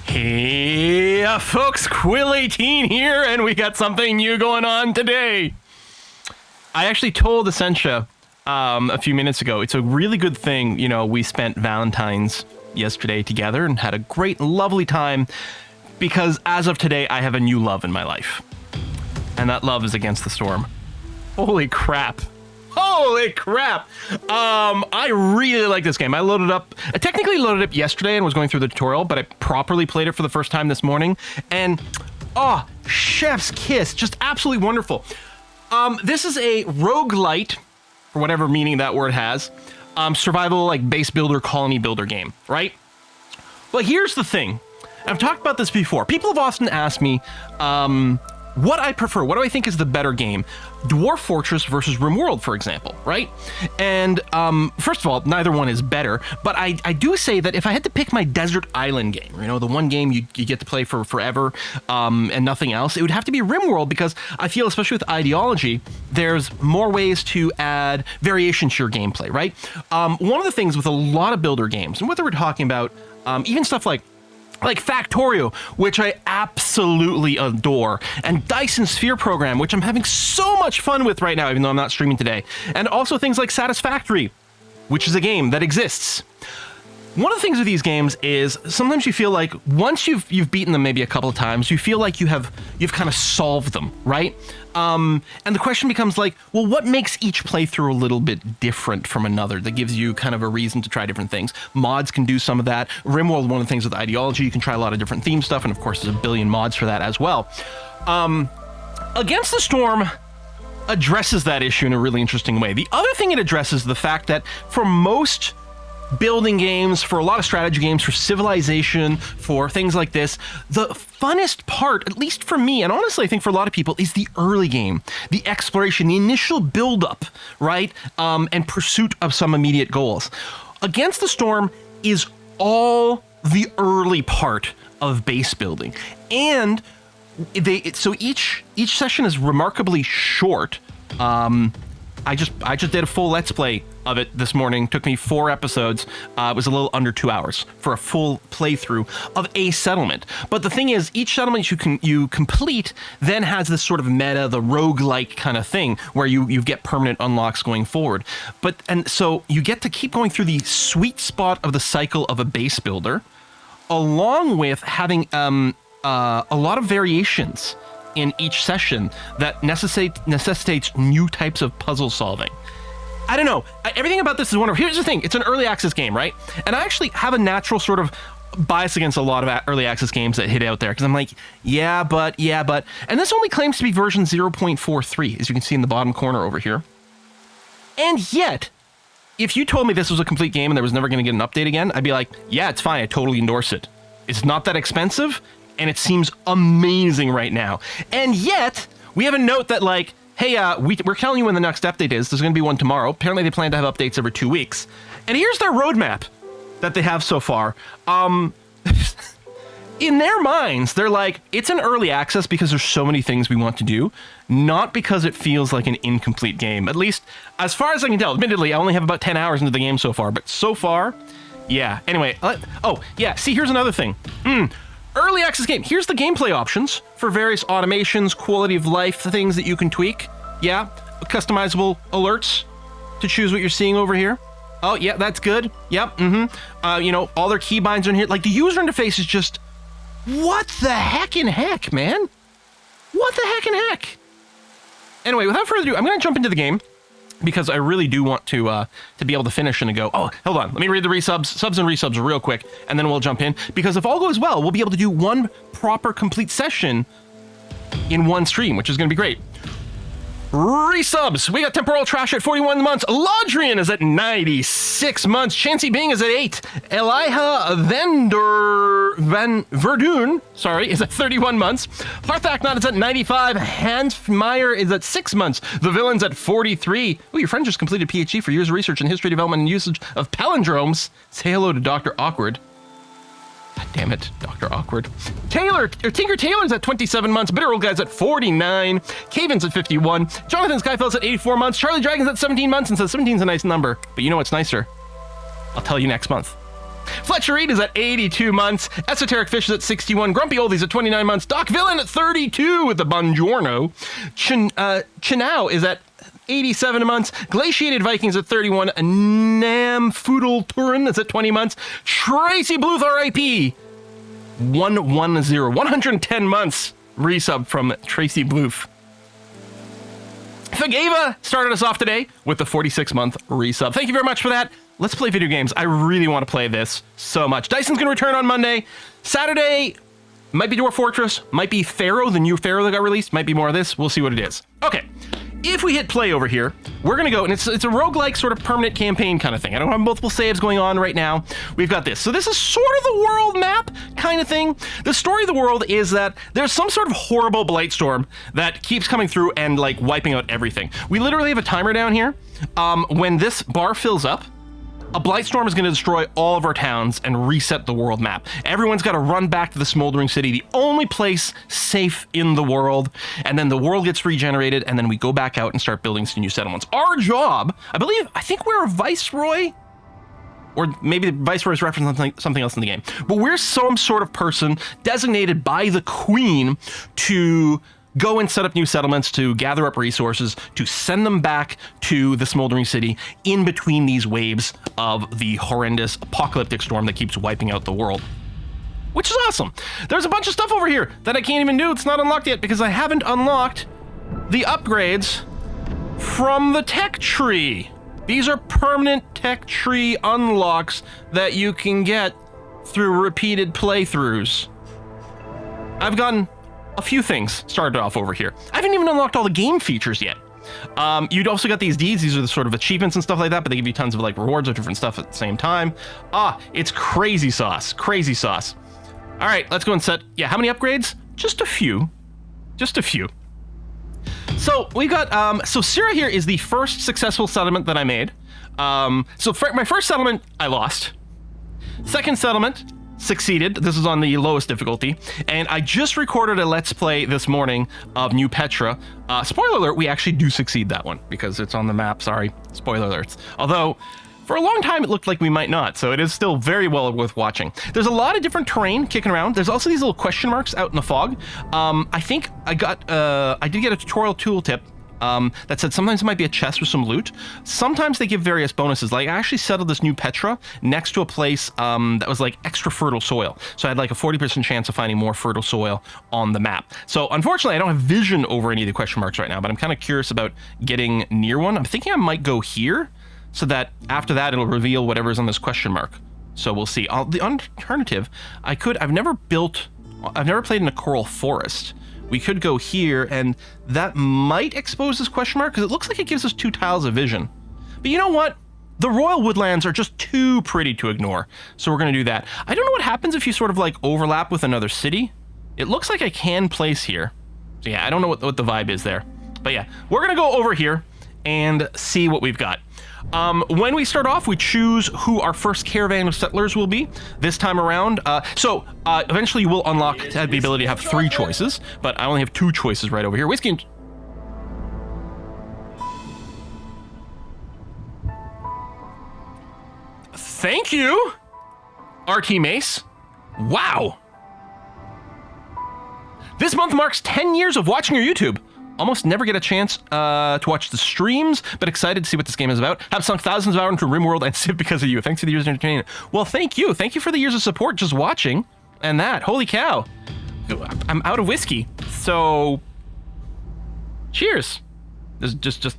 Hey, folks, Quill18 here, and we got something new going on today. I actually told Essentia a few minutes ago, it's a really good thing, you know, we spent Valentine's yesterday together and had a great, lovely time, because as of today, I have a new love in my life. And that love is Against the Storm. Holy crap. Holy crap! I really like this game. I technically loaded it up yesterday and was going through the tutorial, but I properly played it for the first time this morning. And, oh, chef's kiss. Just absolutely wonderful. This is a roguelite, for whatever meaning that word has, survival, like, base builder, colony builder game, right? Well, here's the thing. I've talked about this before. People have often asked me, what I prefer, what do I think is the better game? Dwarf Fortress versus RimWorld, for example, right? And first of all, neither one is better, but I do say that if I had to pick my desert island game, you know, the one game you get to play for forever and nothing else, it would have to be RimWorld, because I feel, especially with ideology, there's more ways to add variation to your gameplay, right? One of the things with a lot of builder games, and whether we're talking about even stuff like Factorio, which I absolutely adore, and Dyson Sphere Program, which I'm having so much fun with right now, even though I'm not streaming today, and also things like Satisfactory, which is a game that exists. One of the things with these games is sometimes you feel like once you've beaten them maybe a couple of times, you feel like you've kind of solved them, right? And the question becomes like, well, what makes each playthrough a little bit different from another that gives you kind of a reason to try different things? Mods can do some of that. RimWorld, one of the things with ideology, you can try a lot of different theme stuff, and of course there's a billion mods for that as well. Against the Storm addresses that issue in a really interesting way. The other thing it addresses is the fact that for most building games, for a lot of strategy games, for Civilization, for things like this, the funnest part, at least for me, and honestly I think for a lot of people, is the early game, the exploration, the initial build-up, right? And pursuit of some immediate goals. Against the Storm is all the early part of base building, and so each session is remarkably short. I just did a full Let's Play of it this morning. Took me 4 episodes. It was a little under 2 hours for a full playthrough of a settlement. But the thing is, each settlement you complete then has this sort of meta, the roguelike kind of thing, where you get permanent unlocks going forward. And so you get to keep going through the sweet spot of the cycle of a base builder, along with having a lot of variations in each session that necessitates new types of puzzle solving. I don't know. Everything about this is wonderful. Here's the thing. It's an early access game, right? And I actually have a natural sort of bias against a lot of early access games that hit out there, because I'm like, yeah, but. And this only claims to be version 0.43, as you can see in the bottom corner over here. And yet, if you told me this was a complete game and there was never going to get an update again, I'd be like, yeah, it's fine. I totally endorse it. It's not that expensive, and it seems amazing right now. And yet, we have a note that like, hey, we're telling you when the next update is. There's going to be one tomorrow. Apparently, they plan to have updates every 2 weeks. And here's their roadmap that they have so far. In their minds, they're like, it's an early access because there's so many things we want to do, not because it feels like an incomplete game. At least, as far as I can tell. Admittedly, I only have about 10 hours into the game so far, but so far, yeah. Anyway, oh, yeah, see, here's another thing. Early access game. Here's the gameplay options for various automations, quality of life, the things that you can tweak. Yeah, customizable alerts to choose what you're seeing over here. Oh, yeah, that's good. Yep, you know, all their keybinds are in here. Like, the user interface is just, what the heck in heck, man? What the heck in heck? Anyway, without further ado, I'm going to jump into the game, because I really do want to be able to finish and to go, oh, hold on, let me read the subs and resubs real quick, and then we'll jump in, because if all goes well, we'll be able to do one proper complete session in one stream, which is going to be great. Resubs. We got Temporal Trash at 41 months. Lodrian is at 96 months. Chancey Bing is at 8. Eliha Van Verdun, is at 31 months. Harthaknot is at 95. Hans Meyer is at 6 months. The Villain's at 43. Oh, your friend just completed PhD for years of research in history, development, and usage of palindromes. Say hello to Dr. Awkward. God damn it, Dr. Awkward. Tinker Taylor's at 27 months. Bitter Old Guy's at 49. Caven's at 51. Jonathan Skyfell's at 84 months. Charlie Dragon's at 17 months and says 17's a nice number. But you know what's nicer? I'll tell you next month. Fletcher Reed is at 82 months. Esoteric Fish is at 61. Grumpy Oldies at 29 months. Doc Villain at 32 with the Buongiorno. Chinao is at 87 months. Glaciated Vikings at 31. Namfoodle Turin is at 20 months. Tracy Bluth RIP 110 months resub from Tracy Bluth. Fagava started us off today with the 46-month resub. Thank you very much for that. Let's play video games. I really want to play this so much. Dyson's going to return on Monday. Saturday might be Dwarf Fortress, might be Pharaoh, the new Pharaoh that got released, might be more of this. We'll see what it is. Okay. if we hit play over here, we're going to go, and it's a roguelike sort of permanent campaign kind of thing. I don't have multiple saves going on right now. We've got this. So this is sort of the world map kind of thing. The story of the world is that there's some sort of horrible blight storm that keeps coming through and like wiping out everything. We literally have a timer down here. When this bar fills up, a blight storm is going to destroy all of our towns and reset the world map. Everyone's got to run back to the smoldering city, the only place safe in the world, and then the world gets regenerated, and then we go back out and start building some new settlements. Our job, I think we're a viceroy, or maybe the viceroy is referencing something else in the game, but we're some sort of person designated by the queen to go and set up new settlements, to gather up resources, to send them back to the smoldering city in between these waves of the horrendous apocalyptic storm that keeps wiping out the world. Which is awesome. There's a bunch of stuff over here that I can't even do. It's not unlocked yet because I haven't unlocked the upgrades from the tech tree. These are permanent tech tree unlocks that you can get through repeated playthroughs. I've gotten a few things started off over here. I haven't even unlocked all the game features yet. You'd also got these deeds. These are the sort of achievements and stuff like that, but they give you tons of like rewards or different stuff at the same time. It's crazy sauce. Crazy sauce. All right, let's go and set. Yeah, how many upgrades? Just a few. Just a few. So we got, so Syrah here is the first successful settlement that I made. So my first settlement, I lost. Second settlement, succeeded. This is on the lowest difficulty, and I just recorded a let's play this morning of New Petra. Spoiler alert, we actually do succeed that one because it's on the map. Sorry, spoiler alerts. Although for a long time it looked like we might not, so it is still very well worth watching. There's a lot of different terrain kicking around. There's also these little question marks out in the fog. I think I did get a tutorial tooltip that said sometimes it might be a chest with some loot. Sometimes they give various bonuses. Like I actually settled this New Petra next to a place that was like extra fertile soil. So I had like a 40% chance of finding more fertile soil on the map. So unfortunately, I don't have vision over any of the question marks right now, but I'm kind of curious about getting near one. I'm thinking I might go here so that after that, it'll reveal whatever's on this question mark. So we'll see. The alternative, I've never played in a coral forest. We could go here, and that might expose this question mark, because it looks like it gives us 2 tiles of vision. But you know what? The Royal Woodlands are just too pretty to ignore, so we're going to do that. I don't know what happens if you sort of like overlap with another city. It looks like I can place here. So yeah, I don't know what the vibe is there. But yeah, we're going to go over here and see what we've got. When we start off, we choose who our first caravan of settlers will be this time around. Eventually you will unlock the ability to have 3 choices, but I only have 2 choices right over here. Whiskey and... Thank you, RT Mace. Wow. This month marks 10 years of watching your YouTube. Almost never get a chance to watch the streams, but excited to see what this game is about. Have sunk thousands of hours into RimWorld and Civ because of you. Thanks for the years of entertainment. Well, thank you. Thank you for the years of support just watching and that. Holy cow. I'm out of whiskey. So, cheers. This is just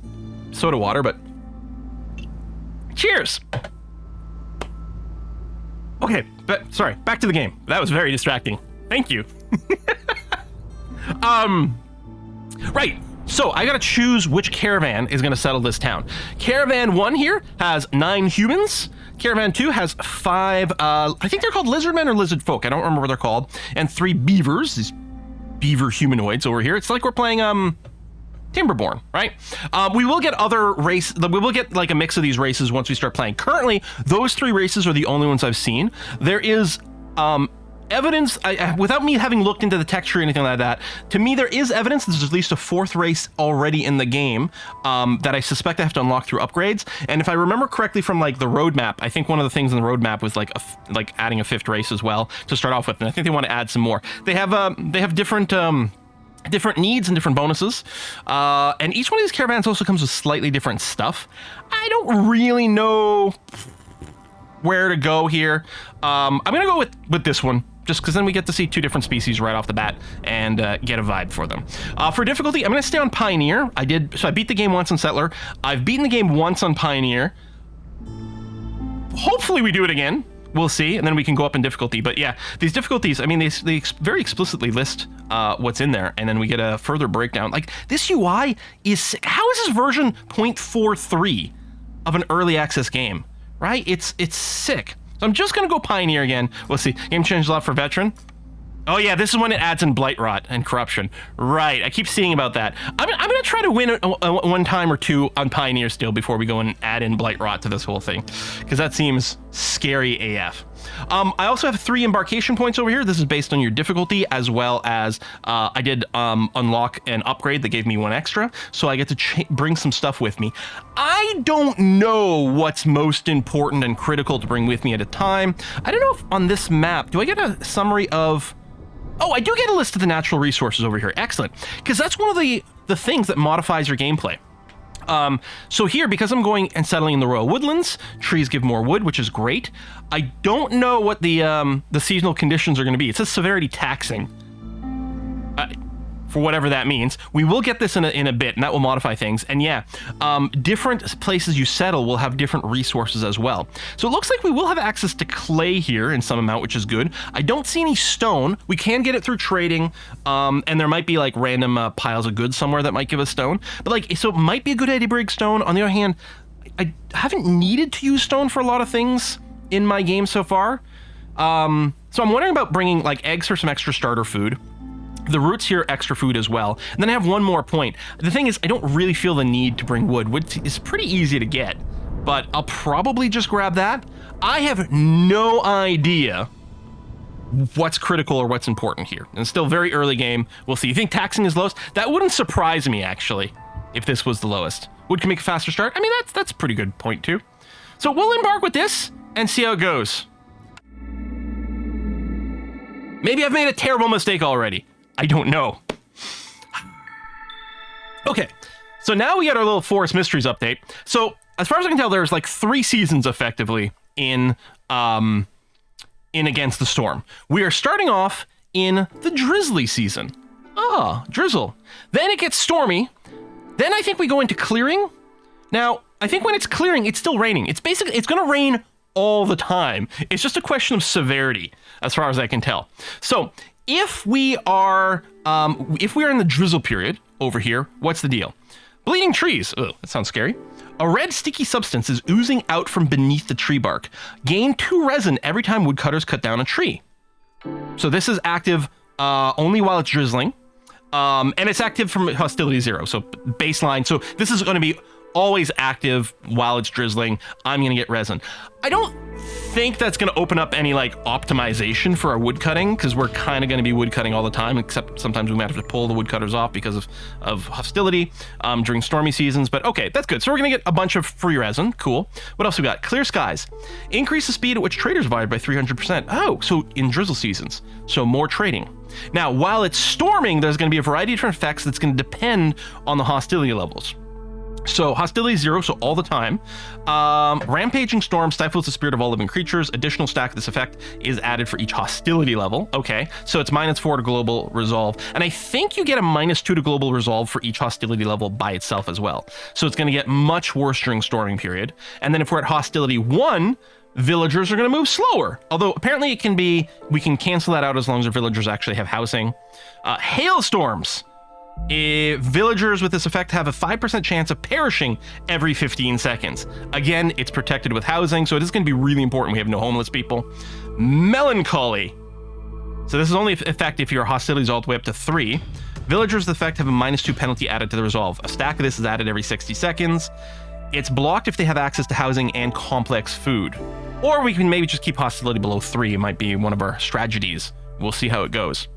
soda water, but cheers. Okay, but sorry, back to the game. That was very distracting. Thank you. Right, so I gotta choose which caravan is gonna settle this town. Caravan 1 here has 9 humans. Caravan 2 has 5, I think they're called lizardmen or lizard folk. I don't remember what they're called. And 3 beavers, these beaver humanoids over here. It's like we're playing, Timberborn, right? We will get we will get like a mix of these races once we start playing. Currently, those 3 races are the only ones I've seen. There is, evidence, without me having looked into the texture or anything like that, to me there is evidence there's at least a 4th race already in the game that I suspect I have to unlock through upgrades. And if I remember correctly from like the roadmap, I think one of the things in the roadmap was like adding a 5th race as well to start off with, and I think they want to add some more. They have different needs and different bonuses, and each one of these caravans also comes with slightly different stuff. I don't really know where to go here. I'm gonna go with this one, just because then we get to see 2 different species right off the bat and get a vibe for them. For difficulty, I'm gonna stay on Pioneer. I beat the game once on Settler. I've beaten the game once on Pioneer. Hopefully we do it again. We'll see, and then we can go up in difficulty. But yeah, these difficulties, I mean, they very explicitly list what's in there, and then we get a further breakdown. Like, this UI is sick. How is this version 0.43 of an early access game, right? It's sick. So I'm just going to go Pioneer again. We'll see. Game changed a lot for Veteran. Oh yeah, this is when it adds in Blight Rot and Corruption. Right, I keep seeing about that. I'm going to try to win one time or two on Pioneer still before we go and add in Blight Rot to this whole thing, because that seems scary AF. I also have 3 embarkation points over here. This is based on your difficulty, as well as I did unlock an upgrade that gave me 1 extra, so I get to bring some stuff with me. I don't know what's most important and critical to bring with me at a time. I don't know if on this map, do I get a summary of... Oh, I do get a list of the natural resources over here. Excellent. Because that's one of the things that modifies your gameplay. So here, because I'm going and settling in the Royal Woodlands, trees give more wood, which is great. I don't know what the seasonal conditions are going to be. It says severity taxing. For whatever that means. We will get this in a bit, and that will modify things. And yeah, different places you settle will have different resources as well. So it looks like we will have access to clay here in some amount, which is good. I don't see any stone. We can get it through trading, and there might be like random piles of goods somewhere that might give us stone. But like, so it might be a good idea to bring stone. On the other hand, I haven't needed to use stone for a lot of things in my game so far. So I'm wondering about bringing like eggs for some extra starter food. The roots here, extra food as well. And then I have one more point. The thing is, I don't really feel the need to bring wood. Wood is pretty easy to get, but I'll probably just grab that. I have no idea what's critical or what's important here. And it's still very early game. We'll see. You think taxing is lowest? That wouldn't surprise me, actually, if this was the lowest. Wood can make a faster start. I mean, that's a pretty good point, too. So we'll embark with this and see how it goes. Maybe I've made a terrible mistake already. I don't know. Okay, so now we got our little Forest Mysteries update. So as far as I can tell, there's like 3 seasons effectively in Against the Storm. We are starting off in the drizzly season. Drizzle. Then it gets stormy. Then I think we go into clearing. Now, I think when it's clearing, it's still raining. It's going to rain all the time. It's just a question of severity, as far as I can tell. So if we are in the drizzle period over here, what's the deal? Bleeding trees. Ugh, that sounds scary. A red sticky substance is oozing out from beneath the tree bark. Gain 2 resin every time woodcutters cut down a tree. So this is active only while it's drizzling. And it's active from hostility 0, so baseline. So this is going to be always active while it's drizzling. I'm going to get resin. I don't think that's going to open up any like optimization for our wood cutting, because we're kind of going to be wood cutting all the time, except sometimes we might have to pull the woodcutters off because of hostility during stormy seasons. But okay, that's good. So we're going to get a bunch of free resin. Cool. What else we got? Clear skies. Increase the speed at which traders vibe by 300%. Oh, so in drizzle seasons. So more trading. Now, while it's storming, there's going to be a variety of different effects that's going to depend on the hostility levels. So hostility 0, so all the time. Rampaging storm stifles the spirit of all living creatures. Additional stack of this effect is added for each hostility level. Okay, so it's -4 to global resolve. And I think you get a -2 to global resolve for each hostility level by itself as well. So it's going to get much worse during storming period. And then if we're at hostility 1, villagers are going to move slower. Although apparently it can be, we can cancel that out as long as our villagers actually have housing. Hailstorms. Villagers with this effect have a 5% chance of perishing every 15 seconds. Again, it's protected with housing, so it is going to be really important we have no homeless people. Melancholy. So this is only effect if your hostility is all the way up to 3. Villagers with effect have a -2 penalty added to the resolve. A stack of this is added every 60 seconds. It's blocked if they have access to housing and complex food. Or we can maybe just keep hostility below 3. It might be one of our strategies. We'll see how it goes.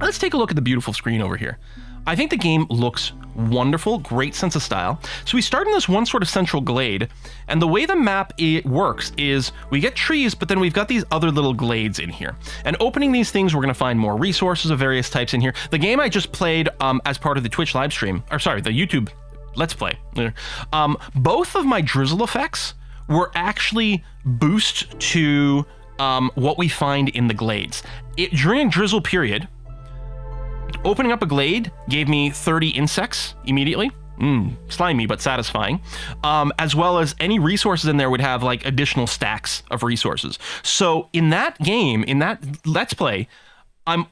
Let's take a look at the beautiful screen over here. I think the game looks wonderful, great sense of style. So we start in this one sort of central glade, and the way the map works is we get trees, but then we've got these other little glades in here. And opening these things, we're going to find more resources of various types in here. The game I just played as part of the Twitch live stream, or sorry, the YouTube Let's Play. Both of my drizzle effects were actually boost to what we find in the glades. During a drizzle period, opening up a glade gave me 30 insects immediately. slimy but satisfying, as well as any resources in there would have like additional stacks of resources. So in that game, in that Let's Play, I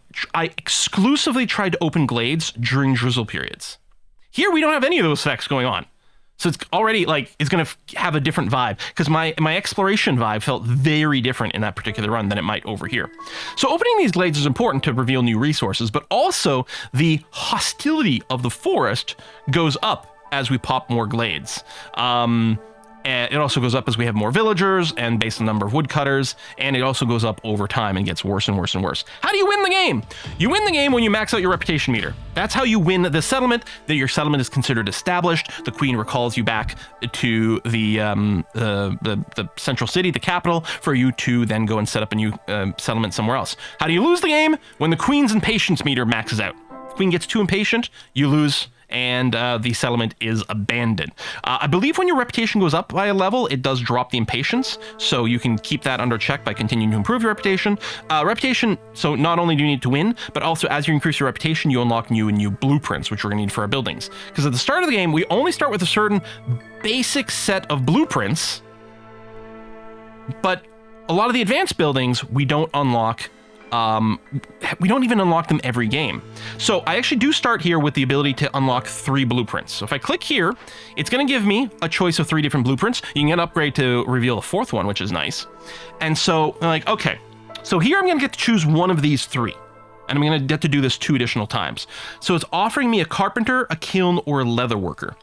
exclusively tried to open glades during drizzle periods. Here we don't have any of those effects going on. So it's already like, it's going to have a different vibe, because my exploration vibe felt very different in that particular run than it might over here. So opening these glades is important to reveal new resources, but also the hostility of the forest goes up as we pop more glades. And it also goes up as we have more villagers and based on the number of woodcutters, and it also goes up over time and gets worse and worse and worse. How do you win the game? You win the game when you max out your reputation meter. That's how you win the settlement, that your settlement is considered established. The queen recalls you back to the central city, the capital, for you to then go and set up a new settlement somewhere else. How do you lose the game? When the queen's impatience meter maxes out. The queen gets too impatient, you lose, and the settlement is abandoned. I believe when your reputation goes up by a level, it does drop the impatience, so you can keep that under check by continuing to improve your reputation. So not only do you need to win, but also as you increase your reputation, you unlock new and new blueprints, which we're going to need for our buildings. Because at the start of the game, we only start with a certain basic set of blueprints, but a lot of the advanced buildings, we don't unlock. We don't even unlock them every game. So I actually do start here with the ability to unlock 3 blueprints. So if I click here, it's going to give me a choice of 3 different blueprints. You can get an upgrade to reveal a 4th one, which is nice. And so I'm like, okay, so here I'm going to get to choose one of these 3. And I'm going to get to do this 2 additional times. So it's offering me a carpenter, a kiln, or a leather worker.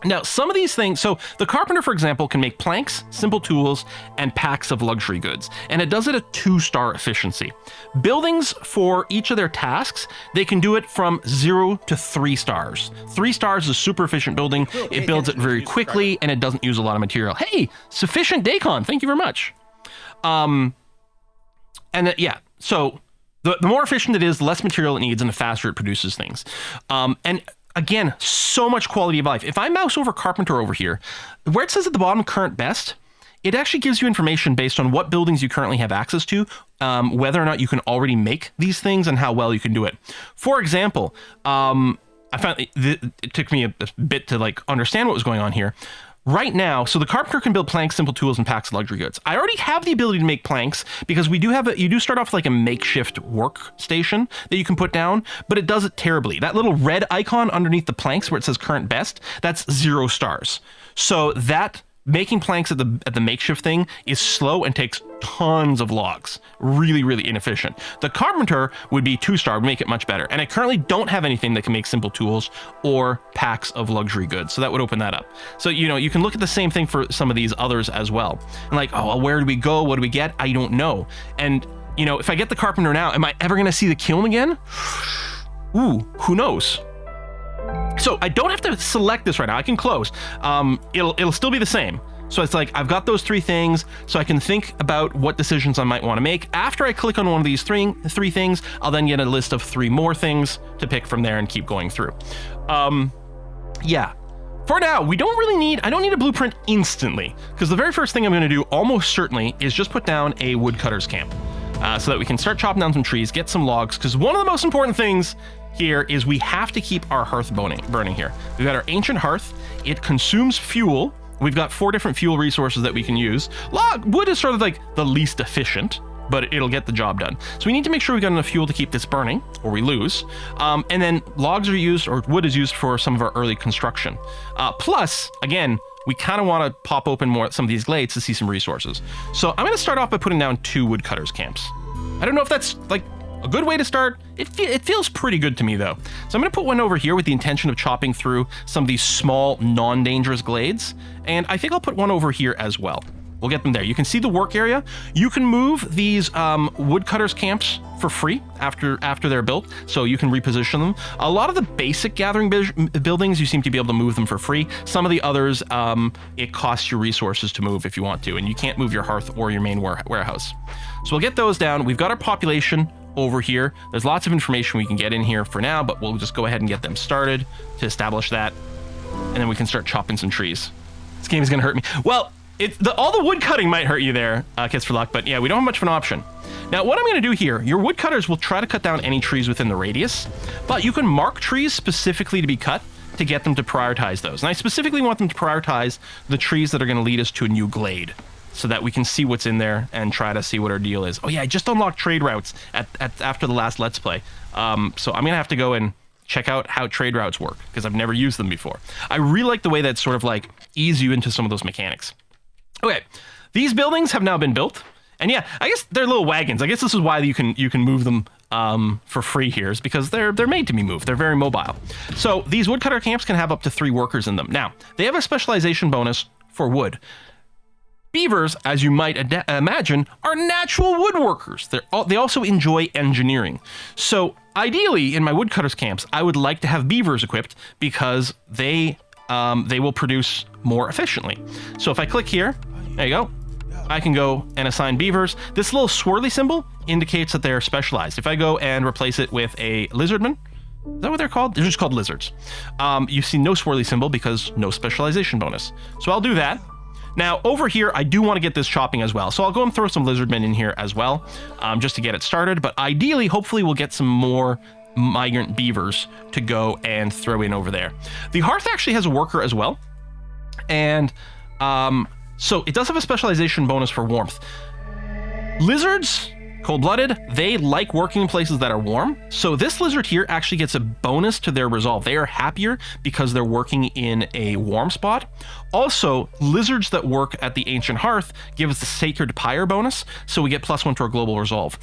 Now, some of these things, so the carpenter, for example, can make planks, simple tools, and packs of luxury goods, and it does it at 2-star efficiency. Buildings, for each of their tasks, they can do it from 0 to 3 stars. 3 stars is a super efficient building. It builds it very quickly, and it doesn't use a lot of material. Hey, sufficient Dacon, thank you very much. So the more efficient it is, the less material it needs, and the faster it produces things. And again, so much quality of life. If I mouse over Carpenter over here, where it says at the bottom, current best, it actually gives you information based on what buildings you currently have access to, whether or not you can already make these things, and how well you can do it. For example, I found it took me a bit to like understand what was going on here. Right now, so the carpenter can build planks, simple tools, and packs of luxury goods. I already have the ability to make planks because you do start off with like a makeshift workstation that you can put down, but it does it terribly. That little red icon underneath the planks where it says current best, that's 0 stars. So that making planks at the makeshift thing is slow and takes tons of logs. Really, really inefficient. The carpenter would be 2-star, would make it much better. And I currently don't have anything that can make simple tools or packs of luxury goods. So that would open that up. So, you can look at the same thing for some of these others as well. And like, oh, well, where do we go? What do we get? I don't know. And, if I get the carpenter now, am I ever going to see the kiln again? Ooh, who knows? So I don't have to select this right now. I can close. It'll still be the same. So it's like, I've got those 3 things, so I can think about what decisions I might want to make. After I click on one of these three things, I'll then get a list of 3 more things to pick from there and keep going through. Yeah. For now, I don't need a blueprint instantly, because the very first thing I'm going to do almost certainly is just put down a woodcutter's camp, so that we can start chopping down some trees, get some logs, because one of the most important things here is we have to keep our hearth burning here. We've got our ancient hearth. It consumes fuel. We've got 4 different fuel resources that we can use. Wood is sort of like the least efficient, but it'll get the job done. So we need to make sure we got enough fuel to keep this burning, or we lose. And then logs are used, or wood is used for some of our early construction. Plus, again, we kind of want to pop open some of these glades to see some resources. So I'm going to start off by putting down 2 woodcutters camps. I don't know if that's like a good way to start. It feels pretty good to me though. So I'm going to put one over here with the intention of chopping through some of these small, non-dangerous glades. And I think I'll put one over here as well. We'll get them there. You can see the work area. You can move these woodcutters camps for free after they're built, so you can reposition them. A lot of the basic gathering buildings, you seem to be able to move them for free. Some of the others, it costs you resources to move if you want to, and you can't move your hearth or your main warehouse. So we'll get those down. We've got our population over here. There's lots of information we can get in here for now, but we'll just go ahead and get them started to establish that, and then we can start chopping some trees. This game is going to hurt me. Well, all the wood cutting might hurt you there, Kids for Luck, but yeah, we don't have much of an option. Now, what I'm going to do here, your woodcutters will try to cut down any trees within the radius, but you can mark trees specifically to be cut to get them to prioritize those. And I specifically want them to prioritize the trees that are going to lead us to a new glade, so that we can see what's in there and try to see what our deal is. Oh yeah, I just unlocked trade routes after the last Let's Play. So I'm going to have to go and check out how trade routes work, because I've never used them before. I really like the way that sort of like ease you into some of those mechanics. Okay, these buildings have now been built. And yeah, I guess they're little wagons. I guess this is why you can move them for free here, is because they're made to be moved. They're very mobile. So these woodcutter camps can have up to 3 workers in them. Now, they have a specialization bonus for wood. Beavers, as you might imagine, are natural woodworkers. They also enjoy engineering. So ideally, in my woodcutters camps, I would like to have beavers equipped, because they will produce more efficiently. So if I click here, there you go. I can go and assign beavers. This little swirly symbol indicates that they're specialized. If I go and replace it with a lizardman, is that what they're called? They're just called lizards. You see no swirly symbol because no specialization bonus. So I'll do that. Now, over here, I do want to get this chopping as well. So I'll go and throw some lizardmen in here as well, just to get it started. But ideally, hopefully, we'll get some more migrant beavers to go and throw in over there. The hearth actually has a worker as well. And so it does have a specialization bonus for warmth. Lizards, cold-blooded, they like working in places that are warm. So this lizard here actually gets a bonus to their resolve. They are happier because they're working in a warm spot. Also, lizards that work at the ancient hearth give us the sacred pyre bonus, so we get +1 to our global resolve.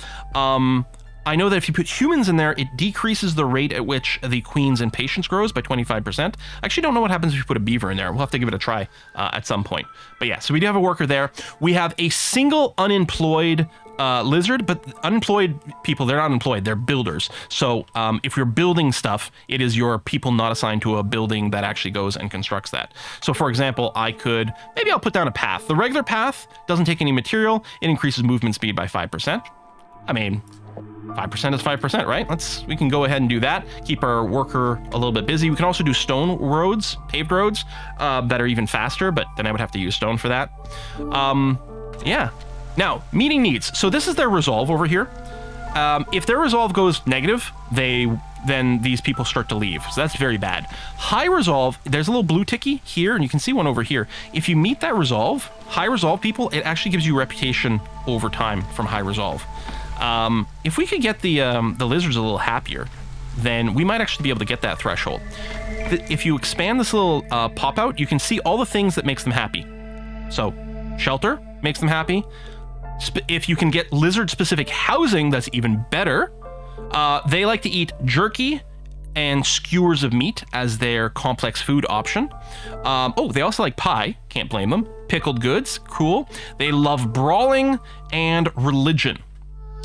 I know that if you put humans in there, it decreases the rate at which the queen's impatience grows by 25%. I actually don't know what happens if you put a beaver in there. We'll have to give it a try at some point. But yeah, so we do have a worker there. We have a single unemployed lizard, but unemployed people, they're not employed, they're builders. So if you're building stuff, it is your people not assigned to a building that actually goes and constructs that. So for example, maybe I'll put down a path. The regular path doesn't take any material. It increases movement speed by 5%. I mean, 5% is 5%, right? We can go ahead and do that. Keep our worker a little bit busy. We can also do stone roads, paved roads, that are even faster, but then I would have to use stone for that. Yeah. Now, meeting needs. So this is their resolve over here. If their resolve goes negative, then these people start to leave. So that's very bad. High resolve, there's a little blue ticky here, and you can see one over here. If you meet that resolve, high resolve people, it actually gives you reputation over time from high resolve. If we could get the lizards a little happier, then we might actually be able to get that threshold. If you expand this little pop-out, you can see all the things that makes them happy. So, shelter makes them happy. If you can get lizard-specific housing, that's even better. They like to eat jerky and skewers of meat as their complex food option. They also like pie, can't blame them. Pickled goods, cool. They love brawling and religion.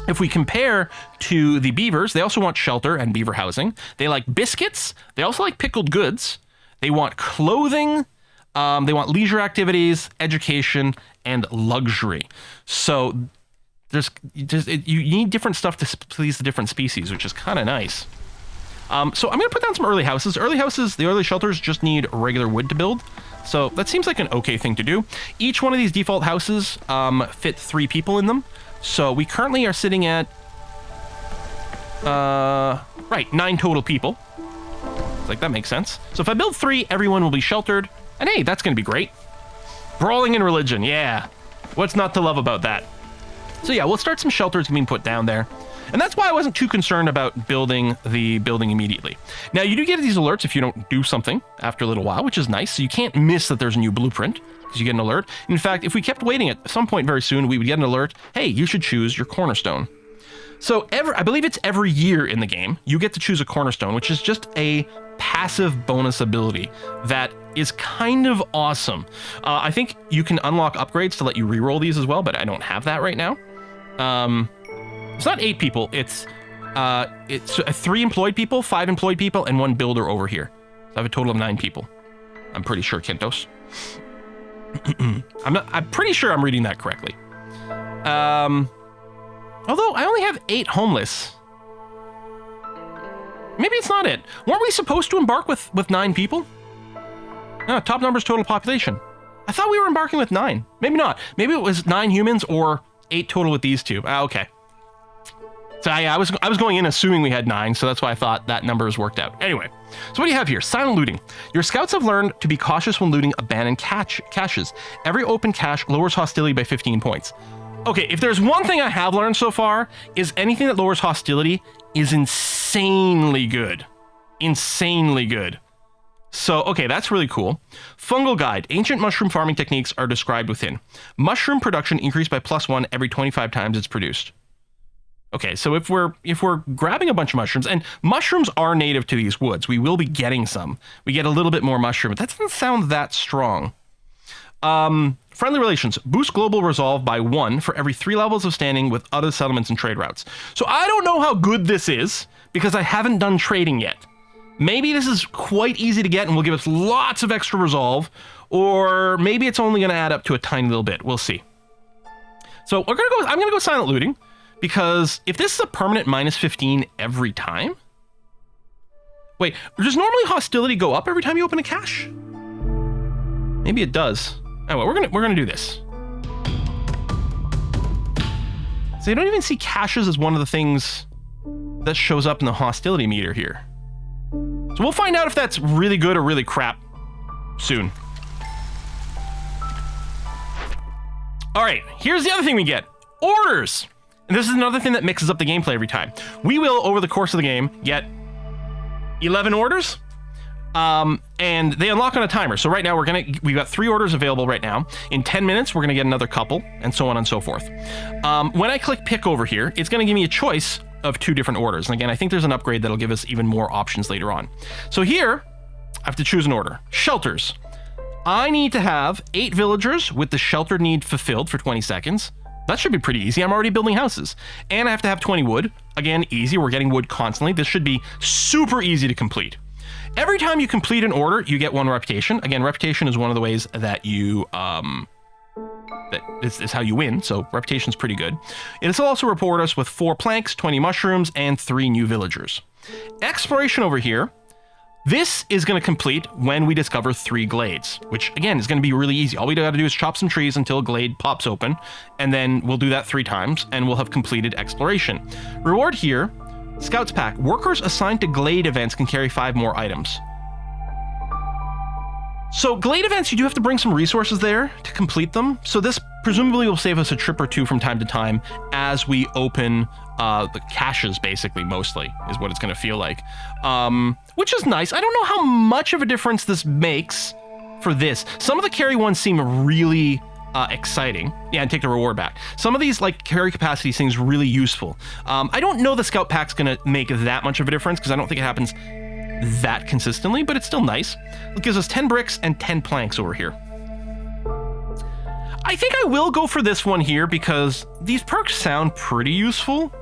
If we compare to the beavers, they also want shelter and beaver housing. They like biscuits. They also like pickled goods. They want clothing. They want leisure activities, education, and luxury. So you need different stuff to please the different species, which is kind of nice. So I'm going to put down some early houses. The early shelters just need regular wood to build. So that seems like an okay thing to do. Each one of these default houses fit 3 people in them. So we currently are sitting at, 9 total people. Like, that makes sense. So if I build 3, everyone will be sheltered. And hey, that's going to be great. Brawling and religion, yeah. What's not to love about that? So yeah, we'll start some shelters being put down there. And that's why I wasn't too concerned about building the building immediately. Now, you do get these alerts if you don't do something after a little while, which is nice. So you can't miss that there's a new blueprint, because you get an alert. In fact, if we kept waiting, at some point very soon, we would get an alert, hey, you should choose your cornerstone. So I believe it's every year in the game, you get to choose a cornerstone, which is just a passive bonus ability that is kind of awesome. I think you can unlock upgrades to let you reroll these as well, but I don't have that right now. It's not 8 people, it's 3 employed people, 5 employed people, and 1 builder over here. So I have a total of 9 people. I'm pretty sure, Kentos. I'm pretty sure I'm reading that correctly. Although I only have 8 homeless. Maybe it's not it. Weren't we supposed to embark with 9 people? No, top numbers total population. I thought we were embarking with 9. Maybe not. Maybe it was 9 humans or 8 total with these 2. Okay. So I was going in assuming we had 9, so that's why I thought that number was worked out. Anyway, so what do you have here? Silent looting. Your scouts have learned to be cautious when looting abandoned caches. Every open cache lowers hostility by 15 points. Okay, if there's one thing I have learned so far, is anything that lowers hostility is insanely good. Insanely good. So, okay, that's really cool. Fungal guide. Ancient mushroom farming techniques are described within. Mushroom production increased by +1 every 25 times it's produced. Okay, so if we're grabbing a bunch of mushrooms, and mushrooms are native to these woods, we will be getting some. We get a little bit more mushroom, but that doesn't sound that strong. Friendly relations. Boost global resolve by 1 for every 3 levels of standing with other settlements and trade routes. So I don't know how good this is, because I haven't done trading yet. Maybe this is quite easy to get and will give us lots of extra resolve, or maybe it's only going to add up to a tiny little bit. We'll see. So I'm going to go silent looting, because if this is a permanent -15 every time... Wait, does normally hostility go up every time you open a cache? Maybe it does. Anyway, we're gonna do this. So you don't even see caches as one of the things that shows up in the hostility meter here. So we'll find out if that's really good or really crap soon. All right, here's the other thing we get. Orders! And this is another thing that mixes up the gameplay every time. We will, over the course of the game, get 11 orders. And they unlock on a timer. So right now we've got 3 orders available right now. In 10 minutes, we're gonna get another couple, and so on and so forth. When I click pick over here, it's gonna give me a choice of 2 different orders. And again, I think there's an upgrade that'll give us even more options later on. So here, I have to choose an order. Shelters. I need to have 8 villagers with the shelter need fulfilled for 20 seconds. That should be pretty easy. I'm already building houses. And I have to have 20 wood. Again, easy. We're getting wood constantly. This should be super easy to complete. Every time you complete an order, you get 1 reputation. Again, reputation is one of the ways that you, that is how you win. So reputation's pretty good. It'll also reward us with 4 planks, 20 mushrooms, and 3 new villagers. Exploration over here. This is going to complete when we discover 3 glades, which again is going to be really easy. All we got to do is chop some trees until a glade pops open, and then we'll do that 3 times, and we'll have completed exploration. Reward here, Scouts Pack. Workers assigned to glade events can carry 5 more items. So glade events, you do have to bring some resources there to complete them. So this presumably will save us a trip or 2 from time to time as we open the caches, basically, mostly, is what it's going to feel like. Which is nice. I don't know how much of a difference this makes for this. Some of the carry ones seem really exciting. Yeah, and take the reward back. Some of these, like, carry capacity things really useful. I don't know the Scout Pack's going to make that much of a difference, because I don't think it happens that consistently, but it's still nice. It gives us 10 bricks and 10 planks over here. I think I will go for this one here because these perks sound pretty useful.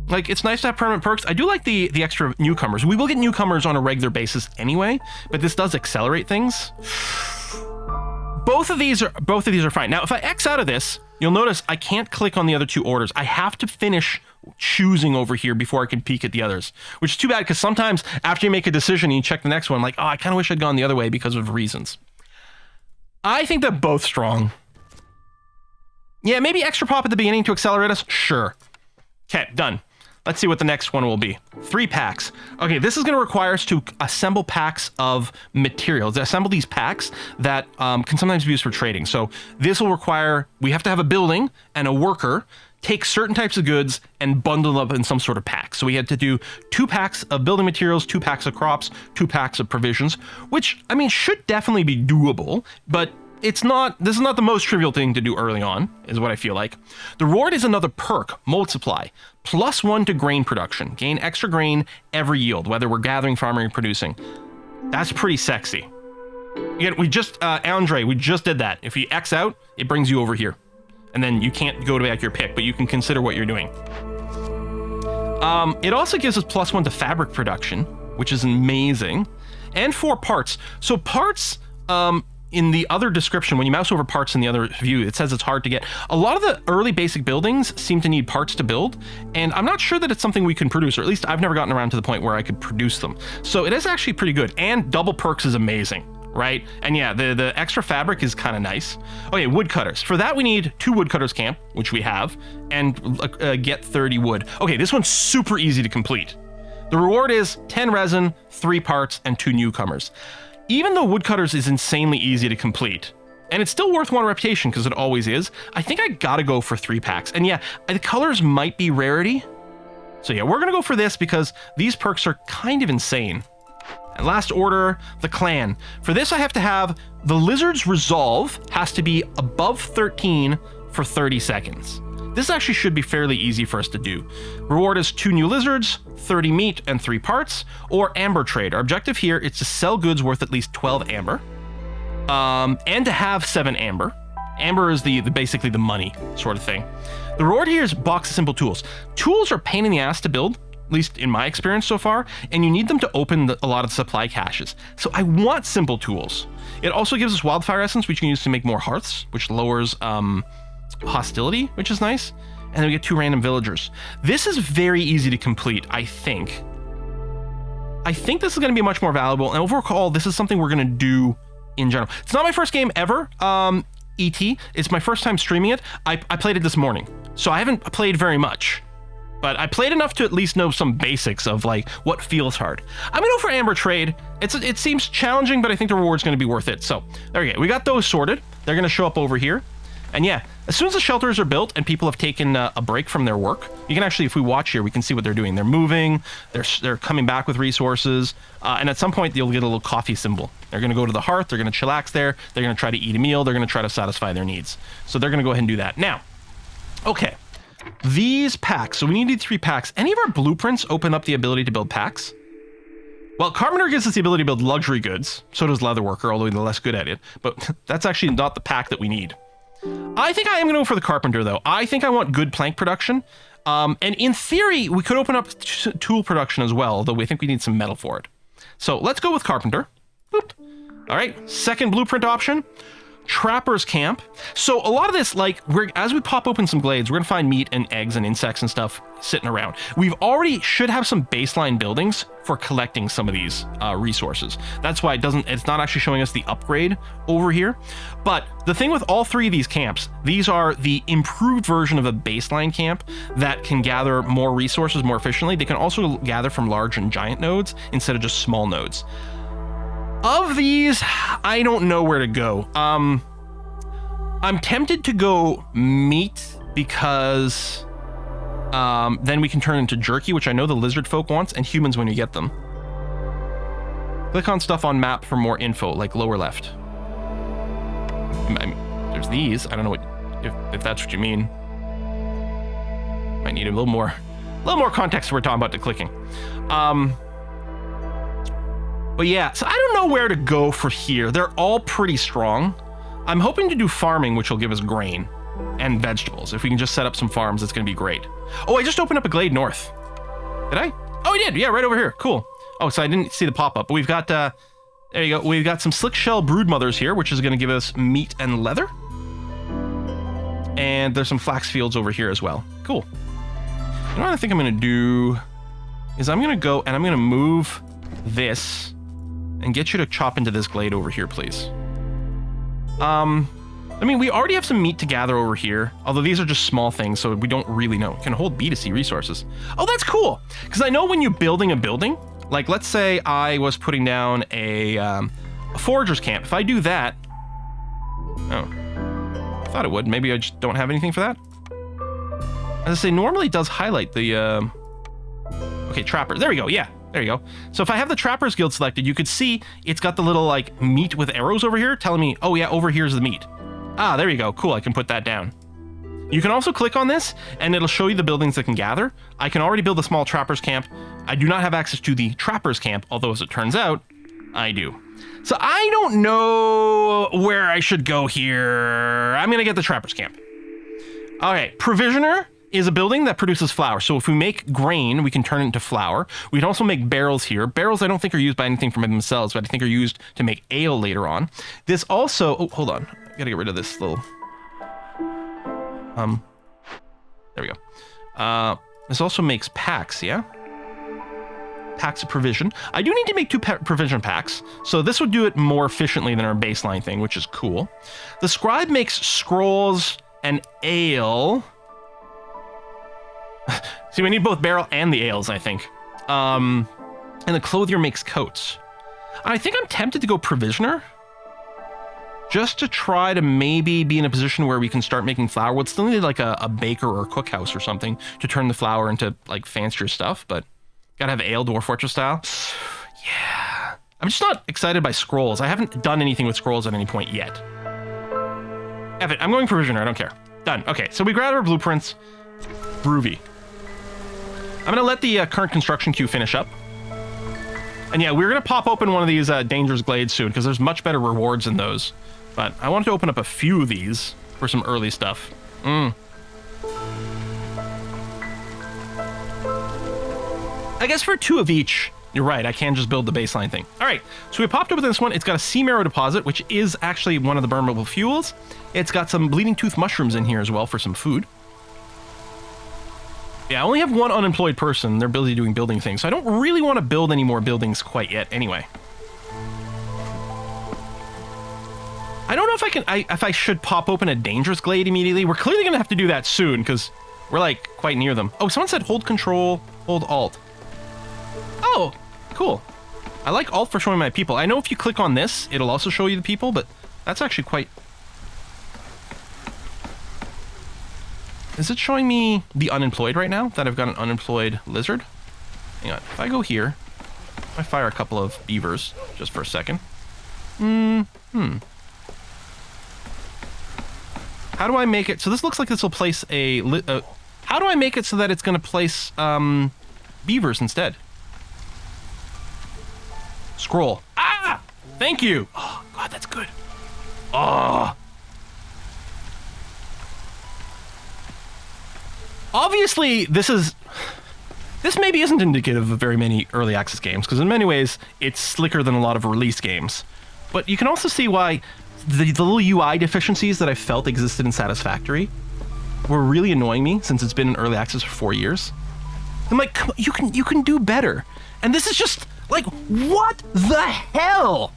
Like, it's nice to have permanent perks. I do like the extra newcomers. We will get newcomers on a regular basis anyway, but this does accelerate things. Both of these are fine. Now, if I X out of this, you'll notice I can't click on the other 2 orders. I have to finish choosing over here before I can peek at the others, which is too bad, because sometimes after you make a decision and you check the next one, like, oh, I kind of wish I'd gone the other way because of reasons. I think they're both strong. Yeah, maybe extra pop at the beginning to accelerate us. Sure. Okay, done. Let's see what the next one will be. 3 packs. Okay, this is going to require us to assemble packs of materials. Assemble these packs that can sometimes be used for trading. So this will require, we have to have a building and a worker take certain types of goods and bundle them up in some sort of pack. So we had to do 2 packs of building materials, 2 packs of crops, 2 packs of provisions, which, I mean, should definitely be doable, but this is not the most trivial thing to do early on, is what I feel like. The reward is another perk, Mold Supply, +1 to grain production. Gain extra grain every yield, whether we're gathering, farming, or producing. That's pretty sexy. Again, we just did that. If you X out, it brings you over here. And then you can't go to back your pick, but you can consider what you're doing. It also gives us +1 to fabric production, which is amazing, and 4 parts. So parts, in the other description, when you mouse over parts in the other view, it says it's hard to get. A lot of the early basic buildings seem to need parts to build, and I'm not sure that it's something we can produce, or at least I've never gotten around to the point where I could produce them. So it is actually pretty good, and double perks is amazing. right? And yeah, the extra fabric is kind of nice. Okay, woodcutters. For that, we need 2 woodcutters camp, which we have, and get 30 wood. Okay, this one's super easy to complete. The reward is 10 resin, 3 parts, and 2 newcomers. Even though woodcutters is insanely easy to complete, and it's still worth 1 reputation because it always is, I think I gotta go for 3 packs. And yeah, the colors might be rarity. So yeah, we're gonna go for this because these perks are kind of insane. And last order, the clan. For this, I have to have the lizard's resolve has to be above 13 for 30 seconds. This actually should be fairly easy for us to do. Reward is 2 new lizards, 30 meat, and 3 parts, or amber trade. Our objective here is to sell goods worth at least 12 amber, and to have 7 amber. Amber is basically the money sort of thing. The reward here is box of simple tools. Tools are a pain in the ass to build, at least in my experience so far, and you need them to open a lot of supply caches. So I want simple tools. It also gives us wildfire essence, which you can use to make more hearths, which lowers hostility, which is nice. And then we get 2 random villagers. This is very easy to complete, I think. I think this is going to be much more valuable, and overall, this is something we're going to do in general. It's not my first game ever, ET. It's my first time streaming it. I played it this morning, so I haven't played very much. But I played enough to at least know some basics of like what feels hard. I'm gonna go for Amber Trade. It seems challenging, but I think the reward's gonna be worth it. So there we go. We got those sorted. They're gonna show up over here. And yeah, as soon as the shelters are built and people have taken a break from their work, you can actually, if we watch here, we can see what they're doing. They're moving, they're coming back with resources, and at some point you'll get a little coffee symbol. They're gonna go to the hearth, they're gonna chillax there, they're gonna try to eat a meal, they're gonna try to satisfy their needs. So they're gonna go ahead and do that. Now, okay. These packs, so we need 3 packs. Any of our blueprints open up the ability to build packs? Well, Carpenter gives us the ability to build luxury goods. So does Leatherworker, although they're less good at it. But that's actually not the pack that we need. I think I am going to go for the Carpenter, though. I think I want good plank production. And in theory, we could open up tool production as well, though we think we need some metal for it. So let's go with Carpenter. Boop. All right, second blueprint option. Trapper's camp. So a lot of this, like, as we pop open some glades, we're gonna find meat and eggs and insects and stuff sitting around. We've already should have some baseline buildings for collecting some of these resources. That's why it's not actually showing us the upgrade over here. But the thing with all 3 of these camps, these are the improved version of a baseline camp that can gather more resources more efficiently. They can also gather from large and giant nodes instead of just small nodes. Of these, I don't know where to go. I'm tempted to go meat because then we can turn into jerky, which I know the lizard folk wants, and humans when you get them. Click on stuff on map for more info, like lower left. There's these. I don't know if that's what you mean. Might need a little more context. We're talking about the clicking. But yeah, so I don't know where to go for here. They're all pretty strong. I'm hoping to do farming, which will give us grain and vegetables. If we can just set up some farms, it's going to be great. Oh, I just opened up a glade north. Did I? Oh, I did. Yeah, right over here. Cool. Oh, so I didn't see the pop-up. But we've got, there you go. We've got some slick shell broodmothers here, which is going to give us meat and leather. And there's some flax fields over here as well. Cool. You know what I think I'm going to do is I'm going to go and I'm going to move this and get you to chop into this glade over here, please. I mean, we already have some meat to gather over here, although these are just small things, so we don't really know. Can hold B2C resources. Oh, that's cool, because I know when you're building a building, like let's say I was putting down a forager's camp. If I do that, oh, I thought it would. Maybe I just don't have anything for that. As I say, normally it does highlight the, okay, trapper. There we go, yeah. There you go. So if I have the Trappers Guild selected, you could see it's got the little like meat with arrows over here telling me, oh yeah, over here's the meat. Ah, there you go. Cool, I can put that down. You can also click on this and it'll show you the buildings that can gather. I can already build a small Trappers camp. I do not have access to the Trappers camp, although as it turns out, I do. So I don't know where I should go here. I'm gonna get the Trappers camp. All right, Provisioner is a building that produces flour. So if we make grain, we can turn it into flour. We can also make barrels here. Barrels I don't think are used by anything from themselves, but I think are used to make ale later on. This also, oh, hold on. I gotta get rid of this little, there we go. This also makes packs, yeah? packs of provision. I do need to make 2 provision packs, so this would do it more efficiently than our baseline thing, which is cool. The scribe makes scrolls and ale. See, we need both barrel and the ales, I think. And the clothier makes coats. I think I'm tempted to go provisioner, just to try to maybe be in a position where we can start making flour. We'd still need like a baker or a cookhouse or something to turn the flour into like fancier stuff, but gotta have ale, Dwarf Fortress style. Yeah. I'm just not excited by scrolls. I haven't done anything with scrolls at any point yet. F it, I'm going provisioner, I don't care. Done. Okay, so we grabbed our blueprints. Groovy. I'm gonna let the current construction queue finish up. And yeah, we're gonna pop open one of these dangerous glades soon, because there's much better rewards in those. But I wanted to open up a few of these for some early stuff. I guess for 2 of each, you're right, I can just build the baseline thing. All right, so we popped open this one. It's got a sea marrow deposit, which is actually one of the burnable fuels. It's got some bleeding tooth mushrooms in here as well for some food. Yeah, I only have 1 unemployed person. They're busy doing building things, so I don't really want to build any more buildings quite yet anyway. I don't know if I can, if I should pop open a dangerous glade immediately. We're clearly going to have to do that soon because we're like quite near them. Oh, someone said hold control, hold alt. Oh, cool. I like alt for showing my people. I know if you click on this, it'll also show you the people, but that's actually quite... Is it showing me the unemployed right now? That I've got an unemployed lizard? Hang on. If I go here, I fire a couple of beavers just for a second. How do I make it? So this looks like this will place a... how do I make it so that it's going to place beavers instead? Scroll. Ah! Thank you! Oh, God, that's good. Oh. Obviously, this maybe isn't indicative of very many early access games, because in many ways, it's slicker than a lot of release games. But you can also see why the little UI deficiencies that I felt existed in Satisfactory were really annoying me since it's been in early access for 4 years. I'm like, come on, you can do better. And this is just like, what the hell?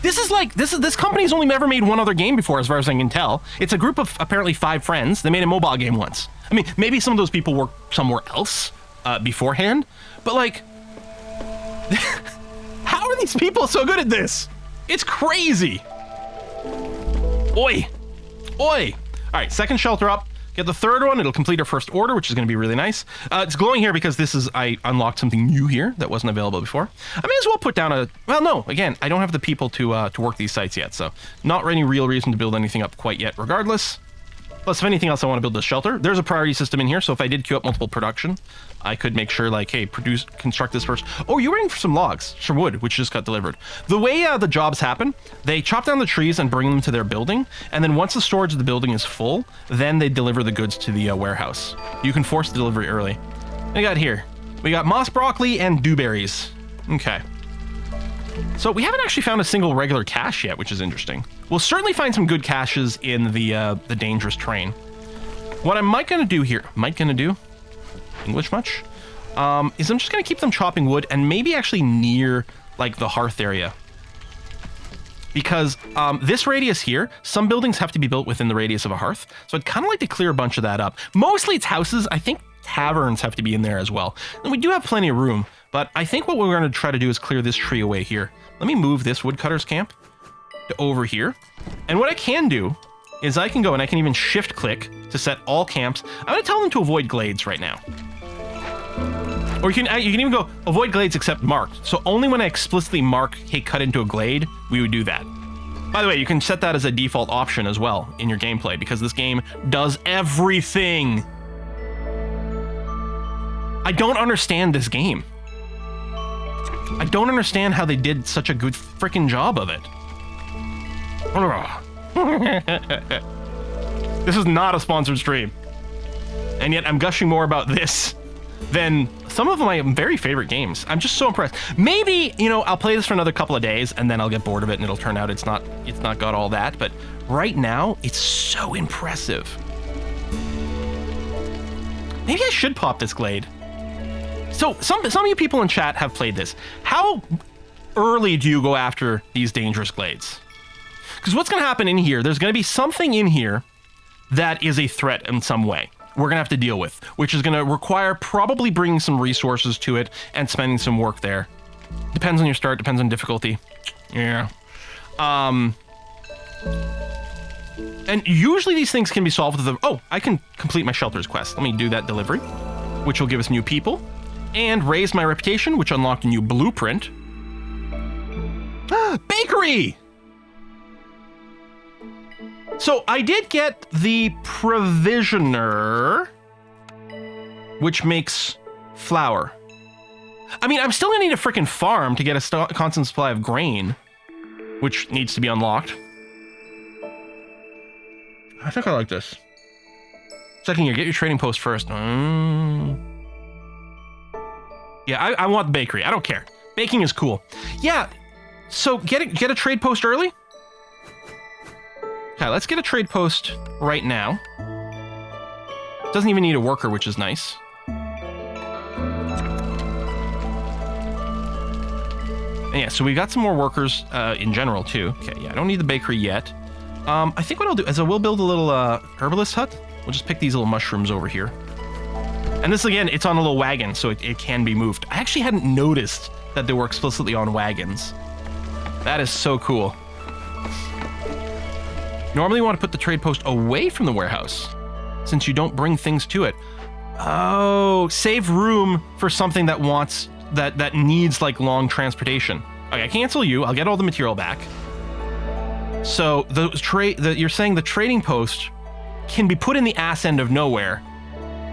This company's only ever made 1 other game before, as far as I can tell. It's a group of apparently 5 friends. They made a mobile game once. I mean, maybe some of those people worked somewhere else beforehand, but like, how are these people so good at this? It's crazy. Oi. Oi. All right, second shelter up. Get the third one. It'll complete our first order, which is going to be really nice. It's glowing here because I unlocked something new here that wasn't available before. I may as well put down a... Well, no. Again, I don't have the people to work these sites yet, so not any real reason to build anything up quite yet regardless. Plus, if anything else, I want to build a shelter. There's a priority system in here, so if I did queue up multiple production, I could make sure, like, hey, construct this first. Oh, you're waiting for some logs, some wood, which just got delivered. The way the jobs happen, they chop down the trees and bring them to their building, and then once the storage of the building is full, then they deliver the goods to the warehouse. You can force the delivery early. What we got here? We got moss broccoli and dewberries. Okay. So we haven't actually found a single regular cache yet, which is interesting. We'll certainly find some good caches in the dangerous terrain. What I might gonna do here, English much? Is I'm just gonna keep them chopping wood and maybe actually near like the hearth area. Because this radius here, some buildings have to be built within the radius of a hearth. So I'd kind of like to clear a bunch of that up. Mostly it's houses. I think taverns have to be in there as well. And we do have plenty of room, but I think what we're going to try to do is clear this tree away here. Let me move this woodcutter's camp to over here. And what I can do is I can go and I can even shift click to set all camps. I'm going to tell them to avoid glades right now. Or you can even go avoid glades except marked. So only when I explicitly mark, hey, cut into a glade, we would do that. By the way, you can set that as a default option as well in your gameplay because this game does everything. I don't understand this game. I don't understand how they did such a good freaking job of it. This is not a sponsored stream. And yet I'm gushing more about this than some of my very favorite games. I'm just so impressed. Maybe, you know, I'll play this for another couple of days and then I'll get bored of it and it'll turn out it's not got all that. But right now, it's so impressive. Maybe I should pop this glade. So some of you people in chat have played this. How early do you go after these dangerous glades? Because what's going to happen in here, there's going to be something in here that is a threat in some way we're going to have to deal with, which is going to require probably bringing some resources to it and spending some work there. Depends on your start, depends on difficulty. Yeah. And usually these things can be solved with the... Oh, I can complete my shelters quest. Let me do that delivery, which will give us new people, and raise my reputation, which unlocked a new blueprint. Bakery! So I did get the provisioner, which makes flour. I mean, I'm still gonna need a freaking farm to get a constant supply of grain, which needs to be unlocked. I think I like this. Second year, get your trading post first. Yeah, I want the bakery. I don't care. Baking is cool. Yeah, so get a trade post early. Okay, let's get a trade post right now. Doesn't even need a worker, which is nice. And yeah, so we got some more workers in general too. Okay, yeah, I don't need the bakery yet. I think what I'll do is I will build a little herbalist hut. We'll just pick these little mushrooms over here. And this, again, it's on a little wagon, so it can be moved. I actually hadn't noticed that they were explicitly on wagons. That is so cool. Normally you want to put the trade post away from the warehouse, since you don't bring things to it. Oh, save room for something that wants, that needs like long transportation. Okay, cancel you, I'll get all the material back. So you're saying the trading post can be put in the ass end of nowhere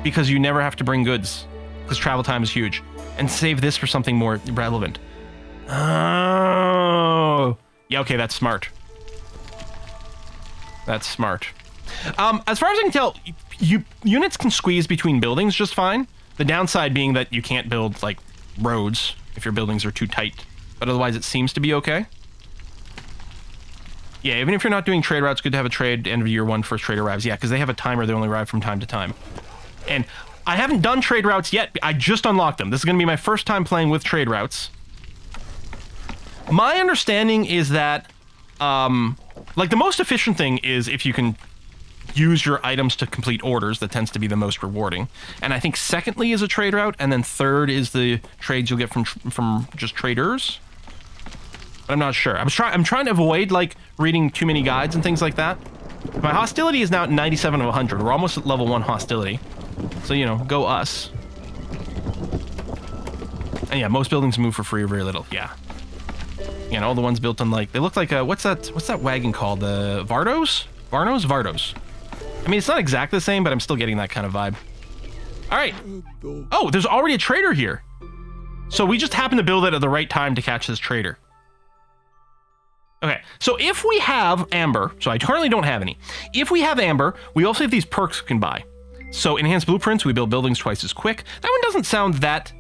because you never have to bring goods because travel time is huge, and save this for something more relevant. Oh, yeah, okay, that's smart. That's smart. As far as I can tell, units can squeeze between buildings just fine. The downside being that you can't build like roads if your buildings are too tight, but otherwise it seems to be okay. Yeah, even if you're not doing trade routes, good to have a trade end of year one first trade arrives. Yeah, because they have a timer, they only arrive from time to time. And I haven't done trade routes yet. I just unlocked them. This is going to be my first time playing with trade routes. My understanding is that, like, the most efficient thing is if you can use your items to complete orders. That tends to be the most rewarding. And I think secondly is a trade route, and then third is the trades you'll get from just traders. But I'm not sure. I'm trying to avoid, like, reading too many guides and things like that. My hostility is now at 97 of 100. We're almost at level 1 hostility. So, you know, go us. And yeah, most buildings move for free or very little. Yeah. Yeah, and all the ones built on, like, they look like, what's that wagon called? The Vardos? Varnos? Vardos. I mean, it's not exactly the same, but I'm still getting that kind of vibe. All right. Oh, there's already a trader here. So we just happened to build it at the right time to catch this trader. Okay, so if we have Amber, so I currently don't have any. If we have Amber, we also have these perks we can buy. So enhanced blueprints, we build buildings twice as quick. That one doesn't sound that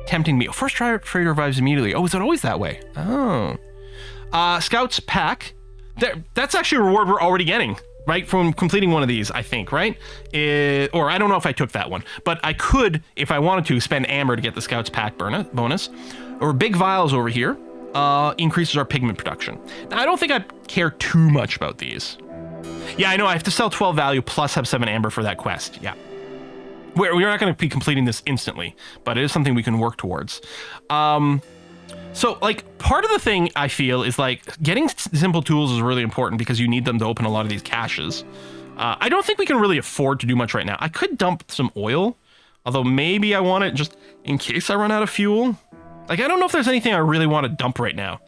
tempting to me. First trader revives immediately. Oh, is it always that way? Oh. Scouts pack. That's actually a reward we're already getting, right? From completing one of these, I think, right? Or I don't know if I took that one, but I could, if I wanted to, spend Amber to get the Scouts pack bonus. Or big vials over here. Increases our pigment production. Now, I don't think I care too much about these. Yeah, I know I have to sell 12 value plus have 7 amber for that quest. Yeah. We're not going to be completing this instantly, but it is something we can work towards. So, like, part of the thing I feel is, like, getting simple tools is really important because you need them to open a lot of these caches. I don't think we can really afford to do much right now. I could dump some oil, although maybe I want it just in case I run out of fuel. Like, I don't know if there's anything I really want to dump right now.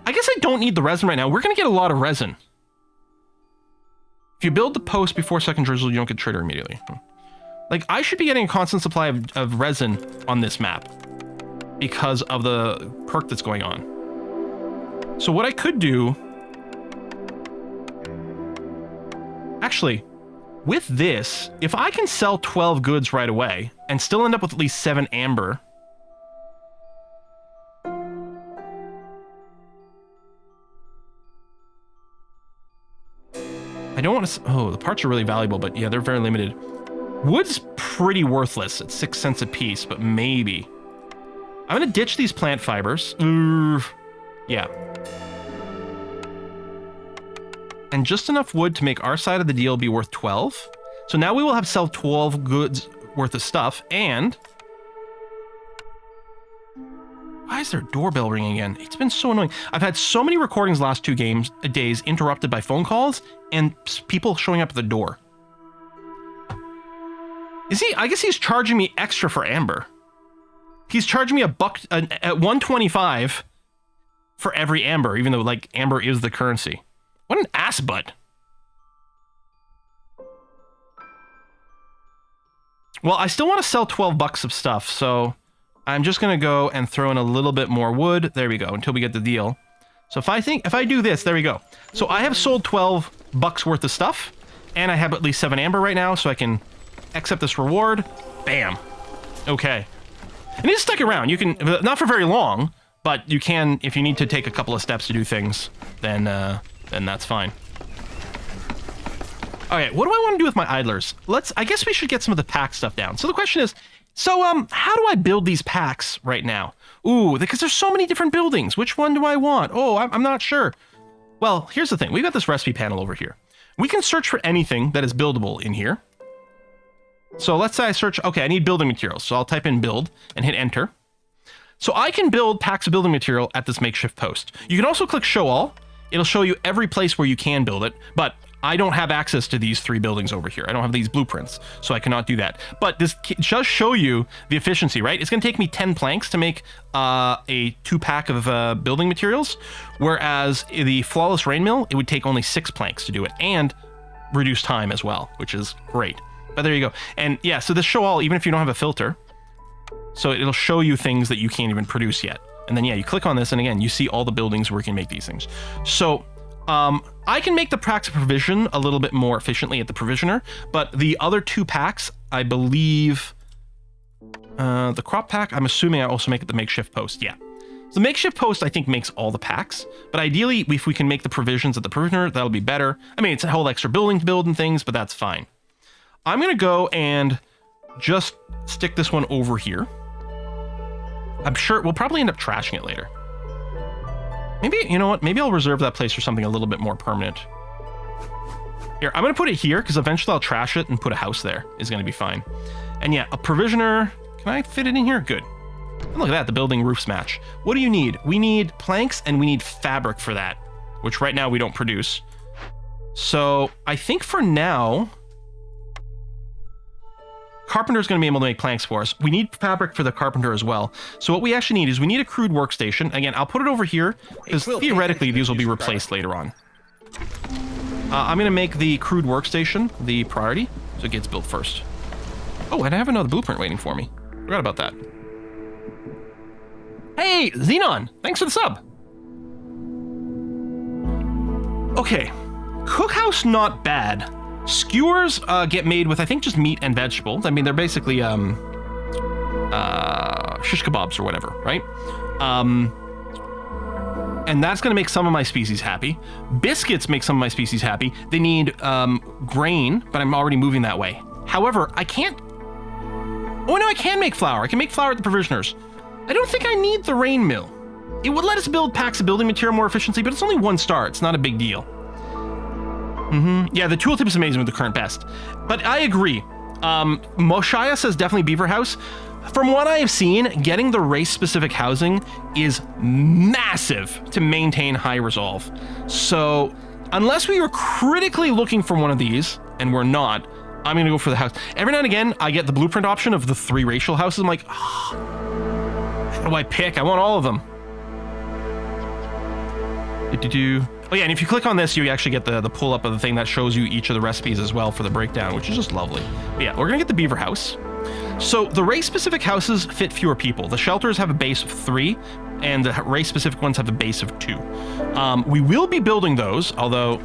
I guess I don't need the resin right now. We're going to get a lot of resin. If you build the post before second drizzle, you don't get trigger immediately. Like, I should be getting a constant supply of resin on this map because of the perk that's going on. So what I could do... Actually... With this, if I can sell 12 goods right away and still end up with at least 7 amber. I don't want to... Oh, the parts are really valuable, but yeah, they're very limited. Wood's pretty worthless at 6 cents a piece, but maybe. I'm gonna ditch these plant fibers. Yeah. And just enough wood to make our side of the deal be worth 12. So now we will have sell 12 goods worth of stuff, and... Why is their doorbell ringing again? It's been so annoying. I've had so many recordings the last 2 days interrupted by phone calls and people showing up at the door. Is he? I guess he's charging me extra for amber. He's charging me $1 at 125 for every amber, even though like amber is the currency. What an ass butt. Well, I still want to sell 12 bucks of stuff, so I'm just going to go and throw in a little bit more wood. There we go, until we get the deal. So if I do this, there we go. So I have sold 12 bucks worth of stuff, and I have at least 7 amber right now, so I can accept this reward. Bam. Okay. And you just stick around. You can, not for very long, but you can, if you need to take a couple of steps to do things, then that's fine. Okay, what do I want to do with my idlers? I guess we should get some of the pack stuff down. So the question is, how do I build these packs right now? Ooh, because there's so many different buildings. Which one do I want? Oh, I'm not sure. Well, here's the thing. We've got this recipe panel over here. We can search for anything that is buildable in here. So let's say I search, okay, I need building materials. So I'll type in build and hit enter. So I can build packs of building material at this makeshift post. You can also click show all. It'll show you every place where you can build it, but I don't have access to these 3 buildings over here. I don't have these blueprints, so I cannot do that. But this does show you the efficiency, right? It's going to take me 10 planks to make a 2-pack of building materials, whereas the Flawless Rain Mill, it would take only 6 planks to do it, and reduce time as well, which is great. But there you go. And yeah, so this show all, even if you don't have a filter, so it'll show you things that you can't even produce yet. And then yeah, you click on this, and again, you see all the buildings where you can make these things. So I can make the packs of provision a little bit more efficiently at the provisioner, but the other 2 packs, I believe, the crop pack, I'm assuming I also make it the makeshift post. Yeah. So the makeshift post, I think, makes all the packs, but ideally, if we can make the provisions at the provisioner, that'll be better. I mean, it's a whole extra building to build and things, but that's fine. I'm going to go and just stick this one over here. I'm sure we'll probably end up trashing it later. Maybe, you know what? Maybe I'll reserve that place for something a little bit more permanent. Here, I'm going to put it here because eventually I'll trash it and put a house there. Is going to be fine. And yeah, a provisioner. Can I fit it in here? Good. And look at that, the building roofs match. What do you need? We need planks and we need fabric for that, which right now we don't produce. So I think for now, Carpenter's going to be able to make planks for us. We need fabric for the carpenter as well. So what we actually need is we need a crude workstation. Again, I'll put it over here because theoretically these will be replaced later on. I'm going to make the crude workstation the priority, so it gets built first. Oh, and I have another blueprint waiting for me. Forgot about that. Hey, Xenon, thanks for the sub. Okay, cookhouse not bad. Skewers get made with, I think, just meat and vegetables. I mean, they're basically shish kebabs or whatever, right? And that's going to make some of my species happy. Biscuits make some of my species happy. They need grain, but I'm already moving that way. However, I can't... Oh, no, I can make flour. I can make flour at the provisioners. I don't think I need the rain mill. It would let us build packs of building material more efficiently, but it's only 1 star. It's not a big deal. Yeah, the tooltip is amazing with the current best. But I agree. Moshaya says definitely Beaver House. From what I have seen, getting the race-specific housing is massive to maintain high resolve. So, unless we were critically looking for one of these, and we're not, I'm going to go for the house. Every now and again, I get the blueprint option of the 3 racial houses. I'm like, oh, what do I pick? I want all of them. Oh yeah, and if you click on this, you actually get the pull-up of the thing that shows you each of the recipes as well for the breakdown, which is just lovely. But yeah, we're going to get the Beaver House. So the race-specific houses fit fewer people. The shelters have a base of 3, and the race-specific ones have a base of 2. We will be building those, although...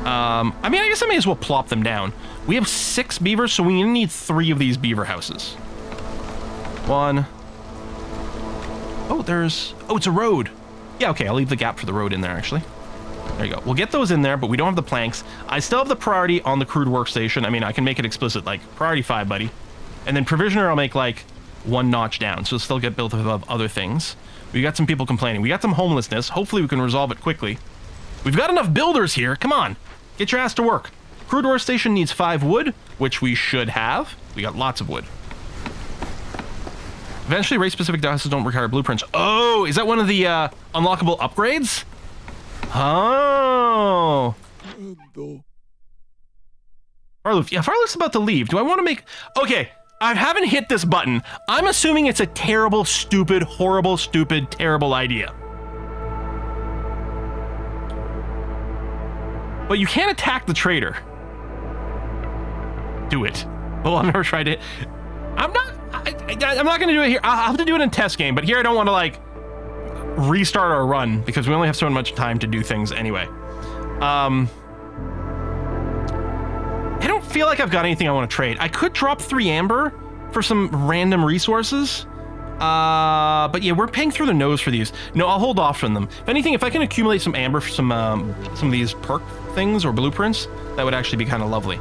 I mean, I guess I may as well plop them down. We have 6 beavers, so we need 3 of these beaver houses. 1. Oh, there's... Oh, it's a road. Yeah, okay, I'll leave the gap for the road in there, actually. There you go. We'll get those in there, but we don't have the planks. I still have the priority on the crude workstation. I mean, I can make it explicit, like, priority 5, buddy. And then provisioner, I'll make, like, 1 notch down, so it'll still get built above other things. We got some people complaining. We got some homelessness. Hopefully we can resolve it quickly. We've got enough builders here. Come on. Get your ass to work. Crude workstation needs 5 wood, which we should have. We got lots of wood. Eventually, race-specific houses don't require blueprints. Oh, is that one of the unlockable upgrades? Oh. Farloof. Yeah, Farloof's about to leave. Do I want to make... Okay, I haven't hit this button. I'm assuming it's a terrible, stupid, horrible, stupid, terrible idea. But you can't attack the trader. Do it. Well, I've never tried it. I'm not going to do it here. I'll have to do it in test game, but here I don't want to, like, restart our run because we only have so much time to do things anyway. I don't feel like I've got anything I want to trade. I could drop 3 amber for some random resources. But yeah, we're paying through the nose for these. No, I'll hold off from them. If anything, if I can accumulate some amber for some of these perk things or blueprints, that would actually be kind of lovely.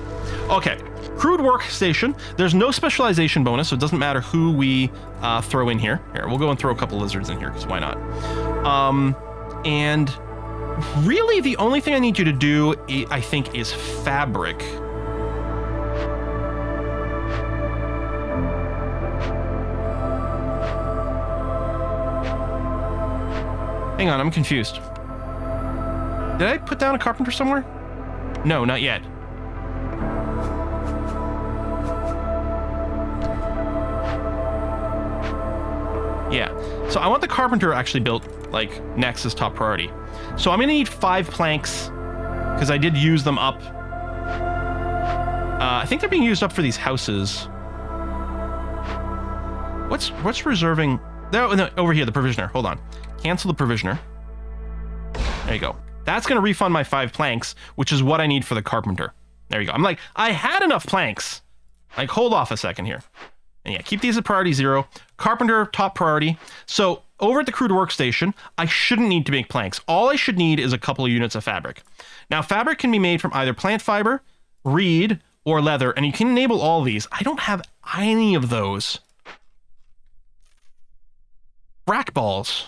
Okay, crude workstation. There's no specialization bonus, so it doesn't matter who we throw in here. Here, we'll go and throw a couple lizards in here, because why not? And really, the only thing I need you to do, I think, is fabric. Hang on, I'm confused. Did I put down a carpenter somewhere? No, not yet. Yeah, so I want the carpenter actually built, like, next as top priority. So I'm gonna need 5 planks, because I did use them up. I think they're being used up for these houses. What's reserving? No, over here, the provisioner. Hold on. Cancel the provisioner. There you go. That's going to refund my 5 planks, which is what I need for the carpenter. There you go. I'm like, I had enough planks. Like, hold off a second here. And yeah, keep these at priority 0. Carpenter, top priority. So over at the crude workstation, I shouldn't need to make planks. All I should need is a couple of units of fabric. Now, fabric can be made from either plant fiber, reed, or leather, and you can enable all these. I don't have any of those. Brack balls.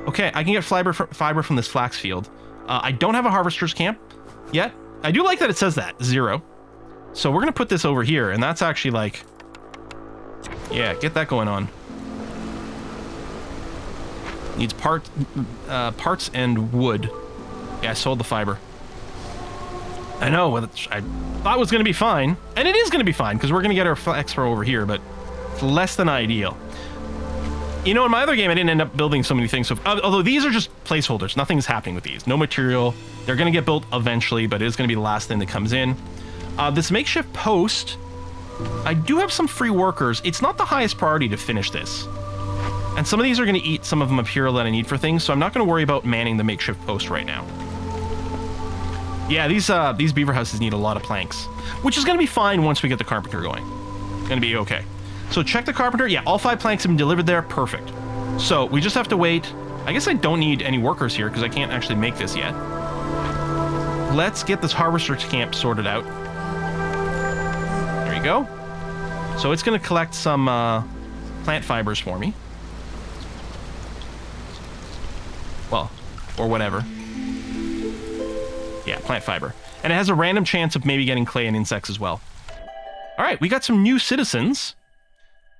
Okay, I can get fiber from this flax field. I don't have a harvester's camp yet. I do like that it says that, 0. So we're gonna put this over here, and that's actually like, yeah, get that going on. Needs parts and wood. Yeah, I sold the fiber. I know, I thought it was gonna be fine, and it is gonna be fine because we're gonna get our flax from over here, but it's less than ideal. You know, in my other game, I didn't end up building so many things. So, although these are just placeholders, nothing's happening with these. No material. They're going to get built eventually, but it is going to be the last thing that comes in. This makeshift post, I do have some free workers. It's not the highest priority to finish this. And some of these are going to eat some of the material that I need for things, so I'm not going to worry about manning the makeshift post right now. Yeah, these beaver houses need a lot of planks, which is going to be fine once we get the carpenter going. It's going to be okay. So check the carpenter. Yeah, all 5 planks have been delivered there. Perfect. So we just have to wait. I guess I don't need any workers here because I can't actually make this yet. Let's get this harvester's camp sorted out. There you go. So it's going to collect some plant fibers for me. Well, or whatever. Yeah, plant fiber. And it has a random chance of maybe getting clay and insects as well. All right, we got some new citizens.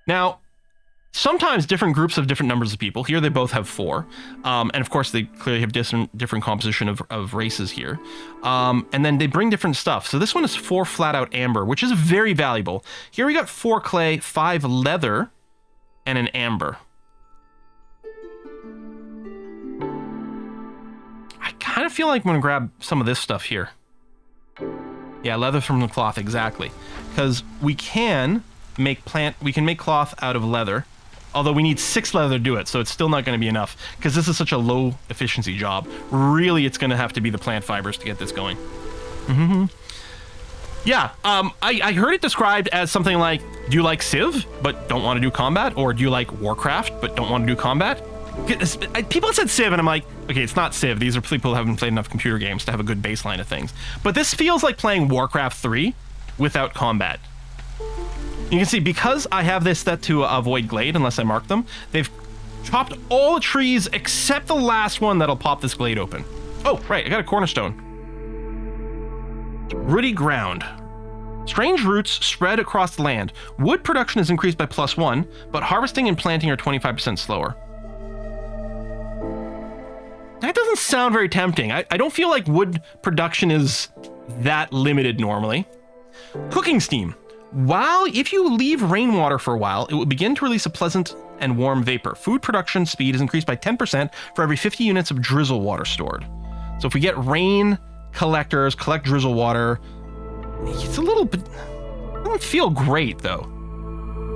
Now, sometimes different groups have different numbers of people. Here they both have 4. And of course, they clearly have different composition of races here. And then they bring different stuff. So this one is 4 flat out amber, which is very valuable. Here we got 4 clay, 5 leather, and an amber. I kind of feel like I'm going to grab some of this stuff here. Yeah, leather from the cloth, exactly. Because we can make cloth out of leather, although we need 6 leather to do it, so it's still not going to be enough because this is such a low efficiency job. Really, it's going to have to be the plant fibers to get this going. Yeah, I heard it described as something like, do you like Civ but don't want to do combat, or do you like Warcraft but don't want to do combat? People said Civ, and I'm like, okay, it's not Civ. These are people who haven't played enough computer games to have a good baseline of things. But this feels like playing Warcraft 3 without combat. You can see, because I have this set to avoid glade unless I mark them, they've chopped all the trees except the last one that'll pop this glade open. Oh, right, I got a cornerstone. Rooty ground. Strange roots spread across the land. Wood production is increased by +1, but harvesting and planting are 25% slower. That doesn't sound very tempting. I don't feel like wood production is that limited normally. Cooking steam. If you leave rainwater for a while, it will begin to release a pleasant and warm vapor. Food production speed is increased by 10% for every 50 units of drizzle water stored. So if we get rain collectors, collect drizzle water, it's a little bit, it doesn't feel great though.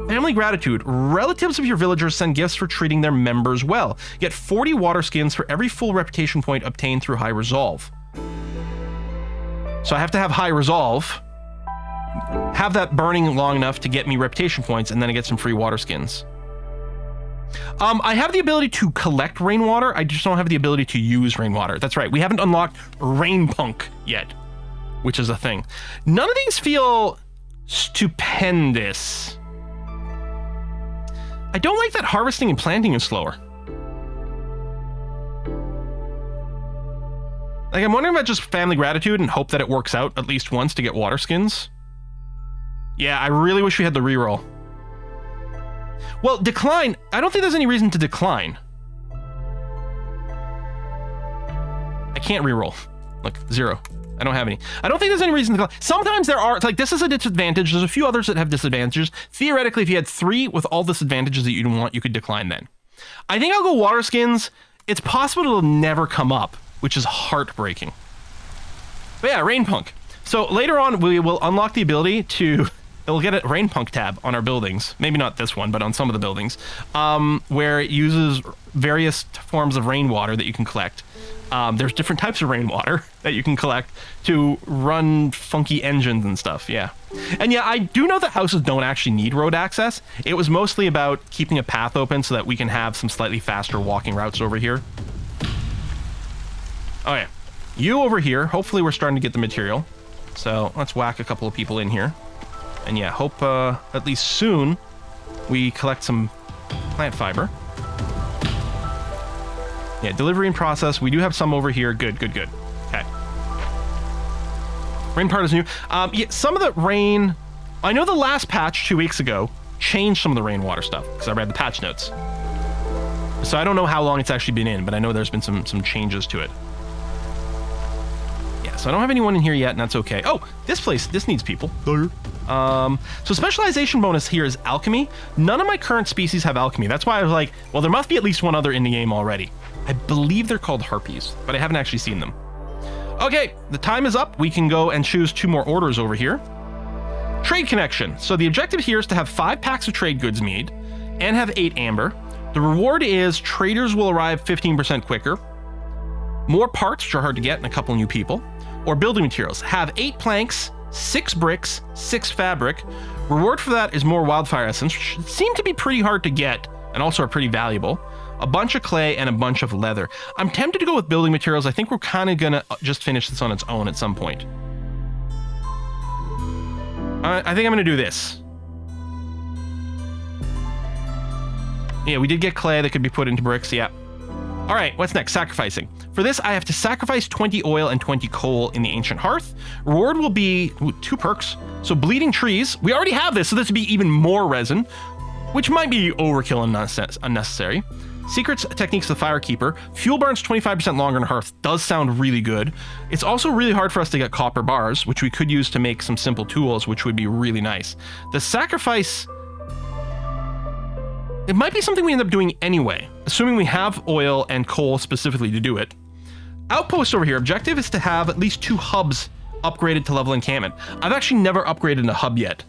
Family gratitude. Relatives of your villagers send gifts for treating their members well. Get 40 water skins for every full reputation point obtained through high resolve. So I have to have high resolve, have that burning long enough to get me reputation points, and then I get some free water skins. I have the ability to collect rainwater. I just don't have the ability to use rainwater. That's right. We haven't unlocked rain punk yet, which is a thing. None of these feel stupendous. I don't like that harvesting and planting is slower. Like, I'm wondering about just family gratitude and hope that it works out at least once to get water skins. Yeah, I really wish we had the reroll. Well, decline. I don't think there's any reason to decline. I can't reroll. Look, 0. I don't have any. I don't think there's any reason to decline. Sometimes there are, like, this is a disadvantage. There's a few others that have disadvantages. Theoretically, if you had 3 with all disadvantages that you don't want, you could decline then. I think I'll go water skins. It's possible it'll never come up, which is heartbreaking. But yeah, rain punk. So later on, we will unlock the ability to... It'll get a rain punk tab on our buildings. Maybe not this one, but on some of the buildings, where it uses various forms of rainwater that you can collect. There's different types of rainwater that you can collect to run funky engines and stuff, yeah. And yeah, I do know that houses don't actually need road access. It was mostly about keeping a path open so that we can have some slightly faster walking routes over here. Oh yeah, you over here, hopefully we're starting to get the material. So let's whack a couple of people in here. And yeah, hope at least soon we collect some plant fiber. Yeah, delivery and process. We do have some over here. Good, good, good. Okay. Rain part is new. Yeah, some of the rain... I know the last patch 2 weeks ago changed some of the rainwater stuff because I read the patch notes. So I don't know how long it's actually been in, but I know there's been some changes to it. Yeah, so I don't have anyone in here yet, and that's okay. Oh, this place, this needs people. So specialization bonus here is alchemy. None of my current species have alchemy. That's why I was like, well, there must be at least one other in the game already. I believe they're called harpies, but I haven't actually seen them. Okay, the time is up. We can go and choose 2 more orders over here. Trade connection. So the objective here is to have 5 packs of trade goods made and have 8 amber. The reward is traders will arrive 15% quicker. More parts, which are hard to get, and a couple new people. Or building materials. Have 8 planks, 6 bricks, 6 fabric. Reward for that is more wildfire essence, which seem to be pretty hard to get and also are pretty valuable. A bunch of clay and a bunch of leather. I'm tempted to go with building materials. I think we're kind of gonna just finish this on its own at some point. I think I'm gonna do this. Yeah, we did get clay that could be put into bricks, yeah. All right, what's next? Sacrificing. For this, I have to sacrifice 20 oil and 20 coal in the ancient hearth. Reward will be 2 perks. So bleeding trees. We already have this, so this would be even more resin, which might be overkill and unnecessary. Secrets, techniques of the firekeeper. Fuel burns 25% longer in a hearth. Does sound really good. It's also really hard for us to get copper bars, which we could use to make some simple tools, which would be really nice. The sacrifice... It might be something we end up doing anyway, assuming we have oil and coal specifically to do it. Outpost over here. Objective is to have at least 2 hubs upgraded to level encampment. I've actually never upgraded a hub yet.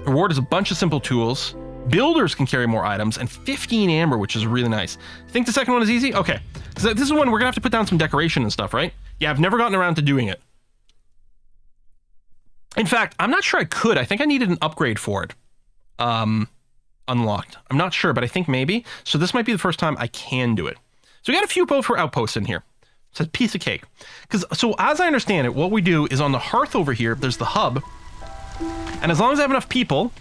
Reward is a bunch of simple tools. Builders can carry more items, and 15 amber, which is really nice. Think the second one is easy? Okay. So this is one we're gonna have to put down some decoration and stuff, right? Yeah, I've never gotten around to doing it. In fact, I'm not sure I could. I think I needed an upgrade for it. unlocked. I'm not sure, but I think maybe. So this might be the first time I can do it. So we got a few for outposts in here. It's a piece of cake. So as I understand it, what we do is on the hearth over here, there's the hub. And as long as I have enough people,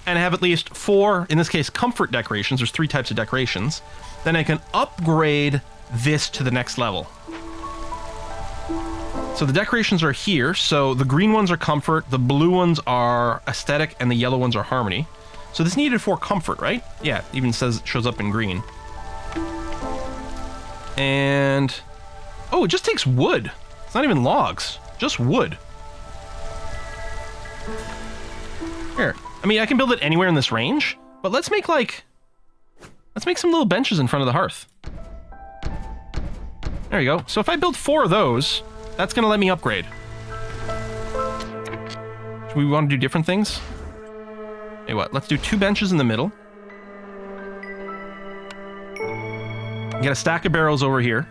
and I have at least 4, in this case, comfort decorations, there's 3 types of decorations, then I can upgrade this to the next level. So the decorations are here. So the green ones are comfort, the blue ones are aesthetic, and the yellow ones are harmony. So this needed 4 comfort, right? Yeah, it even shows up in green. And oh, it just takes wood. It's not even logs, just wood. Here, I mean, I can build it anywhere in this range, but let's make some little benches in front of the hearth. There you go. So if I build 4 of those, that's gonna let me upgrade. Do we want to do different things? Hey, what? Let's do 2 benches in the middle. Get a stack of barrels over here.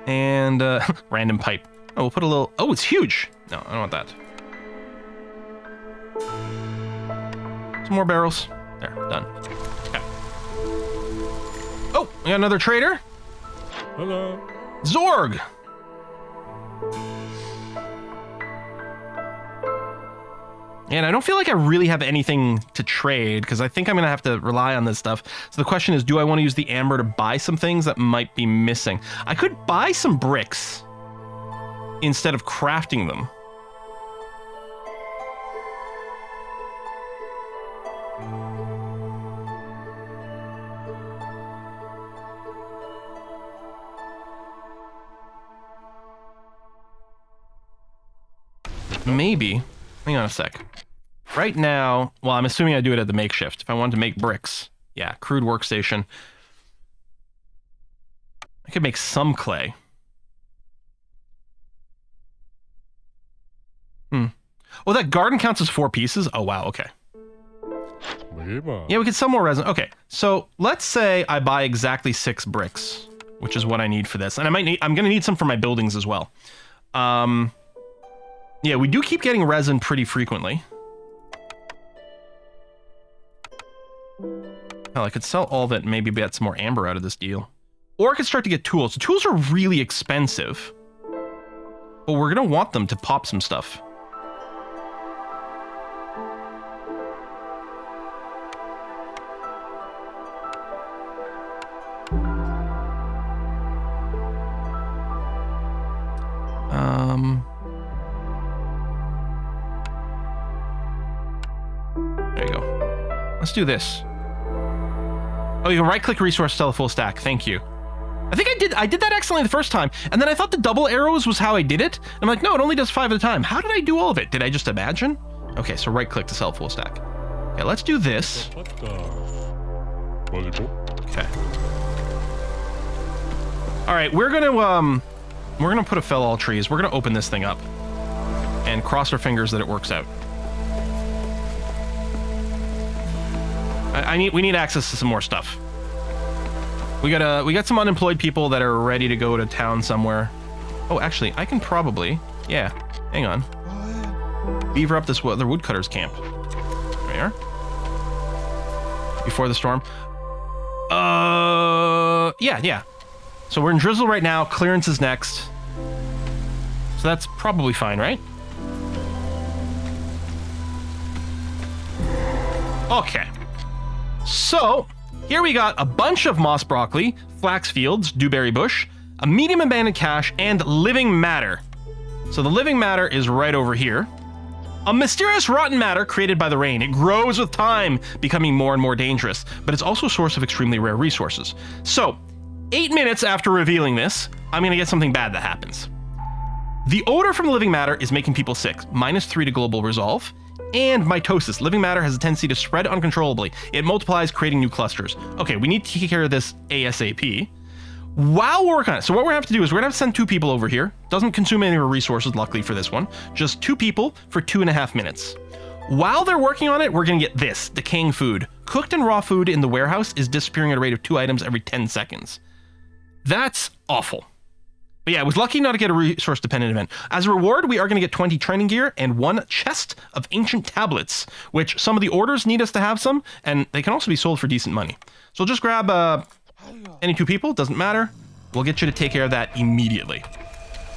And, random pipe. Oh, we'll put a little... Oh, it's huge! No, I don't want that. Some more barrels. There, done. Okay. Oh, we got another trader. Hello. Zorg! And I don't feel like I really have anything to trade, because I think I'm going to have to rely on this stuff. So the question is, do I want to use the amber to buy some things that might be missing? I could buy some bricks instead of crafting them. Maybe. Hang on a sec. Right now, well, I'm assuming I do it at the makeshift. If I wanted to make bricks, yeah, crude workstation. I could make some clay. Oh, that garden counts as 4 pieces? Oh, wow, okay. Yeah, we could sell more resin. Okay, so let's say I buy exactly 6 bricks, which is what I need for this. And I'm gonna need some for my buildings as well. Yeah, we do keep getting resin pretty frequently. Hell, I could sell all of it and maybe get some more amber out of this deal. Or I could start to get tools. The tools are really expensive, but we're gonna want them to pop some stuff. There you go. Let's do this. Oh, you can right-click resource, sell a full stack. Thank you. I think I did that excellently the first time, and then I thought the double arrows was how I did it. I'm like, no, it only does 5 at a time. How did I do all of it? Did I just imagine? Okay, so right-click to sell full stack. Okay, let's do this. Okay. All right, we're gonna put a fell all trees. We're gonna open this thing up and cross our fingers that it works out. We need access to some more stuff. We got some unemployed people that are ready to go to town somewhere. Oh, actually, I can probably, yeah. Hang on. Beaver up this other woodcutter's camp. There we are. Before the storm. Yeah. So we're in drizzle right now. Clearance is next. So that's probably fine, right? Okay. So, here we got a bunch of moss broccoli, flax fields, dewberry bush, a medium abandoned cache, and living matter. So the living matter is right over here. A mysterious rotten matter created by the rain. It grows with time, becoming more and more dangerous, but it's also a source of extremely rare resources. So, 8 minutes after revealing this, I'm gonna get something bad that happens. The odor from the living matter is making people sick. -3 to global resolve. And mitosis. Living matter has a tendency to spread uncontrollably. It multiplies, creating new clusters. Okay, we need to take care of this ASAP. While we're working on it, so what we're gonna have to do is we're gonna have to send 2 people over here. Doesn't consume any resources, luckily for this one. Just 2 people for 2.5 minutes. While they're working on it, we're gonna get this, decaying food. Cooked and raw food in the warehouse is disappearing at a rate of 2 items every 10 seconds. That's awful. But yeah, I was lucky not to get a resource-dependent event. As a reward, we are going to get 20 training gear and 1 chest of ancient tablets, which some of the orders need us to have some, and they can also be sold for decent money. So just grab any 2 people, doesn't matter. We'll get you to take care of that immediately.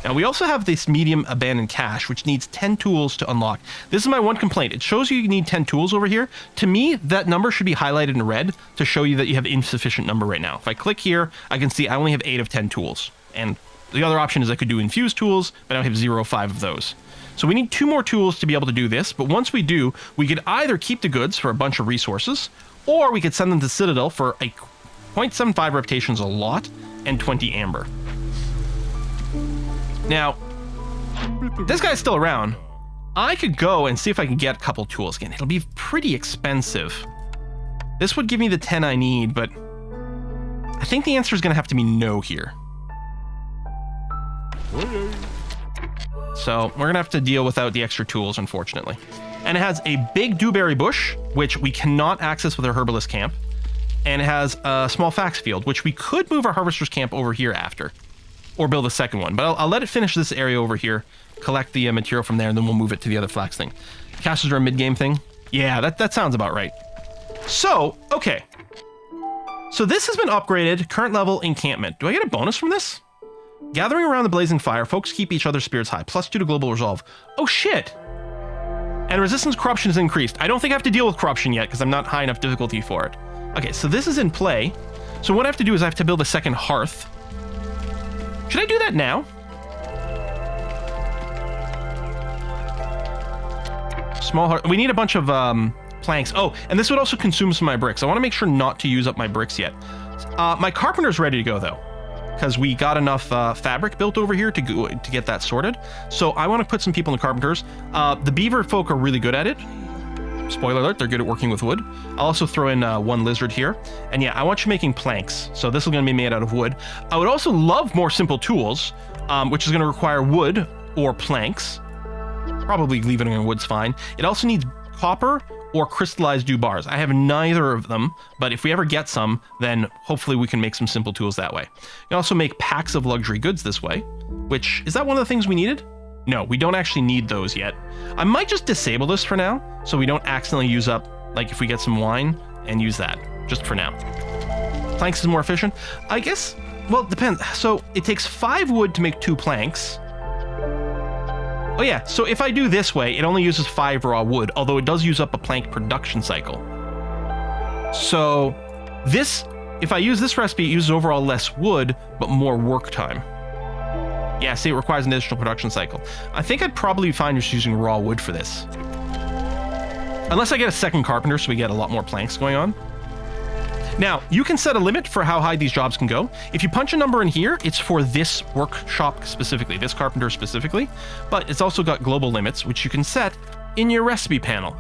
Now, we also have this medium abandoned cache, which needs 10 tools to unlock. This is my one complaint. It shows you need 10 tools over here. To me, that number should be highlighted in red to show you that you have insufficient number right now. If I click here, I can see I only have 8 of 10 tools. And the other option is I could do infused tools, but I have 0 of 5 of those. So we need 2 more tools to be able to do this, but once we do, we could either keep the goods for a bunch of resources, or we could send them to Citadel for a 0.75 reputations a lot and 20 amber. Now, this guy's still around. I could go and see if I can get a couple tools. Again, it'll be pretty expensive. This would give me the 10 I need, but I think the answer is going to have to be no here. So we're going to have to deal without the extra tools, unfortunately. And it has a big dewberry bush, which we cannot access with our herbalist camp. And it has a small fax field, which we could move our harvester's camp over here after. Or build a second one, but I'll let it finish this area over here, collect the material from there, and then we'll move it to the other flax thing. Castles are a mid-game thing? Yeah, that sounds about right. So, okay. So this has been upgraded, current level encampment. Do I get a bonus from this? Gathering around the blazing fire, folks keep each other's spirits high, +2 to global resolve. Oh shit! And resistance to corruption is increased. I don't think I have to deal with corruption yet, because I'm not high enough difficulty for it. Okay, so this is in play. So what I have to do is I have to build a second hearth. Should I do that now? Small heart. We need a bunch of planks. Oh, and this would also consume some of my bricks. I want to make sure not to use up my bricks yet. My carpenter's ready to go, though, because we got enough fabric built over here to get that sorted. So I want to put some people in the carpenters. The beaver folk are really good at it. Spoiler alert, they're good at working with wood. I'll also throw in 1 lizard here. And yeah, I want you making planks. So this is going to be made out of wood. I would also love more simple tools, which is going to require wood or planks. Probably leaving it on wood's fine. It also needs copper or crystallized dew bars. I have neither of them, but if we ever get some, then hopefully we can make some simple tools that way. You can also make packs of luxury goods this way, which, is that one of the things we needed? No, we don't actually need those yet. I might just disable this for now, so we don't accidentally use up, like if we get some wine, and use that, just for now. Planks is more efficient. I guess, well, it depends. So it takes 5 wood to make 2 planks. Oh yeah, so if I do this way, it only uses 5 raw wood, although it does use up a plank production cycle. So this, if I use this recipe, it uses overall less wood, but more work time. Yeah, see, it requires an additional production cycle. I think I'd probably be fine just using raw wood for this. Unless I get a second carpenter, so we get a lot more planks going on. Now, you can set a limit for how high these jobs can go. If you punch a number in here, it's for this workshop specifically, this carpenter specifically, but it's also got global limits, which you can set in your recipe panel.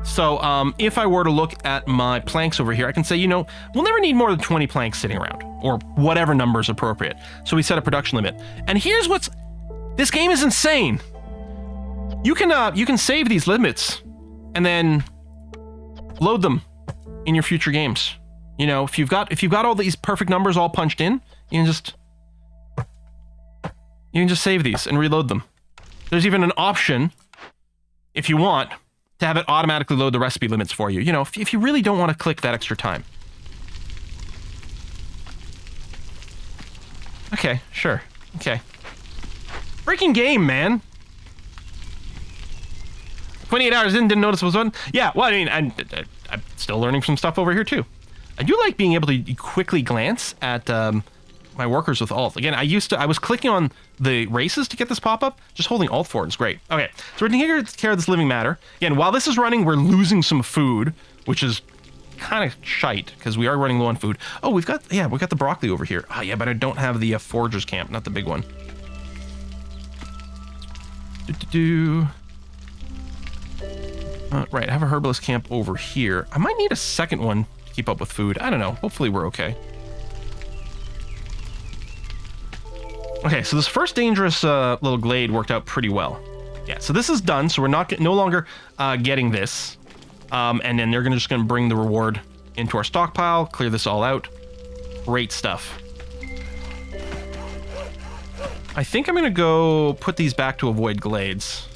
So if I were to look at my planks over here, I can say, you know, we'll never need more than 20 planks sitting around, or whatever number is appropriate. So we set a production limit. And here's what's... This game is insane. You can save these limits and then load them in your future games. You know, if you've got all these perfect numbers all punched in, you can just save these and reload them. There's even an option, if you want, to have it automatically load the recipe limits for you. You know, if you really don't want to click that extra time. Okay, sure. Okay. Freaking game, man. 28 hours in, didn't notice it was on. Yeah, well, I mean, I'm still learning some stuff over here, too. I do like being able to quickly glance at my workers with Alt. Again, I was clicking on the races to get this pop-up, just holding Alt for it is great. Okay, so we're taking care of this living matter. Again, while this is running, we're losing some food, which is kind of shite, because we are running low on food. Oh, we've got the broccoli over here. Oh, yeah, but I don't have the forager's camp, not the big one. Right, I have a herbalist camp over here. I might need a second one to keep up with food. I don't know. Hopefully we're okay. Okay, so this first dangerous little glade worked out pretty well. Yeah, so this is done, so we're no longer getting this. And then they're just gonna bring the reward into our stockpile, clear this all out. Great stuff. I think I'm going to go put these back to avoid glades.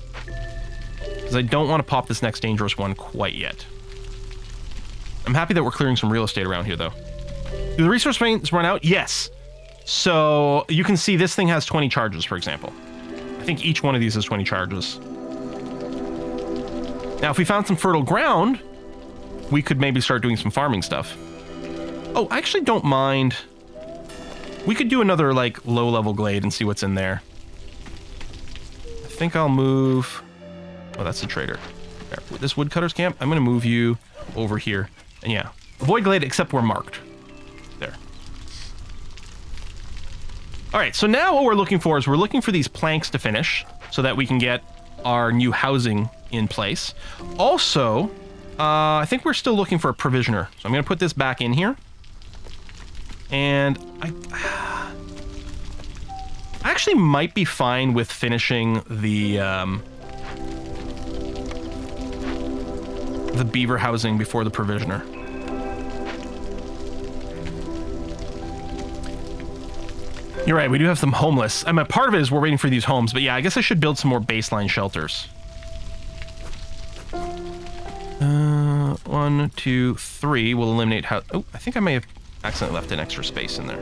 Because I don't want to pop this next dangerous one quite yet. I'm happy that we're clearing some real estate around here, though. Do the resource points run out? Yes. So you can see this thing has 20 charges, for example. I think each one of these has 20 charges. Now, if we found some fertile ground, we could maybe start doing some farming stuff. Oh, I actually don't mind. We could do another, like, low-level glade and see what's in there. I think I'll move... Oh, that's the trader. There. This woodcutter's camp, I'm going to move you over here. And yeah, avoid glade except we're marked. There. All right, so now what we're looking for is we're looking for these planks to finish so that we can get our new housing in place. Also, I think we're still looking for a provisioner. So I'm going to put this back in here. And I actually might be fine with finishing the beaver housing before the provisioner. You're right, we do have some homeless. I mean, part of it is we're waiting for these homes, but yeah, I guess I should build some more baseline shelters. 1, 2, 3 will eliminate how... Oh, I think I may have accidentally left an extra space in there.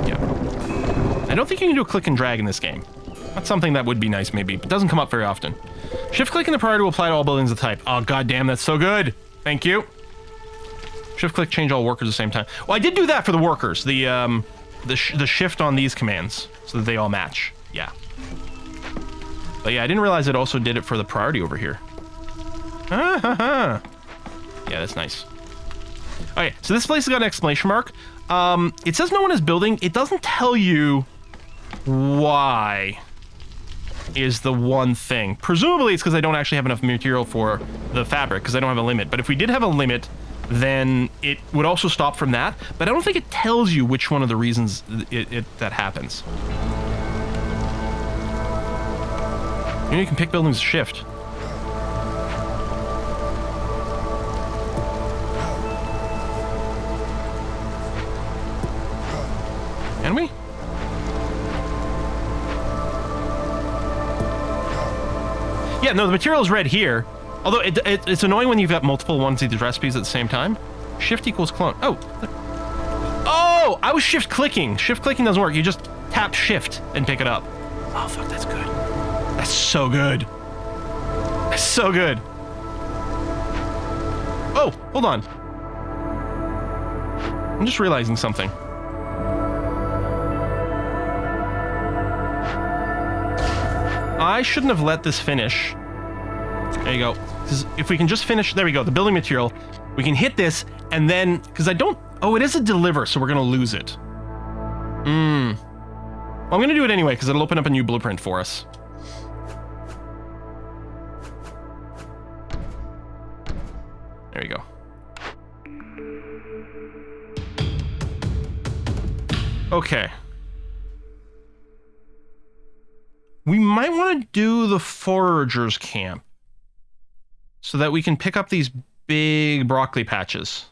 Yeah. I don't think you can do a click and drag in this game. That's something that would be nice, maybe, but doesn't come up very often. Shift-click in the priority will apply to all buildings of the type. Oh, goddamn, that's so good. Thank you. Shift-click change all workers at the same time. Well, I did do that for the workers. The shift on these commands, so that they all match. Yeah. But yeah, I didn't realize it also did it for the priority over here. Yeah, that's nice. Okay, so this place has got an exclamation mark. It says no one is building. It doesn't tell you why is the one thing. Presumably it's because I don't actually have enough material for the fabric, because I don't have a limit. But if we did have a limit, then it would also stop from that. But I don't think it tells you which one of the reasons that happens. You can pick buildings to shift. Can we? Yeah, no, the material is red here. Although it's annoying when you've got multiple ones of these recipes at the same time. Shift equals clone. Oh. Oh, I was shift clicking. Shift clicking doesn't work. You just tap shift and pick it up. Oh, fuck, that's good. That's so good. That's so good. Oh, hold on. I'm just realizing something. I shouldn't have let this finish. There you go. Because if we can just finish... There we go, the building material. We can hit this, and then... Because I don't... Oh, it is a deliver, so we're going to lose it. Well, I'm going to do it anyway, because it'll open up a new blueprint for us. There you go. Okay. We might want to do the foragers camp so that we can pick up these big broccoli patches.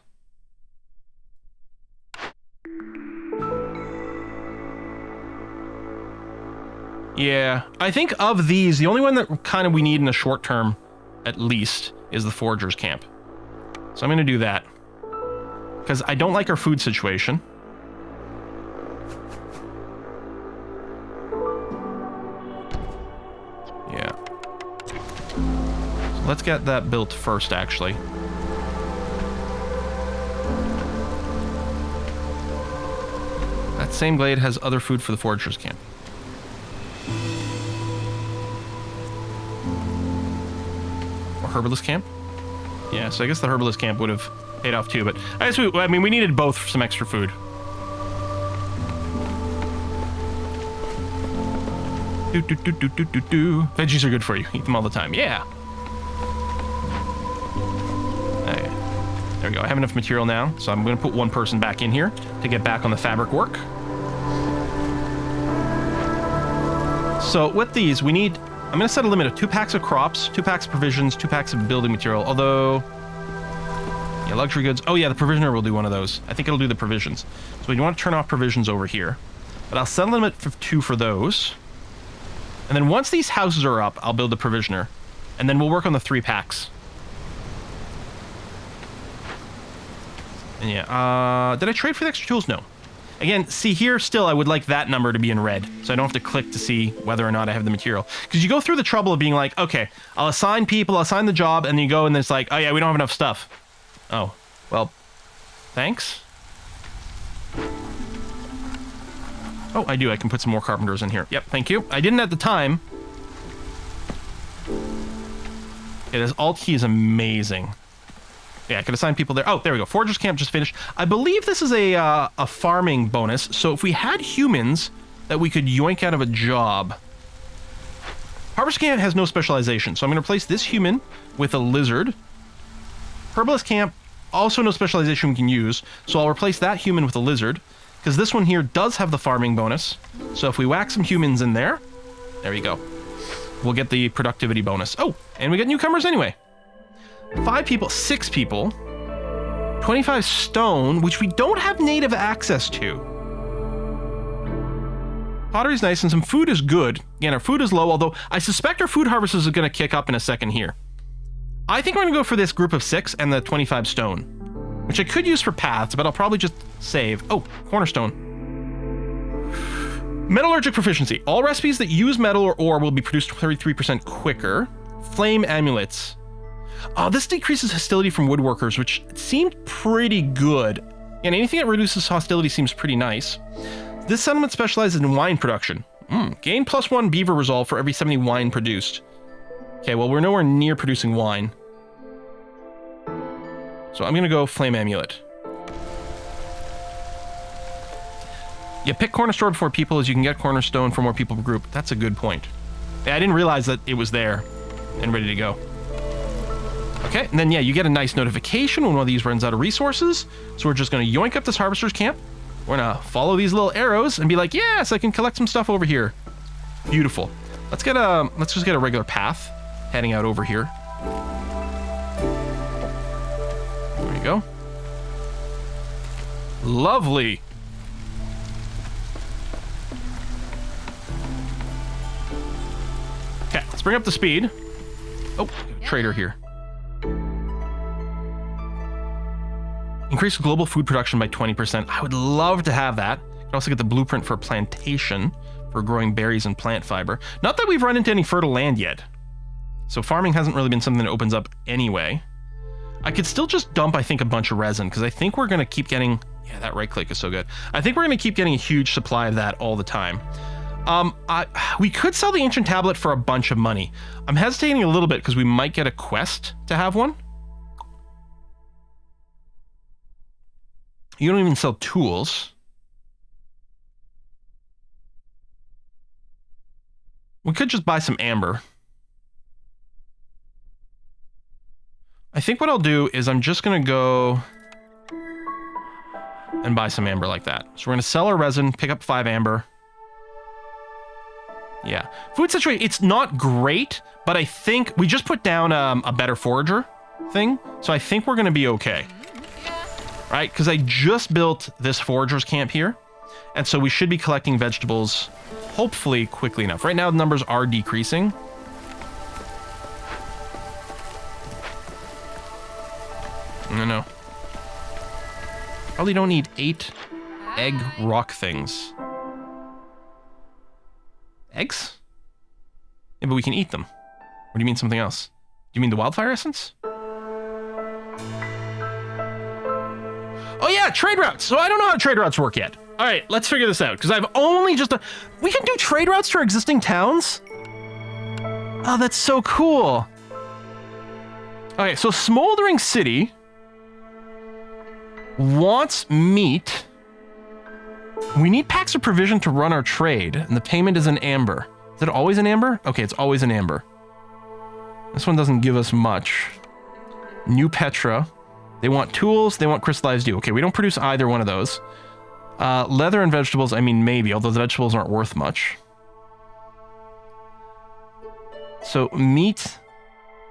Yeah, I think of these, the only one that kind of we need in the short term, at least, is the foragers camp. So I'm going to do that. Because I don't like our food situation. Yeah. So let's get that built first, actually. That same glade has other food for the foragers camp. Or herbalist camp? Yeah, so I guess the herbalist camp would have paid off too, but I guess we needed both for some extra food. Veggies are good for you. Eat them all the time. Yeah. Okay. There we go. I have enough material now, so I'm going to put one person back in here to get back on the fabric work. So with these, we need... I'm going to set a limit of 2 packs of crops, 2 packs of provisions, 2 packs of building material, although... Yeah, luxury goods. Oh yeah, the provisioner will do one of those. I think it'll do the provisions. So we want to turn off provisions over here. But I'll set a limit for 2 for those. And then once these houses are up, I'll build the provisioner. And then we'll work on the 3 packs. And yeah, did I trade for the extra tools? No. Again, see here, still, I would like that number to be in red, so I don't have to click to see whether or not I have the material. Because you go through the trouble of being like, okay, I'll assign people, I'll assign the job, and then you go and it's like, oh yeah, we don't have enough stuff. Oh, well, thanks. Oh, I do, I can put some more carpenters in here. Yep, thank you. I didn't at the time. Yeah, this alt key is amazing. Yeah, I could assign people there. Oh, there we go. Foragers camp just finished. I believe this is a farming bonus. So if we had humans that we could yoink out of a job. Harvest camp has no specialization. So I'm going to replace this human with a lizard. Herbalist camp, also no specialization we can use. So I'll replace that human with a lizard. Because this one here does have the farming bonus. So if we whack some humans in there, there you go. We'll get the productivity bonus. Oh, and we get newcomers anyway. 5 people, 6 people, 25 stone, which we don't have native access to. Pottery's nice and some food is good. Again, our food is low, although I suspect our food harvest is going to kick up in a second here. I think we're going to go for this group of 6 and the 25 stone, which I could use for paths, but I'll probably just save. Oh, cornerstone. Metallurgic proficiency. All recipes that use metal or ore will be produced 33% quicker. Flame amulets. Oh, this decreases hostility from woodworkers, which seemed pretty good. And anything that reduces hostility seems pretty nice. This settlement specializes in wine production. Gain +1 beaver resolve for every 70 wine produced. Okay, well, we're nowhere near producing wine. So I'm going to go flame amulet. Yeah, pick cornerstone for people as you can get cornerstone for more people per group. That's a good point. Yeah, I didn't realize that it was there and ready to go. Okay, and then yeah, you get a nice notification when one of these runs out of resources. So we're just going to yoink up this harvester's camp. We're going to follow these little arrows and be like, yes, I can collect some stuff over here. Beautiful. Let's just get a regular path heading out over here. There we go. Lovely. Okay, let's bring up the speed. Oh, trader here. Increase global food production by 20%. I would love to have that. You can also get the blueprint for a plantation for growing berries and plant fiber. Not that we've run into any fertile land yet. So farming hasn't really been something that opens up anyway. I could still just dump, I think, a bunch of resin, because I think we're going to keep getting... Yeah, that right click is so good. I think we're going to keep getting a huge supply of that all the time. We could sell the ancient tablet for a bunch of money. I'm hesitating a little bit because we might get a quest to have one. You don't even sell tools. We could just buy some amber. I think what I'll do is I'm just going to go and buy some amber like that. So we're going to sell our resin, pick up 5 amber. Yeah. Food situation, it's not great, but I think we just put down a better forager thing. So I think we're going to be okay. Right? Because I just built this forager's camp here. And so we should be collecting vegetables, hopefully quickly enough. Right now, the numbers are decreasing. No. Probably don't need 8 egg rock things. Eggs? Yeah, but we can eat them. Or do you mean something else? Do you mean the wildfire essence? Oh yeah, trade routes. So I don't know how trade routes work yet. All right, let's figure this out, because I've only just... We can do trade routes to our existing towns? Oh, that's so cool. Okay, so Smoldering City wants meat. We need packs of provision to run our trade, and the payment is in amber. Is it always in amber? Okay, it's always in amber. This one doesn't give us much. New Petra. They want tools, they want crystallized dew. Okay, we don't produce either one of those. Leather and vegetables, I mean maybe, although the vegetables aren't worth much. So meat.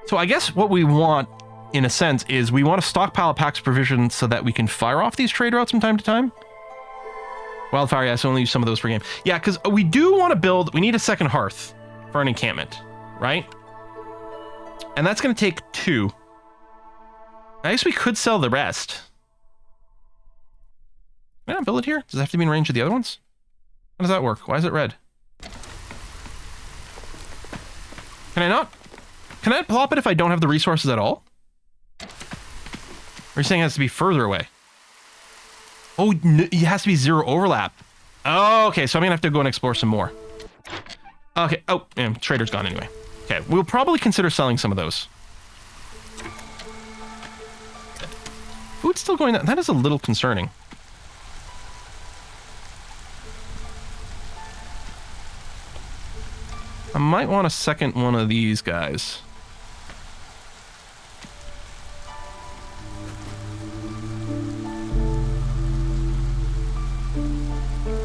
So I guess what we want in a sense, is we want to stockpile packs of provisions so that we can fire off these trade routes from time to time. Wildfire, yes, only use some of those per game. Yeah, because we do want to build... We need a second hearth for an encampment, right? And that's going to take 2. I guess we could sell the rest. Can I not build it here? Does it have to be in range of the other ones? How does that work? Why is it red? Can I not? Can I plop it if I don't have the resources at all? Or are you saying it has to be further away? Oh, it has to be 0 overlap. Oh, okay, so I'm gonna have to go and explore some more. Okay, oh, and trader's gone anyway. Okay, we'll probably consider selling some of those. Food's still going down. That is a little concerning. I might want a second one of these guys.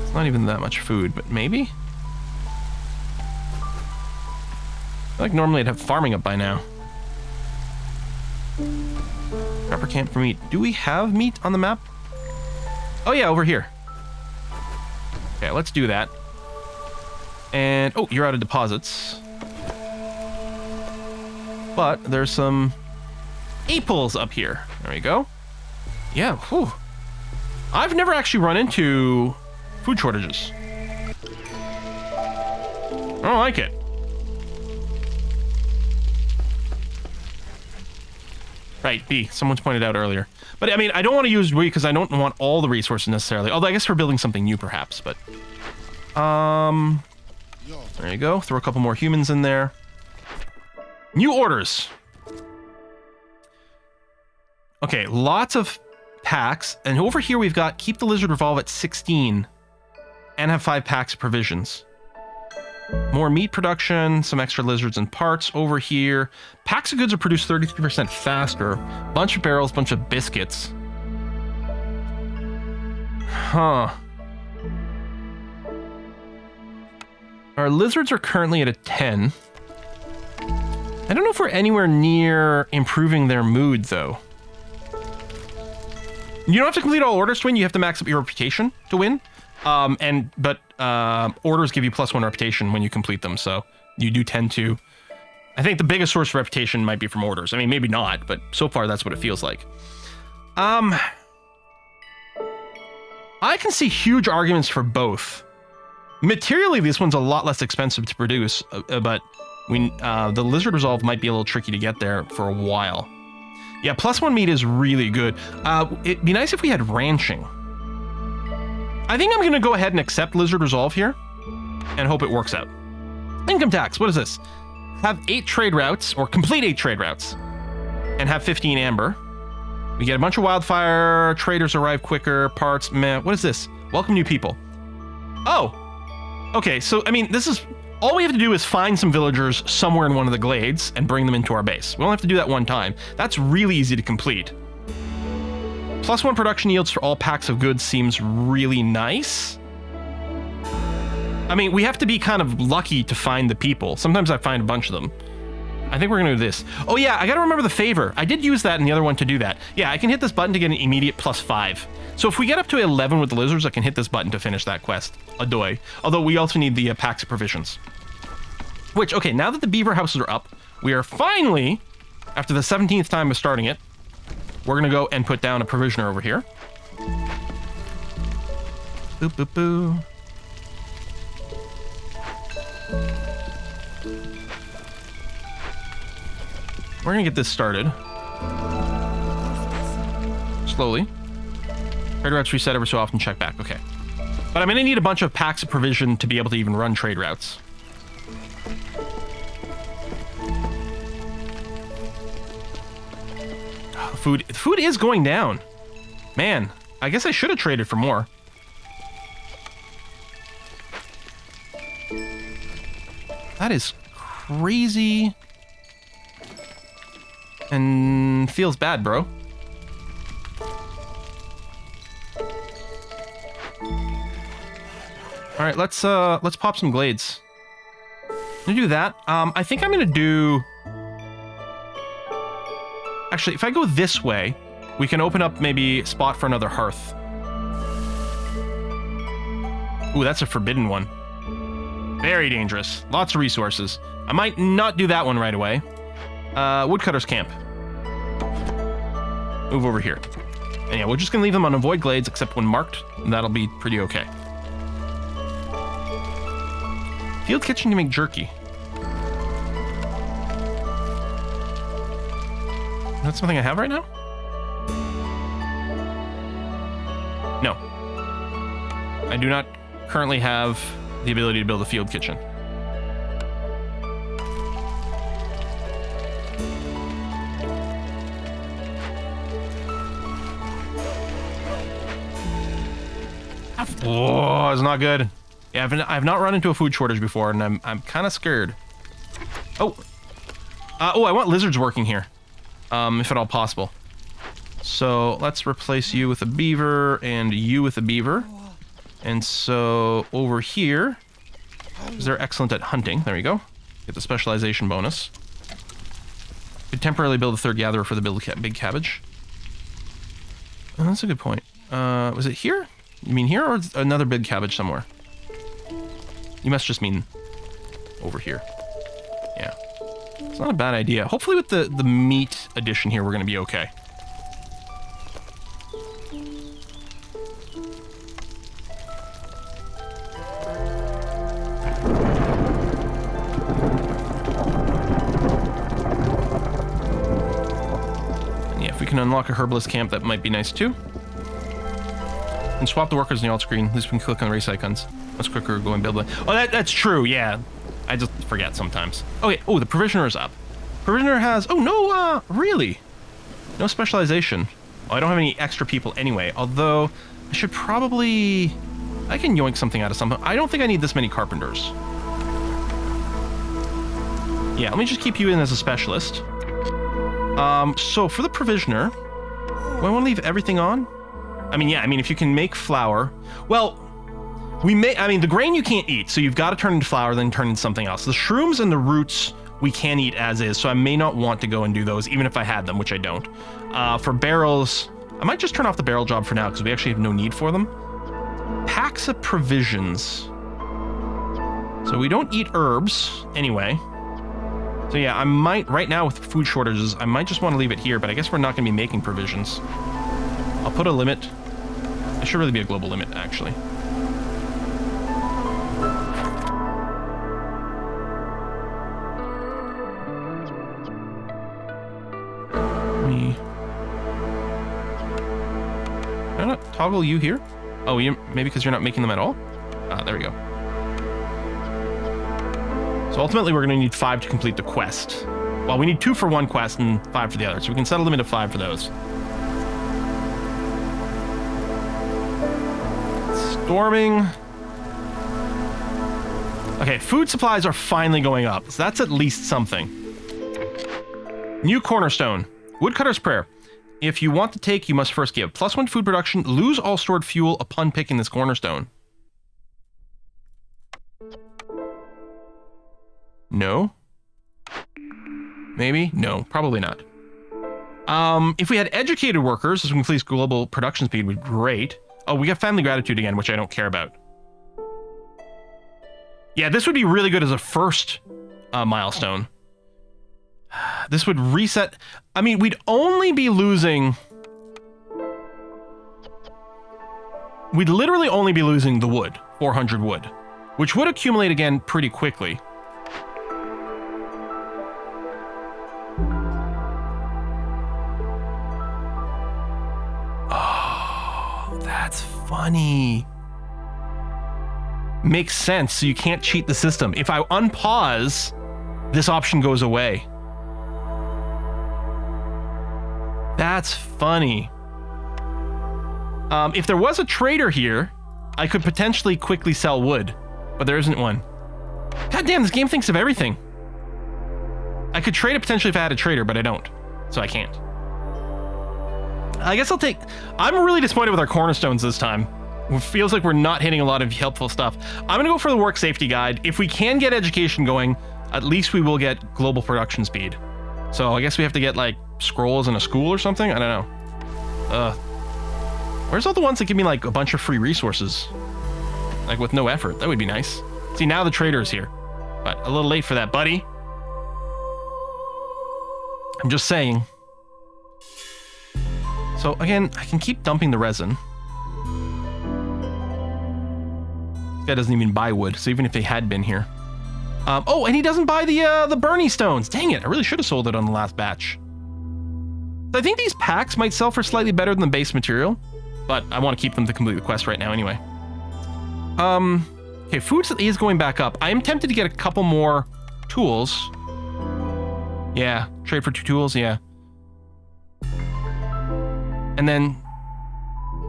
It's not even that much food, but maybe? I feel like normally I'd have farming up by now. Prepper camp for meat. Do we have meat on the map? Oh yeah, over here. Okay, let's do that. And, oh, you're out of deposits. But there's some apples up here. There we go. Yeah, whew. I've never actually run into food shortages. I don't like it. Right, B. Someone's pointed out earlier. But, I mean, I don't want to use B because I don't want all the resources necessarily. Although, I guess for building something new, perhaps. But, there you go. Throw a couple more humans in there. New orders. Okay, lots of packs. And over here we've got keep the lizard revolve at 16 and have 5 packs of provisions. More meat production, some extra lizards and parts over here. Packs of goods are produced 33% faster. Bunch of barrels, bunch of biscuits. Huh. Our lizards are currently at a 10. I don't know if we're anywhere near improving their mood, though. You don't have to complete all orders to win. You have to max up your reputation to win. But orders give you +1 reputation when you complete them, so you do tend to... I think the biggest source of reputation might be from orders. I mean, maybe not, but so far that's what it feels like. I can see huge arguments for both. Materially, this one's a lot less expensive to produce, but the lizard resolve might be a little tricky to get there for a while. Yeah, +1 meat is really good. It'd be nice if we had ranching. I think I'm going to go ahead and accept lizard resolve here and hope it works out. Income tax, what is this? Have 8 trade routes, or complete 8 trade routes, and have 15 amber. We get a bunch of wildfire, traders arrive quicker, parts, meh. What is this? Welcome new people. Oh! Okay, so, I mean, this is... All we have to do is find some villagers somewhere in one of the glades and bring them into our base. We only have to do that one time. That's really easy to complete. +1 production yields for all packs of goods seems really nice. I mean, we have to be kind of lucky to find the people. Sometimes I find a bunch of them. I think we're gonna do this. Oh yeah, I gotta remember the favor. I did use that in the other one to do that. Yeah, I can hit this button to get an immediate +5. So if we get up to 11 with the lizards, I can hit this button to finish that quest. Adoy. Although we also need the packs of provisions. Which, okay, now that the beaver houses are up, we are finally, after the 17th time of starting it, we're gonna go and put down a provisioner over here. Boop, boop, boo. We're gonna get this started. Slowly. Trade routes reset every so often, check back, okay. But I'm gonna need a bunch of packs of provision to be able to even run trade routes. Food is going down. Man, I guess I should have traded for more. That is crazy. And feels bad, bro. All right, let's pop some glades. I'm gonna do that. I think I'm gonna do... Actually, if I go this way, we can open up maybe a spot for another hearth. Ooh, that's a forbidden one. Very dangerous. Lots of resources. I might not do that one right away. Woodcutter's camp. Move over here. And yeah, we're just gonna leave them on avoid glades, except when marked, and that'll be pretty okay. Field kitchen can make jerky. That's something I have right now? No. I do not currently have the ability to build a field kitchen. Oh, it's not good. Yeah, I've not run into a food shortage before, and I'm kind of scared. Oh. I want lizards working here. If at all possible. So let's replace you with a beaver and you with a beaver. And so over here, because they're excellent at hunting. There you go. Get the specialization bonus. Could temporarily build a third gatherer for the big cabbage. Oh, that's a good point. Was it here? You mean here or another big cabbage somewhere? You must just mean over here. Yeah. It's not a bad idea. Hopefully with the meat addition here, we're going to be okay. And yeah, if we can unlock a herbalist camp, that might be nice too. And swap the workers in the alt screen. At least we can click on the race icons. Much quicker go and build one. Oh, that's true, yeah. I just forget sometimes. Okay, oh, the provisioner is up. Provisioner has, oh no, really? No specialization. Oh, I don't have any extra people anyway, although I should probably, I can yoink something out of something. I don't think I need this many carpenters. Yeah, let me just keep you in as a specialist. So for the provisioner, do I want to leave everything on? I mean, yeah, I mean, if you can make flour, well, the grain you can't eat, so you've got to turn into flour, then turn into something else. The shrooms and the roots we can eat as is, so I may not want to go and do those, even if I had them, which I don't. For barrels, I might just turn off the barrel job for now, because we actually have no need for them. Packs of provisions. So we don't eat herbs, anyway. So yeah, I might, right now with food shortages, I might just want to leave it here, but I guess we're not going to be making provisions. I'll put a limit. It should really be a global limit, actually. Can I not toggle you here? Oh, maybe because you're not making them at all? There we go. So ultimately, we're going to need 5 to complete the quest. Well, we need 2 for one quest and 5 for the other, so we can set a limit of 5 for those. Storming. Okay, food supplies are finally going up, so that's at least something. New cornerstone. Woodcutter's prayer. If you want to take, you must first give. +1 food production. Lose all stored fuel upon picking this cornerstone. No? Maybe? No, probably not. If we had educated workers, this would increase global production speed, would be great. Oh, we got family gratitude again, which I don't care about. Yeah, this would be really good as a first milestone. This would reset. I mean, we'd only be losing. We'd literally only be losing the wood, 400 wood, which would accumulate again pretty quickly. Oh, that's funny. Makes sense. So you can't cheat the system. If I unpause, this option goes away. That's funny. If there was a trader here, I could potentially quickly sell wood, but there isn't one. God damn, this game thinks of everything. I could trade it potentially if I had a trader, but I don't, so I can't. I guess I'll take... I'm really disappointed with our cornerstones this time. It feels like we're not hitting a lot of helpful stuff. I'm gonna go for the work safety guide. If we can get education going, at least we will get global production speed. So I guess we have to get like scrolls in a school or something? I don't know. Where's all the ones that give me like a bunch of free resources? Like with no effort. That would be nice. See, now the trader is here. But a little late for that, buddy. I'm just saying. So again, I can keep dumping the resin. This guy doesn't even buy wood, so even if they had been here. Oh, and he doesn't buy the Bernie stones. Dang it, I really should have sold it on the last batch. So I think these packs might sell for slightly better than the base material, but I want to keep them to complete the quest right now anyway. Okay, food is going back up. I am tempted to get a couple more tools. Yeah, trade for 2 tools, yeah. And then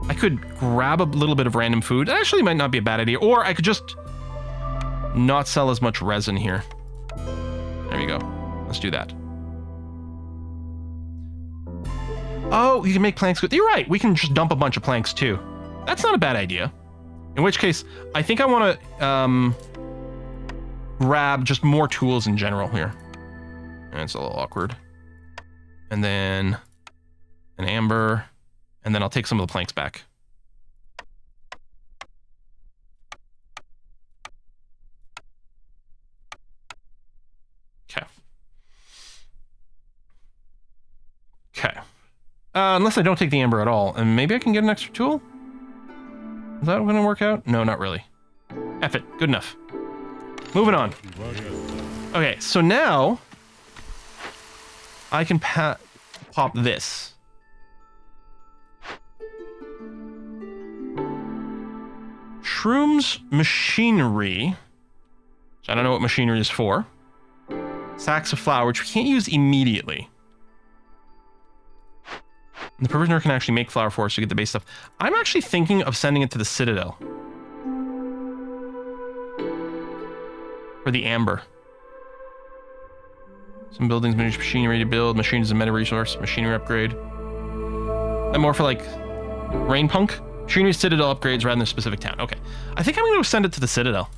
I could grab a little bit of random food. That actually might not be a bad idea. Or I could just not sell as much resin here. There you go. Let's do that. Oh, you can make planks. You're right. We can just dump a bunch of planks too. That's not a bad idea. In which case, I think I want to grab just more tools in general here. And it's a little awkward. And then an amber. And then I'll take some of the planks back. Okay. Okay. Unless I don't take the amber at all. And maybe I can get an extra tool? Is that going to work out? No, not really. F it. Good enough. Moving on. Okay, so now I can pop this. Shrooms machinery. So I don't know what machinery is for. Sacks of flour, which we can't use immediately. And the provisioner can actually make flour for us to get the base stuff. I'm actually thinking of sending it to the Citadel. For the amber. Some buildings, machinery to build. Machines is a meta resource. Machinery upgrade. And more for like rain punk. Machinery Citadel upgrades rather than a specific town. Okay. I think I'm going to send it to the Citadel.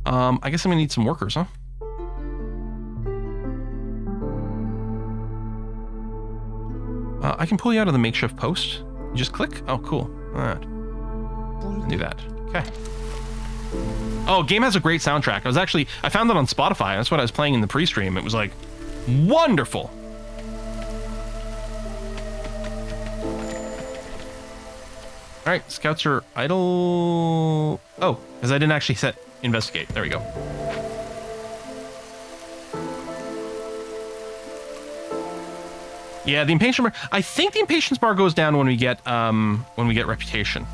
I guess I'm going to need some workers, huh? I can pull you out of the makeshift post. You just click? Oh, cool. All right. Do that. Okay. Oh, game has a great soundtrack. I found it on Spotify. That's what I was playing in the pre-stream. It was like, wonderful. All right, scouts are idle. Oh, because I didn't actually set investigate. There we go. Yeah, the impatience bar. I think the impatience bar goes down when we get reputation.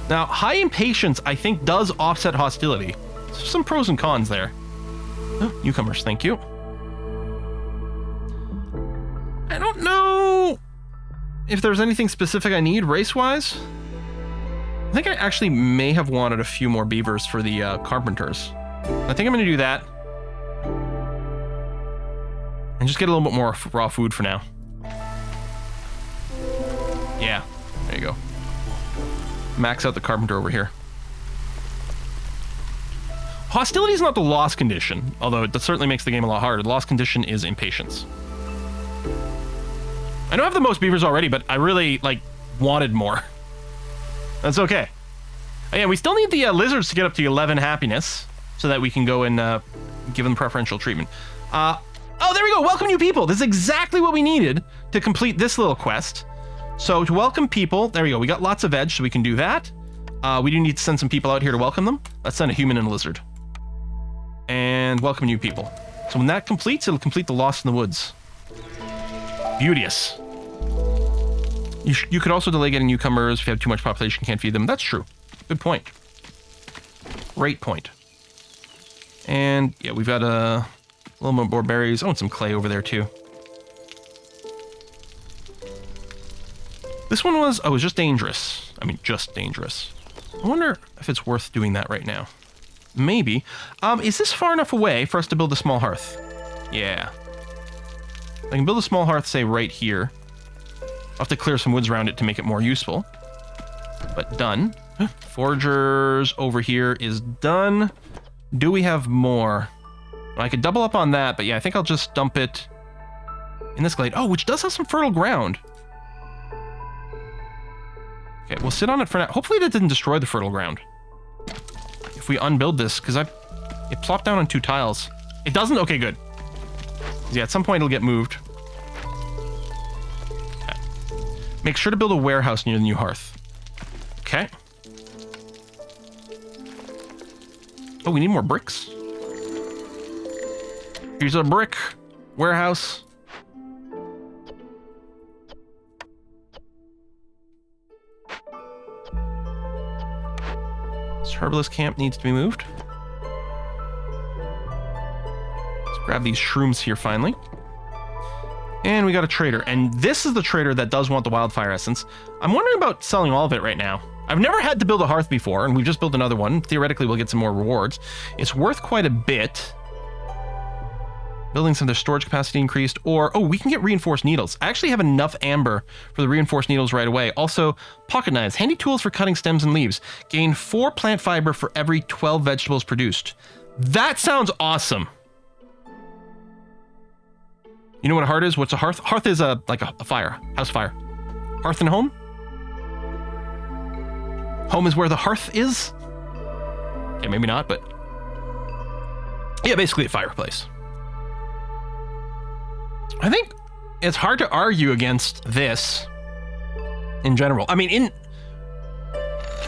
Now, high impatience, I think, does offset hostility. There's some pros and cons there. Oh, newcomers, thank you. I don't know if there's anything specific I need race-wise. I think I actually may have wanted a few more beavers for the carpenters. I think I'm going to do that. And just get a little bit more raw food for now. Yeah, there you go. Max out the carpenter over here. Hostility is not the loss condition, although it certainly makes the game a lot harder. The loss condition is impatience. I don't have the most beavers already, but I really, wanted more. That's okay. Yeah, we still need the lizards to get up to 11 happiness so that we can go and give them preferential treatment. Oh, there we go. Welcome new people. This is exactly what we needed to complete this little quest. So to welcome people, there we go. We got lots of veg, so we can do that. We do need to send some people out here to welcome them. Let's send a human and a lizard. And welcome new people. So when that completes, it'll complete the Lost in the Woods. Beauteous. You could also delay getting newcomers if you have too much population, can't feed them. That's true. Good point. Great point. And yeah, we've got a little more berries. Oh, and some clay over there too. This one was, oh, it was just dangerous. I mean, just dangerous. I wonder if it's worth doing that right now. Maybe. Is this far enough away for us to build a small hearth? Yeah. I can build a small hearth, say, right here. I'll have to clear some woods around it to make it more useful. But done. Foragers over here is done. Do we have more? I could double up on that, but yeah, I think I'll just dump it in this glade. Oh, which does have some fertile ground. Okay, we'll sit on it for now. Hopefully that didn't destroy the fertile ground. If we unbuild this, because it plopped down on 2 tiles. It doesn't? Okay, good. Yeah, at some point it'll get moved. Okay. Make sure to build a warehouse near the new hearth. Okay. Oh, we need more bricks. Here's a brick warehouse. This herbalist camp needs to be moved. Let's grab these shrooms here finally. And we got a trader. And this is the trader that does want the wildfire essence. I'm wondering about selling all of it right now. I've never had to build a hearth before, and we've just built another one. Theoretically, we'll get some more rewards. It's worth quite a bit. Buildings have their storage capacity increased, or, oh, we can get reinforced needles. I actually have enough amber for the reinforced needles right away. Also, pocket knives, handy tools for cutting stems and leaves. Gain 4 plant fiber for every 12 vegetables produced. That sounds awesome. You know what a hearth is? What's a hearth? Hearth is like a fire, house fire. Hearth and home? Home is where the hearth is? Okay, maybe not, but yeah, basically a fireplace. I think it's hard to argue against this in general. I mean,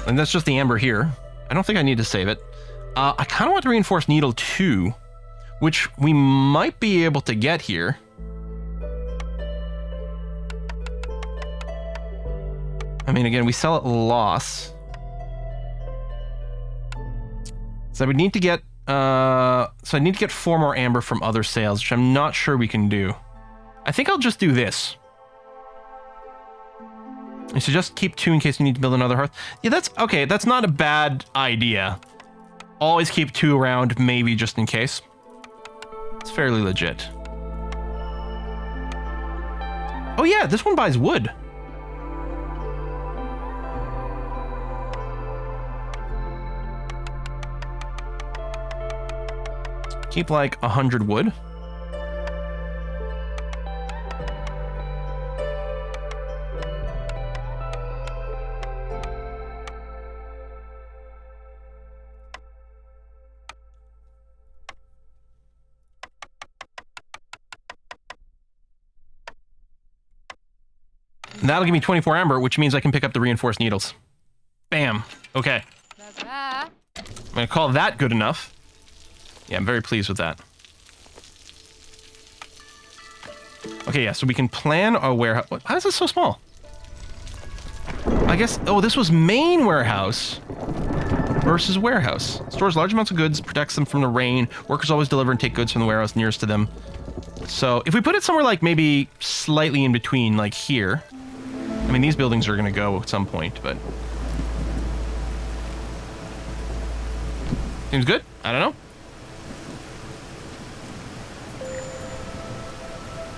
and that's just the amber here. I don't think I need to save it. I kind of want the reinforced needle too, which we might be able to get here. I mean, again, we sell at loss. So I would need to get, so I need to get 4 more amber from other sales, which I'm not sure we can do. I think I'll just do this. So just keep 2 in case you need to build another hearth. Yeah, that's okay. That's not a bad idea. Always keep 2 around, maybe just in case. It's fairly legit. Oh yeah, this one buys wood. Keep like 100 wood. And that'll give me 24 amber, which means I can pick up the reinforced needles. Bam. Okay. I'm gonna call that good enough. Yeah, I'm very pleased with that. Okay, yeah, so we can plan a warehouse. How is this so small? I guess, oh, this was main warehouse versus warehouse. Stores large amounts of goods, protects them from the rain. Workers always deliver and take goods from the warehouse nearest to them. So if we put it somewhere like maybe slightly in between, like here. I mean, these buildings are going to go at some point, but... Seems good? I don't know.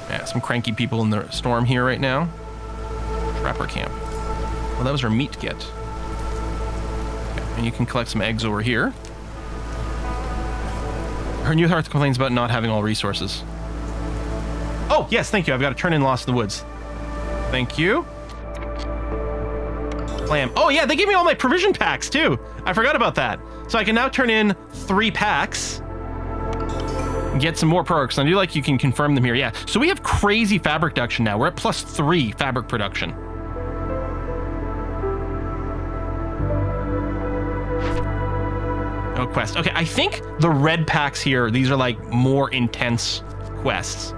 Yeah, some cranky people in the storm here right now. Trapper camp. Well, that was our meat get. Okay, and you can collect some eggs over here. Her new hearth complains about not having all resources. Oh, yes, thank you. I've got to turn in Lost in the Woods. Thank you. Lamb. Oh, yeah, they gave me all my provision packs, too. I forgot about that. So I can now turn in 3 packs. Get some more perks. I do like you can confirm them here. Yeah. So we have crazy fabric production now. We're at +3 fabric production. Oh, quest. Okay, I think the red packs here, these are like more intense quests.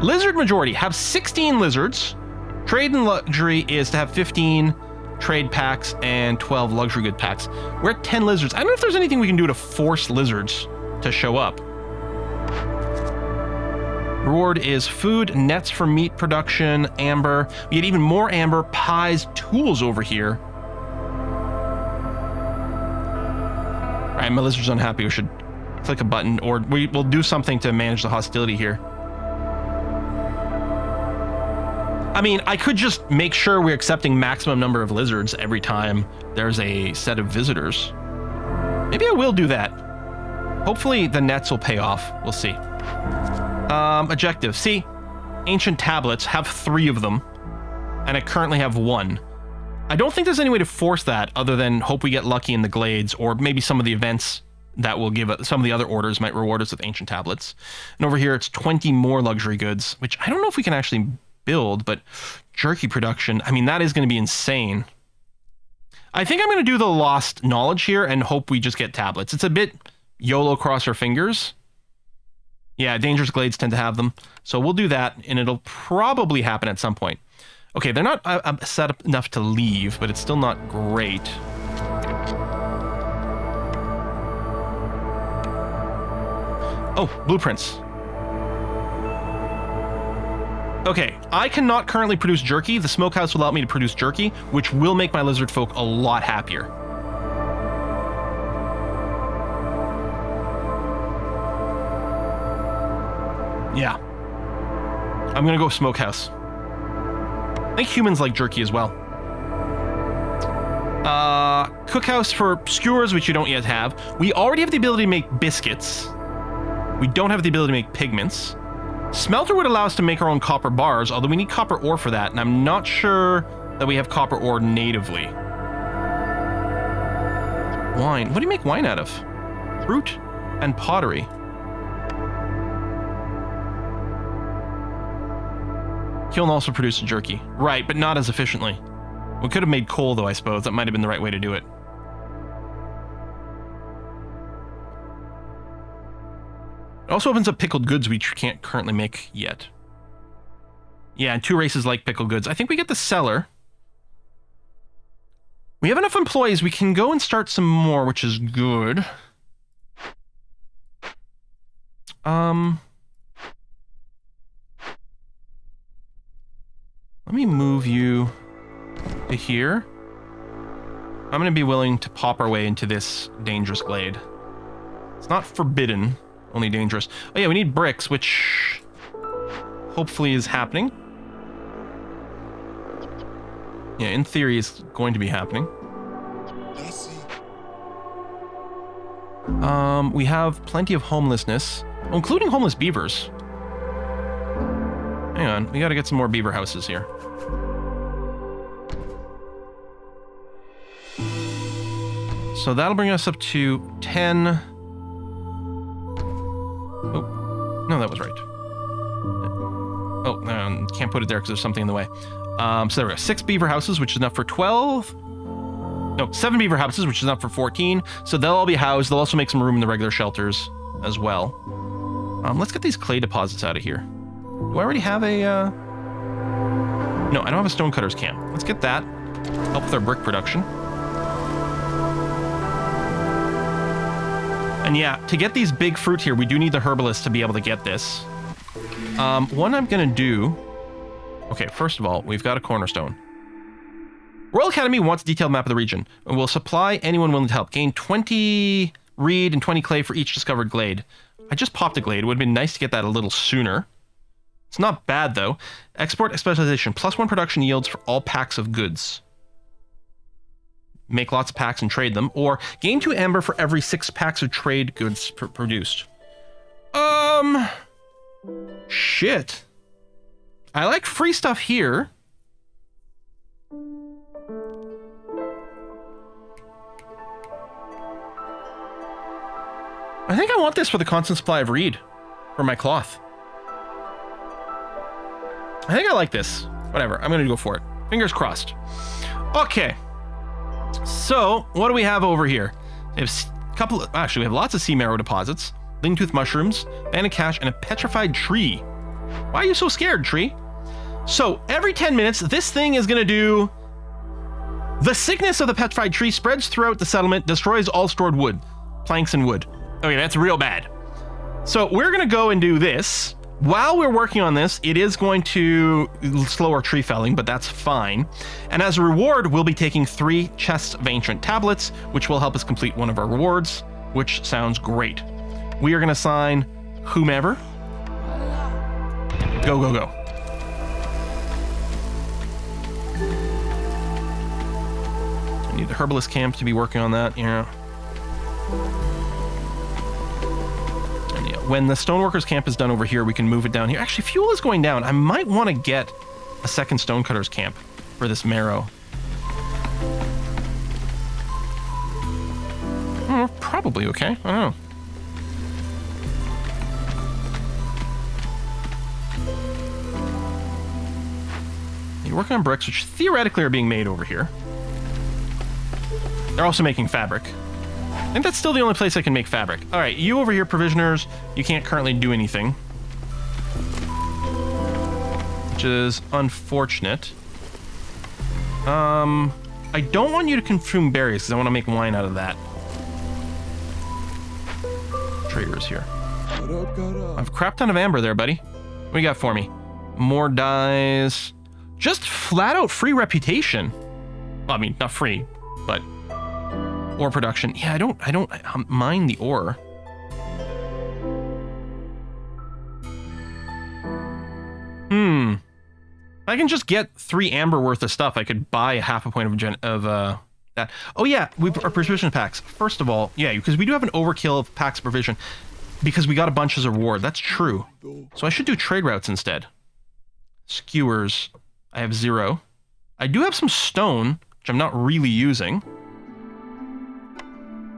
Lizard majority. Have 16 lizards. Trade and luxury is to have 15 trade packs and 12 luxury good packs. We're at 10 lizards. I don't know if there's anything we can do to force lizards to show up. Reward is food, nets for meat production, amber. We get even more amber, pies, tools over here. All right, my lizard's unhappy. We should click a button, or we'll do something to manage the hostility here. I mean, I could just make sure we're accepting maximum number of lizards every time there's a set of visitors. Maybe I will do that. Hopefully the nets will pay off. We'll see. Objective. See, ancient tablets have 3 of them, and I currently have 1. I don't think there's any way to force that other than hope we get lucky in the glades, or maybe some of the events that will give us, some of the other orders might reward us with ancient tablets. And over here, it's 20 more luxury goods, which I don't know if we can actually build, but jerky production, I mean, that is going to be insane. I think I'm going to do the lost knowledge here and hope we just get tablets. It's a bit YOLO, cross our fingers. Yeah, dangerous glades tend to have them. So we'll do that, and it'll probably happen at some point. Okay, they're not set up enough to leave, but it's still not great. Oh, blueprints. Okay, I cannot currently produce jerky. The smokehouse will allow me to produce jerky, which will make my lizard folk a lot happier. Yeah. I'm gonna go smokehouse. I think humans like jerky as well. Cookhouse for skewers, which you don't yet have. We already have the ability to make biscuits. We don't have the ability to make pigments. Smelter would allow us to make our own copper bars, although we need copper ore for that, and I'm not sure that we have copper ore natively. Wine. What do you make wine out of? Fruit and pottery. Kiln also produces jerky. Right, but not as efficiently. We could have made coal, though, I suppose. That might have been the right way to do it. It also opens up pickled goods we can't currently make yet. Yeah, and 2 races like pickled goods. I think we get the cellar. We have enough employees. We can go and start some more, which is good. Let me move you to here. I'm going to be willing to pop our way into this dangerous glade. It's not forbidden, only dangerous. Oh yeah, we need bricks, which hopefully is happening. Yeah, in theory, it's going to be happening. We have plenty of homelessness, including homeless beavers. Hang on, we gotta get some more beaver houses here. So that'll bring us up to 10. Oh, no, that was right. Oh, can't put it there because there's something in the way. So there we go. 6 beaver houses, which is enough for 12. No, 7 beaver houses, which is enough for 14. So they'll all be housed. They'll also make some room in the regular shelters as well. Let's get these clay deposits out of here. Do I already have a... No, I don't have a stonecutter's camp. Let's get that. Help with our brick production. And yeah, to get these big fruit here, we do need the herbalist to be able to get this. What I'm going to do... Okay, first of all, we've got a cornerstone. Royal Academy wants a detailed map of the region, and will supply anyone willing to help. Gain 20 reed and 20 clay for each discovered glade. I just popped a glade. It would have been nice to get that a little sooner. It's not bad, though. Export specialization. +1 production yields for all packs of goods. Make lots of packs and trade them. Or gain 2 amber for every 6 packs of trade goods produced. Shit. I like free stuff here. I think I want this for the constant supply of reed for my cloth. I think I like this. Whatever, I'm gonna go for it. Fingers crossed. Okay. So, what do we have over here? We have actually, we have lots of sea marrow deposits, lingtooth mushrooms, banded cash, and a petrified tree. Why are you so scared, tree? So, every 10 minutes, this thing is gonna do... The sickness of the petrified tree spreads throughout the settlement, destroys all stored wood. Planks and wood. Okay, that's real bad. So, we're gonna go and do this. While we're working on this, it is going to slow our tree felling, but that's fine. And as a reward, we'll be taking 3 chests of ancient tablets, which will help us complete one of our rewards, which sounds great. We are going to assign whomever. Go, go, go. I need the herbalist camp to be working on that, yeah. when the stoneworkers camp is done over here, we can move it down here. Actually, fuel is going down. I might want to get a second stonecutters camp for this marrow. Probably okay. I don't know. You're working on bricks, which theoretically are being made over here. They're also making fabric. I think that's still the only place I can make fabric. All right, you over here, provisioners, you can't currently do anything, which is unfortunate. I don't want you to consume berries because I want to make wine out of that. Traders here. I've a crap ton of amber there, buddy. What you got for me? More dyes. Just flat out free reputation. Well, I mean, not free, but ore production. Yeah, I don't mine the ore. I can just get 3 amber worth of stuff. I could buy a half a point of that. Oh yeah, our provision packs. First of all, yeah, because we do have an overkill of packs of provision because we got a bunch as a reward. That's true. So I should do trade routes instead. Skewers, I have 0. I do have some stone, which I'm not really using.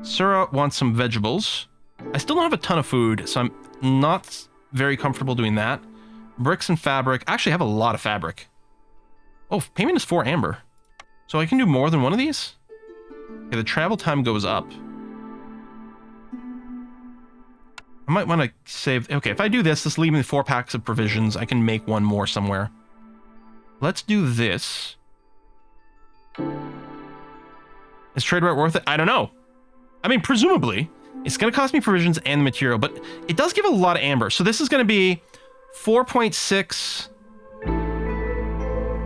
Sura wants some vegetables. I still don't have a ton of food, so I'm not very comfortable doing that. Bricks and fabric. I actually have a lot of fabric. Oh, payment is 4 amber. So I can do more than one of these? Okay, the travel time goes up. I might want to save... Okay, if I do this, this leaves me 4 packs of provisions. I can make one more somewhere. Let's do this. Is trade route worth it? I don't know. I mean, presumably. It's going to cost me provisions and the material, but it does give a lot of amber. So this is going to be 4.6...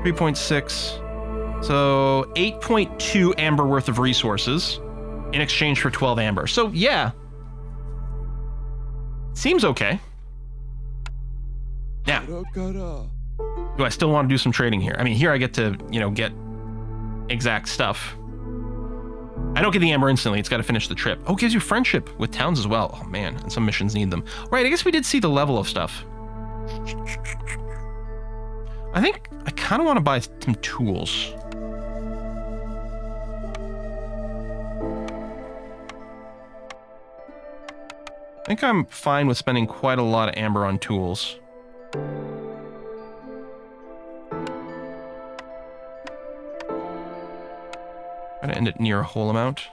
3.6... So 8.2 amber worth of resources in exchange for 12 amber. So yeah. Seems okay. Now, do I still want to do some trading here? I mean, here I get to, you know, get exact stuff. I don't get the amber instantly. It's got to finish the trip. Oh, it gives you friendship with towns as well. Oh, man. And some missions need them. Right, I guess we did see the level of stuff. I think I kind of want to buy some tools. I think I'm fine with spending quite a lot of amber on tools. Try to end it near a whole amount.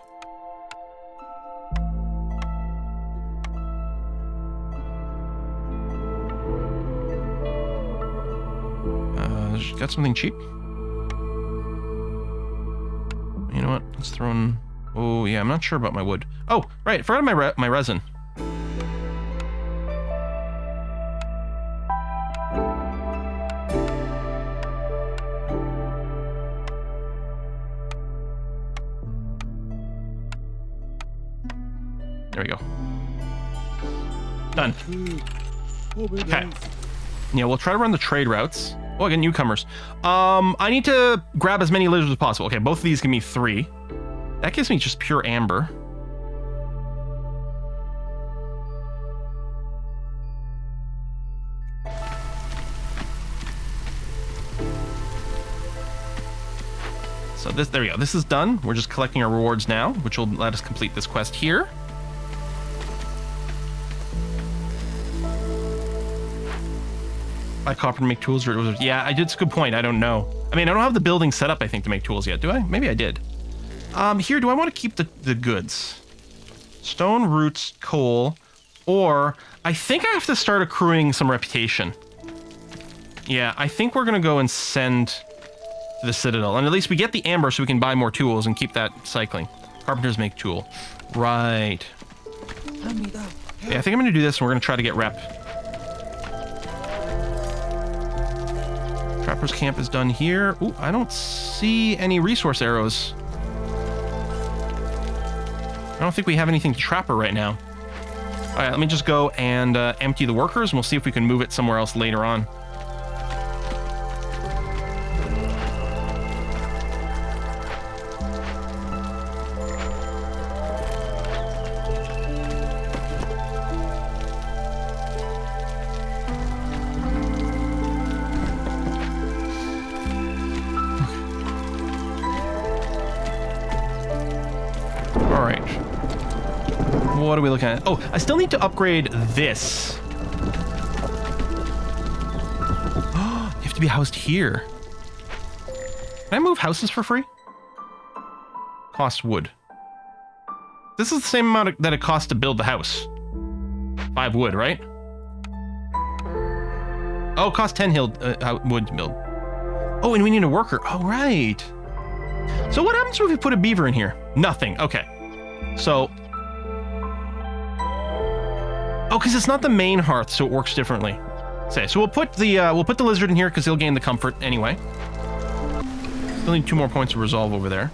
Got something cheap? You know what? Let's throw in... Oh, yeah, I'm not sure about my wood. Oh, right, I forgot my resin. There we go. Done. Okay. Yeah, we'll try to run the trade routes. Oh, I got newcomers. I need to grab as many lizards as possible. Okay, both of these give me 3. That gives me just pure amber. So there we go. This is done. We're just collecting our rewards now, which will let us complete this quest here. Buy copper to make tools. Yeah, it's a good point. I don't know. I mean, I don't have the building set up, I think, to make tools yet. Do I? Maybe I did. Here, do I want to keep the goods? Stone, roots, coal, or I think I have to start accruing some reputation. Yeah, I think we're going to go and send to the Citadel. And at least we get the amber so we can buy more tools and keep that cycling. Carpenters make tool. Right. Yeah, I think I'm going to do this and we're going to try to get rep. Trapper's camp is done here. Ooh, I don't see any resource arrows. I don't think we have anything to trapper right now. All right, let me just go and empty the workers, and we'll see if we can move it somewhere else later on. What are we looking at? Oh, I still need to upgrade this. You have to be housed here. Can I move houses for free? Cost wood. This is the same amount that it costs to build the house. 5 wood, right? Oh, it costs 10 wood to build. Oh, and we need a worker. Oh, right. So what happens if we put a beaver in here? Nothing. Okay. So... Oh, because it's not the main hearth, so it works differently. So we'll put the lizard in here because he'll gain the comfort anyway. Still need 2 more points of resolve over there.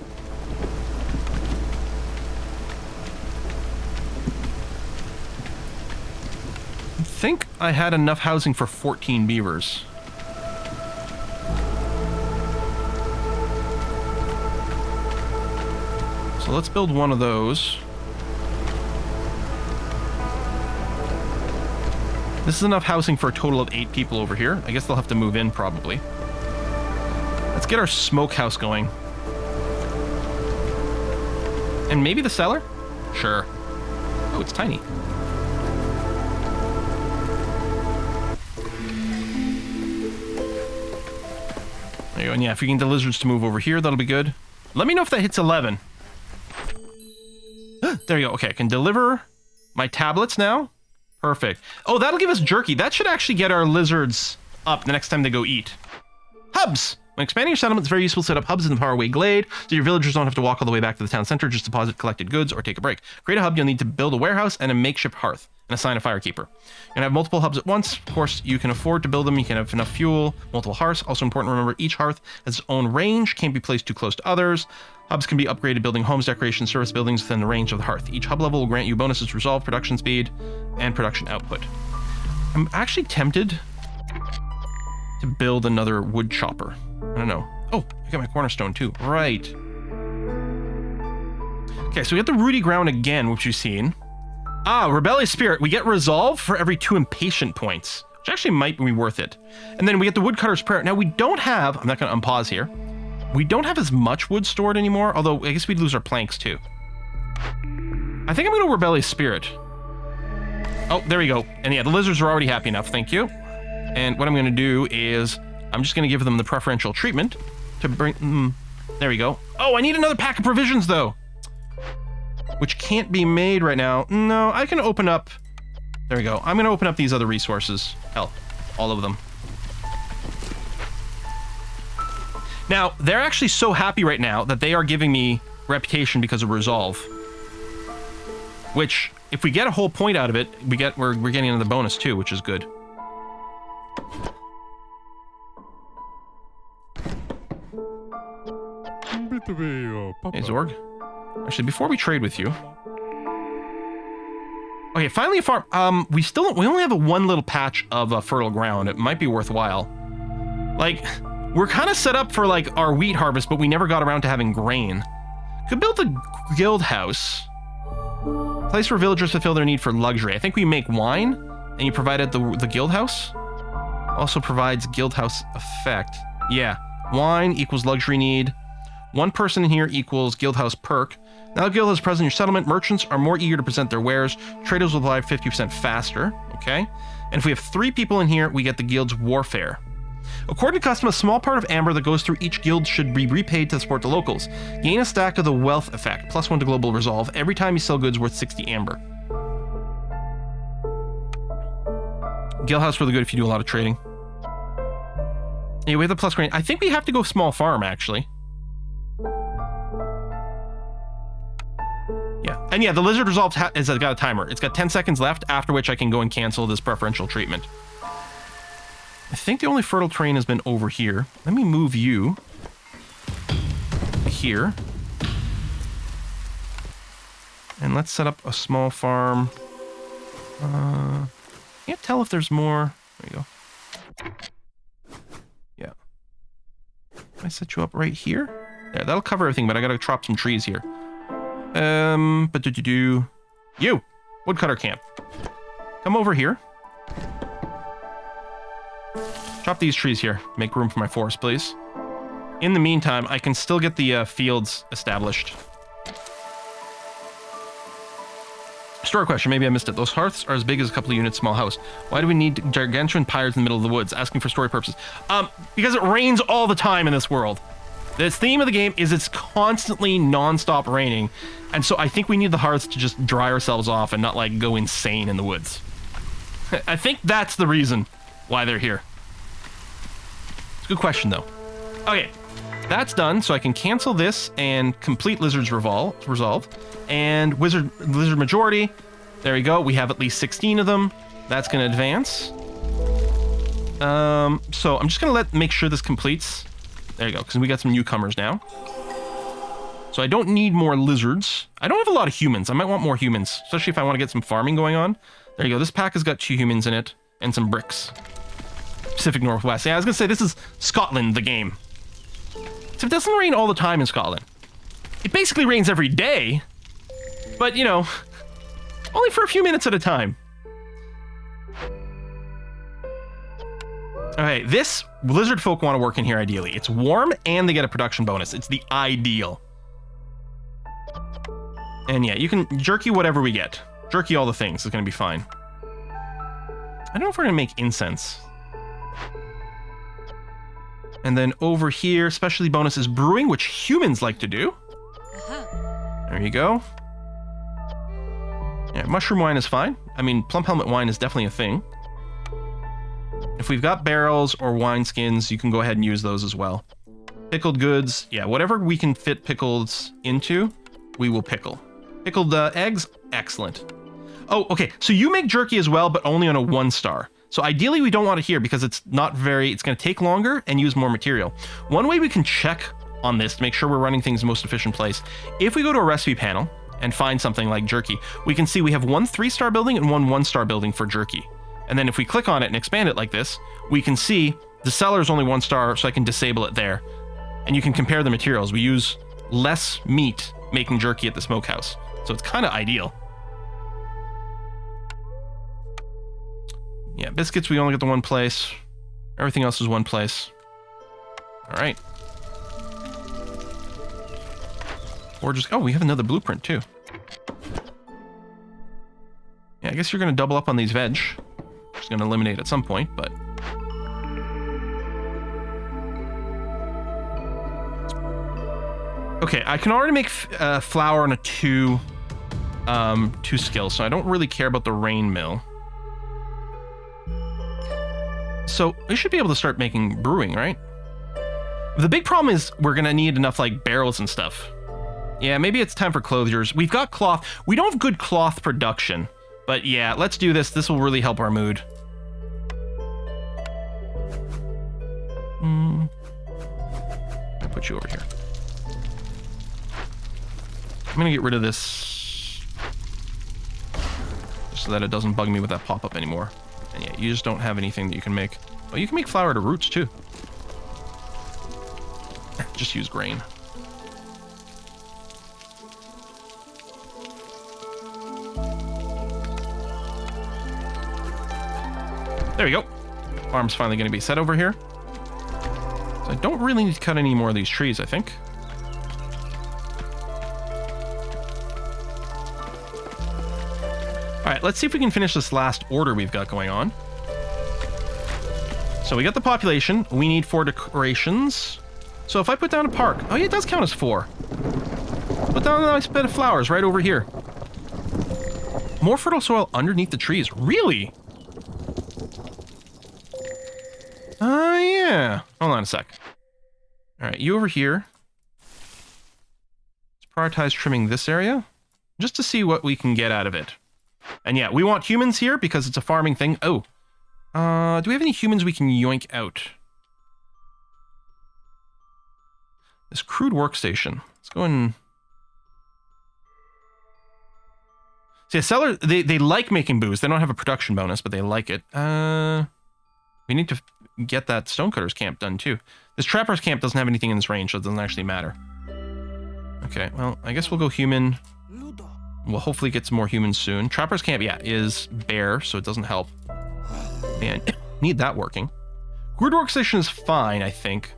I think I had enough housing for 14 beavers. So let's build one of those. This is enough housing for a total of 8 people over here. I guess they'll have to move in probably. Let's get our smokehouse going. And maybe the cellar? Sure. Oh, it's tiny. There you go. And yeah, if we can get the lizards to move over here, that'll be good. Let me know if that hits 11. There you go. Okay, I can deliver my tablets now. Perfect. Oh, that'll give us jerky. That should actually get our lizards up the next time they go eat. Hubs! When expanding your settlement, it's very useful to set up hubs in the faraway glade, so your villagers don't have to walk all the way back to the town center, just deposit collected goods or take a break. Create a hub, you'll need to build a warehouse and a makeshift hearth, and assign a firekeeper. You're gonna have multiple hubs at once. Of course, you can afford to build them, you can have enough fuel, multiple hearths. Also important to remember, each hearth has its own range, can't be placed too close to others. Hubs can be upgraded building homes, decorations, service buildings within the range of the hearth. Each hub level will grant you bonuses to resolve, production speed, and production output. I'm actually tempted to build another wood chopper. I don't know. Oh, I got my cornerstone too. Right. Okay, so we get the rooty ground again, which you've seen. Ah, rebellious spirit. We get resolve for every 2 impatient points, which actually might be worth it. And then we get the woodcutter's prayer. Now we don't have, I'm not going to unpause here. We don't have as much wood stored anymore, although I guess we'd lose our planks too. I think I'm going to rebellious spirit. Oh, there we go. And yeah, the lizards are already happy enough. Thank you. And what I'm going to do is I'm just going to give them the preferential treatment to bring... there we go. Oh, I need another pack of provisions, though. Which can't be made right now. No, I can open up... There we go. I'm going to open up these other resources. Hell, all of them. Now, they're actually so happy right now that they are giving me reputation because of resolve. Which, if we get a whole point out of it, we're getting another bonus too, which is good. Hey, Zorg. Actually, before we trade with you... Okay, finally a farm. We only have one little patch of fertile ground. It might be worthwhile. Like, we're kind of set up for, like, our wheat harvest, but we never got around to having grain. Could build a guild house. Place where villagers fulfill their need for luxury. I think we make wine, and you provided the guild house. Also provides guild house effect. Yeah, wine equals luxury need. 1 person in here equals guild house perk. Now the guild house present in your settlement, merchants are more eager to present their wares. Traders will buy 50% faster. Okay, and if we have 3 people in here, we get the guild's warfare. According to custom, a small part of amber that goes through each guild should be repaid to support the locals. Gain a stack of the wealth effect, +1 to global resolve, every time you sell goods worth 60 amber. Guild house really good if you do a lot of trading. Yeah, we have the plus grain. I think we have to go small farm, actually. Yeah, and yeah, the lizard resolve has got a timer. It's got 10 seconds left, after which I can go and cancel this preferential treatment. I think the only fertile terrain has been over here. Let me move you here. And let's set up a small farm. Can't tell if there's more. There you go. Yeah. Can I set you up right here? Yeah, that'll cover everything, but I gotta chop some trees here. You! Woodcutter camp. Come over here. Chop these trees here. Make room for my forest, please. In the meantime, I can still get the fields established. Story question, maybe I missed it. Those hearths are as big as a couple of units small house. Why do we need gargantuan pyres in the middle of the woods? Asking for story purposes. Because it rains all the time in this world. The theme of the game is it's constantly non-stop raining. And so I think we need the hearths to just dry ourselves off and not like go insane in the woods. I think that's the reason why they're here. It's a good question though. Okay, that's done. So I can cancel this and complete Lizard's resolve. And Lizard Majority. There we go. We have at least 16 of them. That's going to advance. So I'm just going to make sure this completes. There you go, because we got some newcomers now. So I don't need more lizards. I don't have a lot of humans. I might want more humans, especially if I want to get some farming going on. There you go. This pack has got 2 humans in it and some bricks. Pacific Northwest. Yeah, I was going to say, this is Scotland, the game. So it doesn't rain all the time in Scotland. It basically rains every day. But, you know, only for a few minutes at a time. Okay, this lizard folk want to work in here ideally. It's warm and they get a production bonus. It's the ideal. And yeah, you can jerky whatever we get. Jerky all the things is going to be fine. I don't know if we're going to make incense. And then over here, specialty bonus is brewing, which humans like to do. There you go. Yeah, mushroom wine is fine. I mean, plum helmet wine is definitely a thing. If we've got barrels or wine skins, you can go ahead and use those as well. Pickled goods, yeah, whatever we can fit pickles into, we will pickle. Pickled eggs, excellent. Oh, okay, so you make jerky as well, but only on a 1-star. So ideally we don't want it here because it's going to take longer and use more material. One way we can check on this to make sure we're running things in the most efficient place, if we go to a recipe panel and find something like jerky, we can see we have 1 3-star building and 1 1-star building for jerky. And then if we click on it and expand it like this, we can see the cellar is only 1 star, so I can disable it there. And you can compare the materials. We use less meat making jerky at the smokehouse. So it's kind of ideal. Yeah, biscuits we only get to 1 place. Everything else is 1 place. All right. Or just, oh, we have another blueprint too. Yeah, I guess you're going to double up on these veg. Just going to eliminate at some point, but... Okay, I can already make flour on a 2 skill, so I don't really care about the rain mill. So we should be able to start making brewing, right? The big problem is we're going to need enough like barrels and stuff. Yeah, maybe it's time for clothiers. We've got cloth. We don't have good cloth production. But yeah, let's do this. This will really help our mood. I'll put you over here. I'm going to get rid of this. Just so that it doesn't bug me with that pop-up anymore. And yeah, you just don't have anything that you can make. Oh, you can make flour to roots too. Just use grain. There we go. Farm's finally going to be set over here. So I don't really need to cut any more of these trees, I think. All right, let's see if we can finish this last order we've got going on. So we got the population. We need 4 decorations. So if I put down a park... Oh, yeah, it does count as 4. Put down a nice bed of flowers right over here. More fertile soil underneath the trees. Really? Oh, yeah. Hold on a sec. All right, you over here. Let's prioritize trimming this area just to see what we can get out of it. And yeah, we want humans here because it's a farming thing. Oh. Do we have any humans we can yoink out? This crude workstation. Let's go and... See, a seller, they like making booze. They don't have a production bonus, but they like it. We need to get that stonecutters camp done too. This trappers camp doesn't have anything in this range, so it doesn't actually matter. Okay, well, I guess we'll go human. We'll hopefully get some more humans soon. Trappers camp, yeah, is bare, so it doesn't help. Man, need that working. Crude workstation is fine, I think.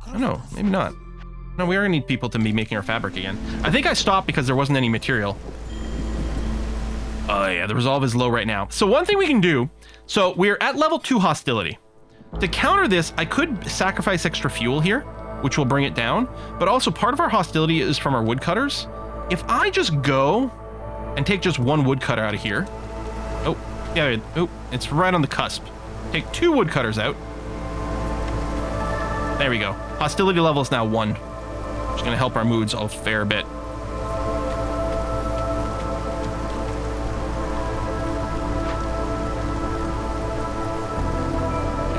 Oh, no, maybe not. No, we are gonna need people to be making our fabric again. I think I stopped because there wasn't any material. Oh yeah, the resolve is low right now. So one thing we can do, so we're at level 2 hostility. To counter this, I could sacrifice extra fuel here, which will bring it down, but also part of our hostility is from our woodcutters. If I just go and take just one woodcutter out of here. Oh, yeah, oh, it's right on the cusp. Take 2 woodcutters out. There we go. Hostility level is now 1. Which is gonna help our moods a fair bit.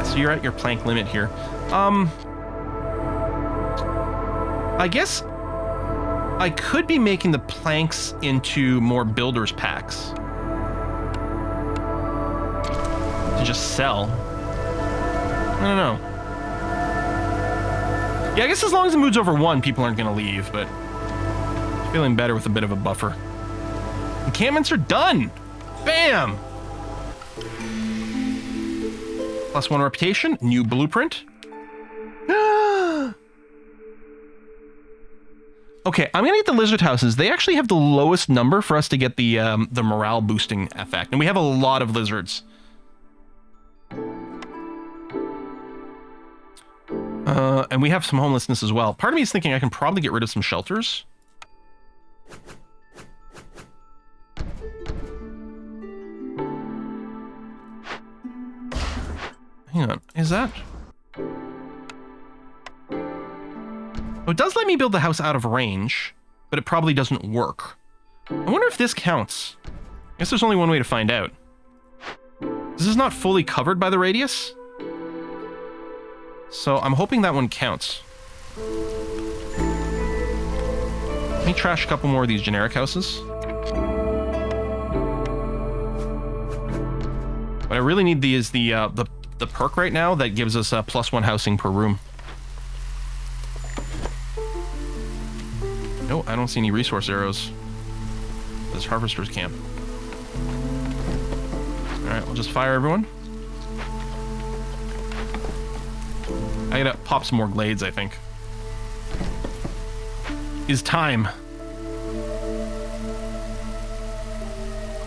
So you're at your plank limit here. I guess I could be making the planks into more builders packs to just sell. I don't know. Yeah, I guess as long as the mood's over 1, people aren't gonna leave, but feeling better with a bit of a buffer. Encampments are done! Bam! +1 reputation, new blueprint. Okay, I'm gonna get the lizard houses. They actually have the lowest number for us to get the morale boosting effect, and we have a lot of lizards. And we have some homelessness as well. Part of me is thinking I can probably get rid of some shelters. Hang on, is that? Oh, it does let me build the house out of range, but it probably doesn't work. I wonder if this counts. I guess there's only one way to find out. This is not fully covered by the radius, so I'm hoping that one counts. Let me trash a couple more of these generic houses. What I really need is the perk right now that gives us a +1 housing per room. No, I don't see any resource arrows. This harvester's camp. Alright, we'll just fire everyone. I gotta pop some more glades, I think. It's time.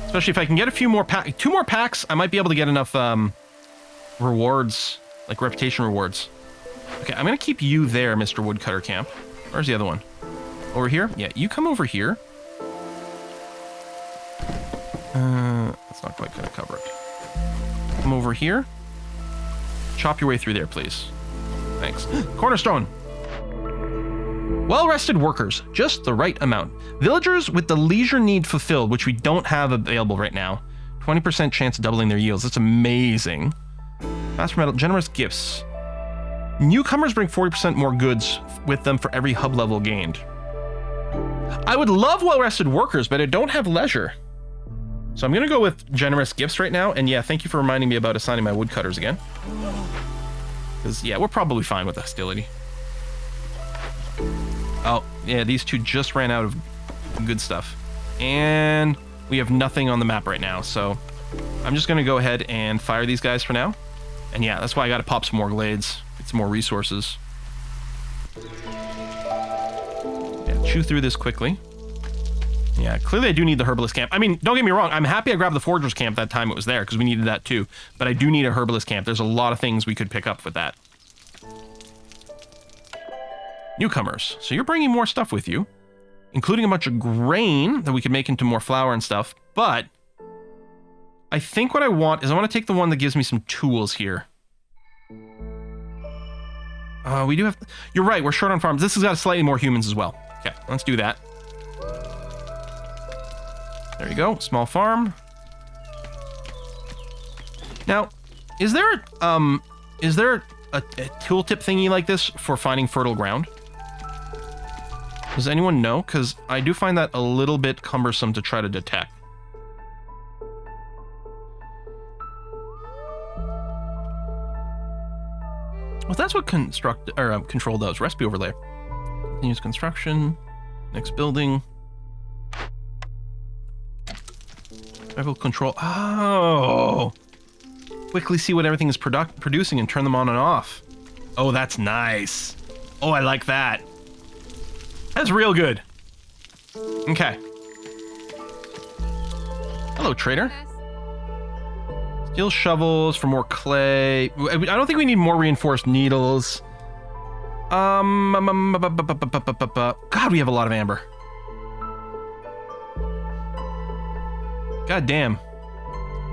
Especially if I can get a few more packs. 2 more packs, I might be able to get enough rewards, like reputation rewards. Okay, I'm gonna keep you there, Mr. Woodcutter Camp. Where's the other one? Over here? Yeah, you come over here. That's not quite gonna cover it. Come over here. Chop your way through there, please. Thanks. Cornerstone. Well-rested workers, just the right amount. Villagers with the leisure need fulfilled, which we don't have available right now. 20% chance of doubling their yields. That's amazing. Faster metal, generous gifts. Newcomers bring 40% more goods with them for every hub level gained. I would love well-rested workers, but I don't have leisure. So I'm gonna go with generous gifts right now. And yeah, thank you for reminding me about assigning my woodcutters again. Because yeah, we're probably fine with hostility. Oh, yeah, these 2 just ran out of good stuff. And we have nothing on the map right now, so I'm just gonna go ahead and fire these guys for now. And yeah, that's why I gotta pop some more glades, get some more resources. Yeah, chew through this quickly. Yeah, clearly I do need the herbalist camp. I mean, don't get me wrong, I'm happy I grabbed the forger's camp that time it was there, because we needed that too. But I do need a herbalist camp. There's a lot of things we could pick up with that. Newcomers. So you're bringing more stuff with you, including a bunch of grain that we could make into more flour and stuff. But I think what I want is I want to take the one that gives me some tools here. We do have... You're right, we're short on farms. This has got slightly more humans as well. Okay, let's do that. There you go, small farm. Now, is there a tooltip thingy like this for finding fertile ground? Does anyone know? Because I do find that a little bit cumbersome to try to detect. Well, that's what control does. Recipe overlay. Continuous construction. Next building. Level control. Oh! Quickly see what everything is producing and turn them on and off. Oh, that's nice. Oh, I like that. That's real good. Okay. Hello, trader. Steel shovels for more clay. I don't think we need more reinforced needles. God, we have a lot of amber. God damn.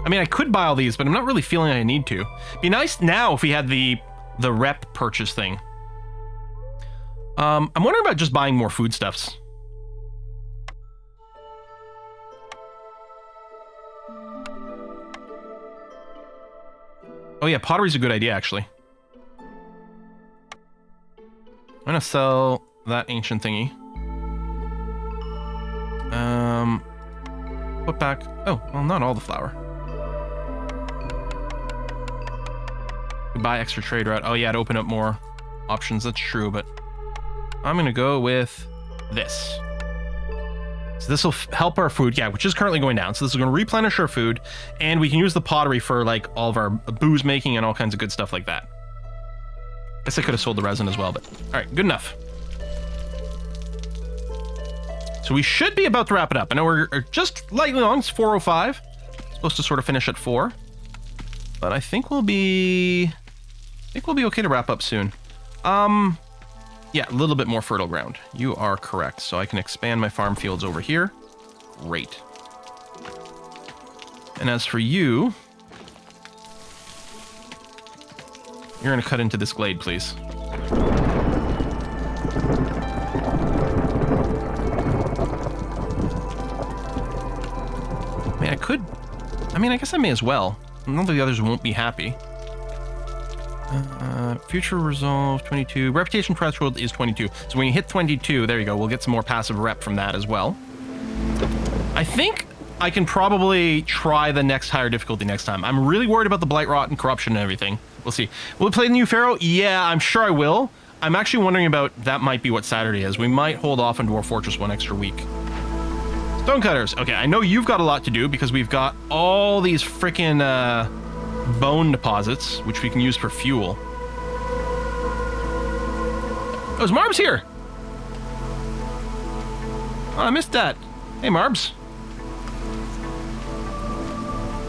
I mean, I could buy all these, but I'm not really feeling I need to. Be nice now if we had the rep purchase thing. I'm wondering about just buying more foodstuffs. Oh yeah, pottery's a good idea, actually. I'm gonna sell that ancient thingy. Put back... Oh, well, not all the flour. Buy extra trade route. Oh yeah, to open up more options, that's true, but... I'm gonna go with this. So this will help our food, yeah, which is currently going down. So this is gonna replenish our food, and we can use the pottery for like all of our booze making and all kinds of good stuff like that. Guess I could have sold the resin as well, but all right, good enough. So we should be about to wrap it up. I know we're just slightly long, it's 4:05. Supposed to sort of finish at 4. But I think we'll be okay to wrap up soon. Yeah, a little bit more fertile ground. You are correct. So I can expand my farm fields over here. Great. And as for you, you're gonna cut into this glade, please. I mean, I guess I may as well. I don't think the others won't be happy. Future resolve 22. Reputation threshold is 22. So when you hit 22, there you go. We'll get some more passive rep from that as well. I think I can probably try the next higher difficulty next time. I'm really worried about the blight rot and corruption and everything. We'll see. Will we play the new Pharaoh? Yeah, I'm sure I will. I'm actually wondering about that might be what Saturday is. We might hold off on Dwarf Fortress one extra week. Stonecutters. Okay, I know you've got a lot to do because we've got all these frickin' bone deposits, which we can use for fuel. Oh, is Marbs here? Oh, I missed that. Hey, Marbs.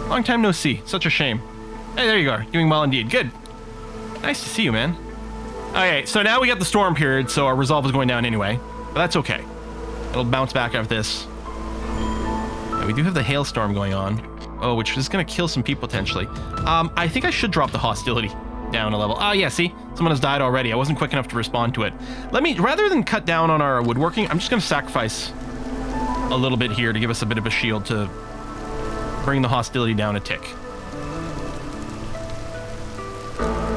Long time no see. Such a shame. Hey, there you are. Doing well indeed. Good. Nice to see you, man. Okay, so now we got the storm period, so our resolve is going down anyway. But that's okay. It'll bounce back after this. Yeah, we do have the hailstorm going on. Oh, which is going to kill some people potentially. I think I should drop the hostility down a level. Oh, yeah, see? Someone has died already. I wasn't quick enough to respond to it. Rather than cut down on our woodworking, I'm just going to sacrifice a little bit here to give us a bit of a shield to bring the hostility down a tick.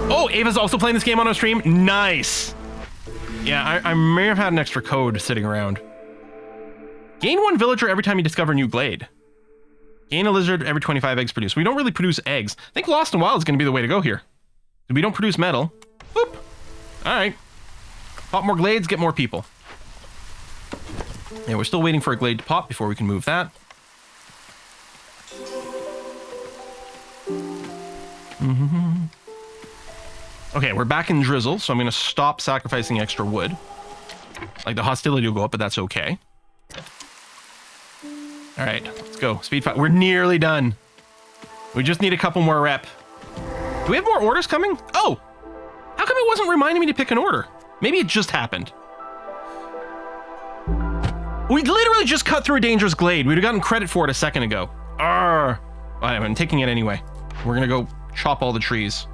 Oh, Ava's also playing this game on our stream? Nice! Yeah, I may have had an extra code sitting around. Gain 1 villager every time you discover a new glade. Gain a lizard every 25 eggs produced. We don't really produce eggs. I think Lost and Wild is going to be the way to go here. We don't produce metal. Boop. Alright. Pop more glades, get more people. Yeah, we're still waiting for a glade to pop before we can move that. Okay, we're back in drizzle, so I'm going to stop sacrificing extra wood. Like, the hostility will go up, but that's okay. Alright, let's go. Speed 5. We're nearly done. We just need a couple more rep. Do we have more orders coming? Oh! How come it wasn't reminding me to pick an order? Maybe it just happened. We literally just cut through a dangerous glade. We'd have gotten credit for it a second ago. Arrgh. I'm taking it anyway. We're gonna go chop all the trees.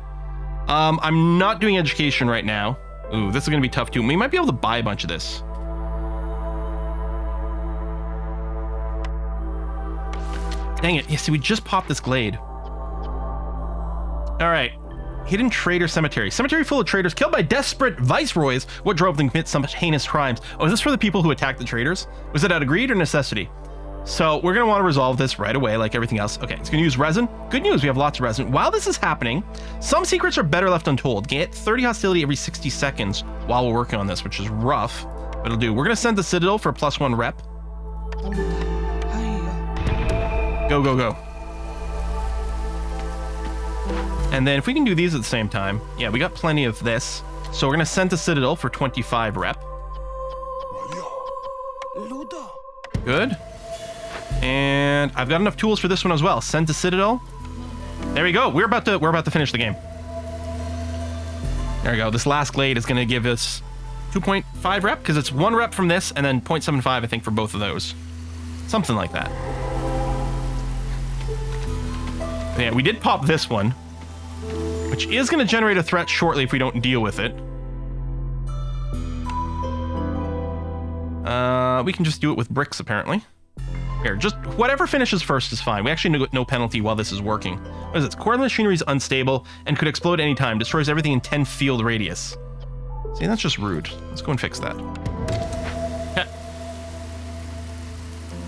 I'm not doing education right now. Ooh, this is gonna be tough too. We might be able to buy a bunch of this. Dang it. Yeah, see, we just popped this glade. Alright. Hidden Traitor Cemetery. Cemetery full of traitors killed by desperate viceroys. What drove them to commit some heinous crimes? Oh, is this for the people who attacked the traitors? Was it out of greed or necessity? So we're going to want to resolve this right away, like everything else. Okay, it's going to use resin. Good news, we have lots of resin. While this is happening, some secrets are better left untold. Get 30 hostility every 60 seconds while we're working on this, which is rough, but it'll do. We're going to send the Citadel for a +1 rep. Go, go, go. And then if we can do these at the same time, yeah, we got plenty of this. So we're going to send the Citadel for 25 rep. Good. And I've got enough tools for this one as well. Send to Citadel. There we go. We're about to finish the game. There we go. This last glade is going to give us 2.5 rep because it's 1 rep from this and then 0.75 I think for both of those. Something like that. Yeah, we did pop this one, which is going to generate a threat shortly if we don't deal with it. We can just do it with bricks, apparently. Here, just whatever finishes first is fine. We actually get no penalty while this is working. What is it? Core machinery is unstable and could explode any time. Destroys everything in 10 field radius. See, that's just rude. Let's go and fix that.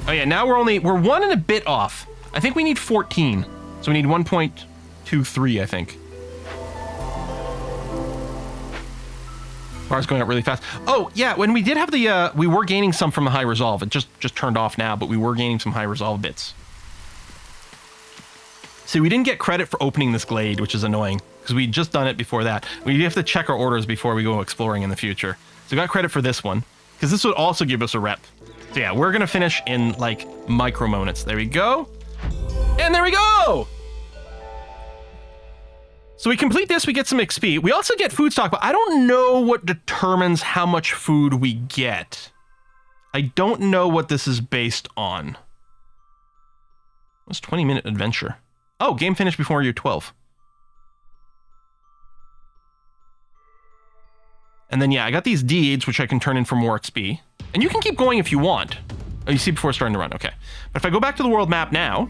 Oh yeah, now we're 1 and a bit off. I think we need 14. So we need 1.23, I think. Bar's going up really fast. Oh, yeah, when we did have the, we were gaining some from the high resolve. It just turned off now, but we were gaining some high resolve bits. See, we didn't get credit for opening this glade, which is annoying, because we'd just done it before that. We have to check our orders before we go exploring in the future. So we got credit for this one, because this would also give us a rep. So yeah, we're going to finish in, like, micro moments. There we go. And there we go! So we complete this, we get some XP. We also get food stock, but I don't know what determines how much food we get. I don't know what this is based on. It was 20-minute adventure. Oh, game finished before you're 12. And then, yeah, I got these deeds, which I can turn in for more XP. And you can keep going if you want. Oh, you see before starting to run, okay. But if I go back to the world map now...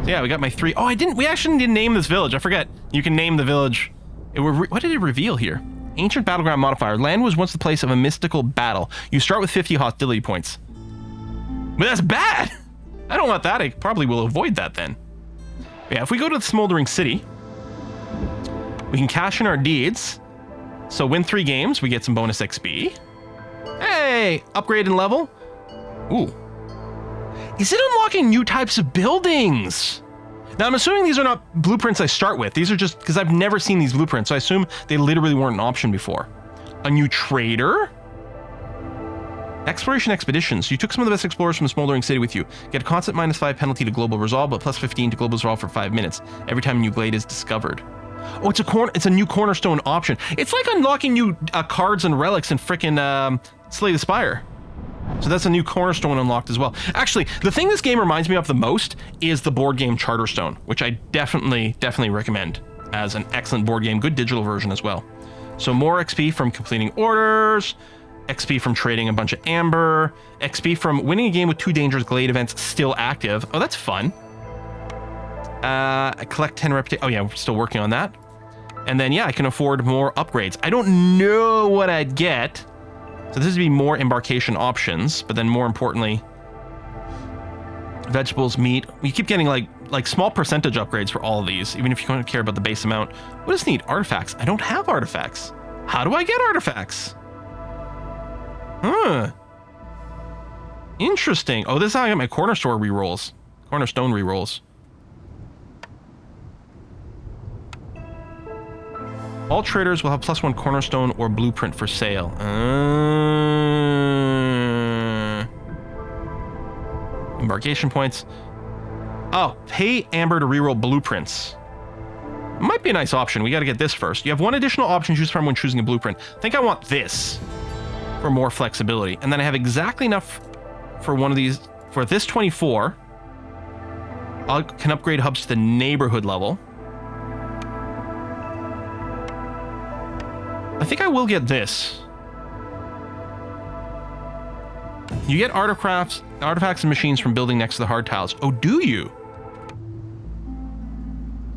Yeah, we got my 3. Oh, we actually didn't name this village. I forget. You can name the village. What did it reveal here? Ancient battleground modifier. Land was once the place of a mystical battle. You start with 50 hostility points. But that's bad. I don't want that. I probably will avoid that then. But yeah, if we go to the Smoldering City, we can cash in our deeds. So win 3 games, we get some bonus XP. Hey, upgrade in level. Ooh. Is it unlocking new types of buildings? Now, I'm assuming these are not blueprints I start with. These are just because I've never seen these blueprints, so I assume they literally weren't an option before. A new trader? Exploration expeditions. You took some of the best explorers from the Smoldering City with you. Get a constant -5 penalty to global resolve, but plus 15 to global resolve for 5 minutes every time a new glade is discovered. Oh, it's a new cornerstone option. It's like unlocking new cards and relics in frickin' Slay the Spire. So that's a new cornerstone unlocked as well. Actually, the thing this game reminds me of the most is the board game Charterstone, which I definitely recommend as an excellent board game, good digital version as well. So more XP from completing orders, XP from trading a bunch of amber, XP from winning a game with 2 dangerous glade events still active. Oh, that's fun. I collect 10 reputation. Oh yeah, we're still working on that. And then yeah, I can afford more upgrades. I don't know what I'd get. So this would be more embarkation options, but then more importantly, vegetables, meat. We keep getting like small percentage upgrades for all of these, even if you don't care about the base amount. What does it need? Artifacts. I don't have artifacts. How do I get artifacts? Huh. Interesting. Oh, this is how I get my cornerstone rerolls. Cornerstone rerolls. All traders will have +1 cornerstone or blueprint for sale. Embarkation points. Oh, pay Amber to reroll blueprints. Might be a nice option. We got to get this first. You have 1 additional option to choose from when choosing a blueprint. I think I want this for more flexibility. And then I have exactly enough for one of these. For this 24, I can upgrade hubs to the neighborhood level. I think I will get this. You get artifacts and machines from building next to the hard tiles. Oh, do you?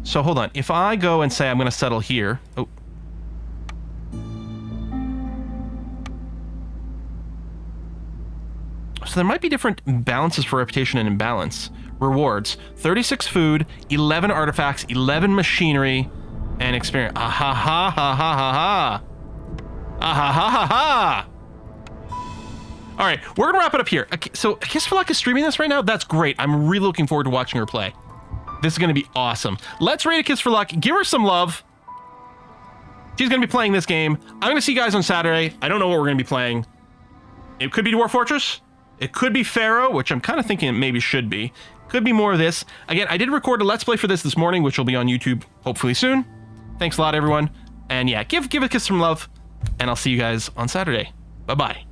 So hold on. If I go and say I'm going to settle here. Oh. So there might be different balances for reputation and imbalance. Rewards. 36 food, 11 artifacts, 11 machinery, and experience. Ah ha ha ha ha ha ha. Ah ha ha ha ha. All right, we're gonna wrap it up here. Okay, so Kiss for Luck is streaming this right now. That's great. I'm really looking forward to watching her play. This is gonna be awesome. Let's rate a Kiss for Luck. Give her some love. She's gonna be playing this game. I'm gonna see you guys on Saturday. I don't know what we're gonna be playing. It could be Dwarf Fortress. It could be Pharaoh, which I'm kind of thinking it maybe should be. Could be more of this. Again, I did record a Let's Play for this morning, which will be on YouTube hopefully soon. Thanks a lot, everyone. And yeah, give a kiss from love, and I'll see you guys on Saturday. Bye-bye.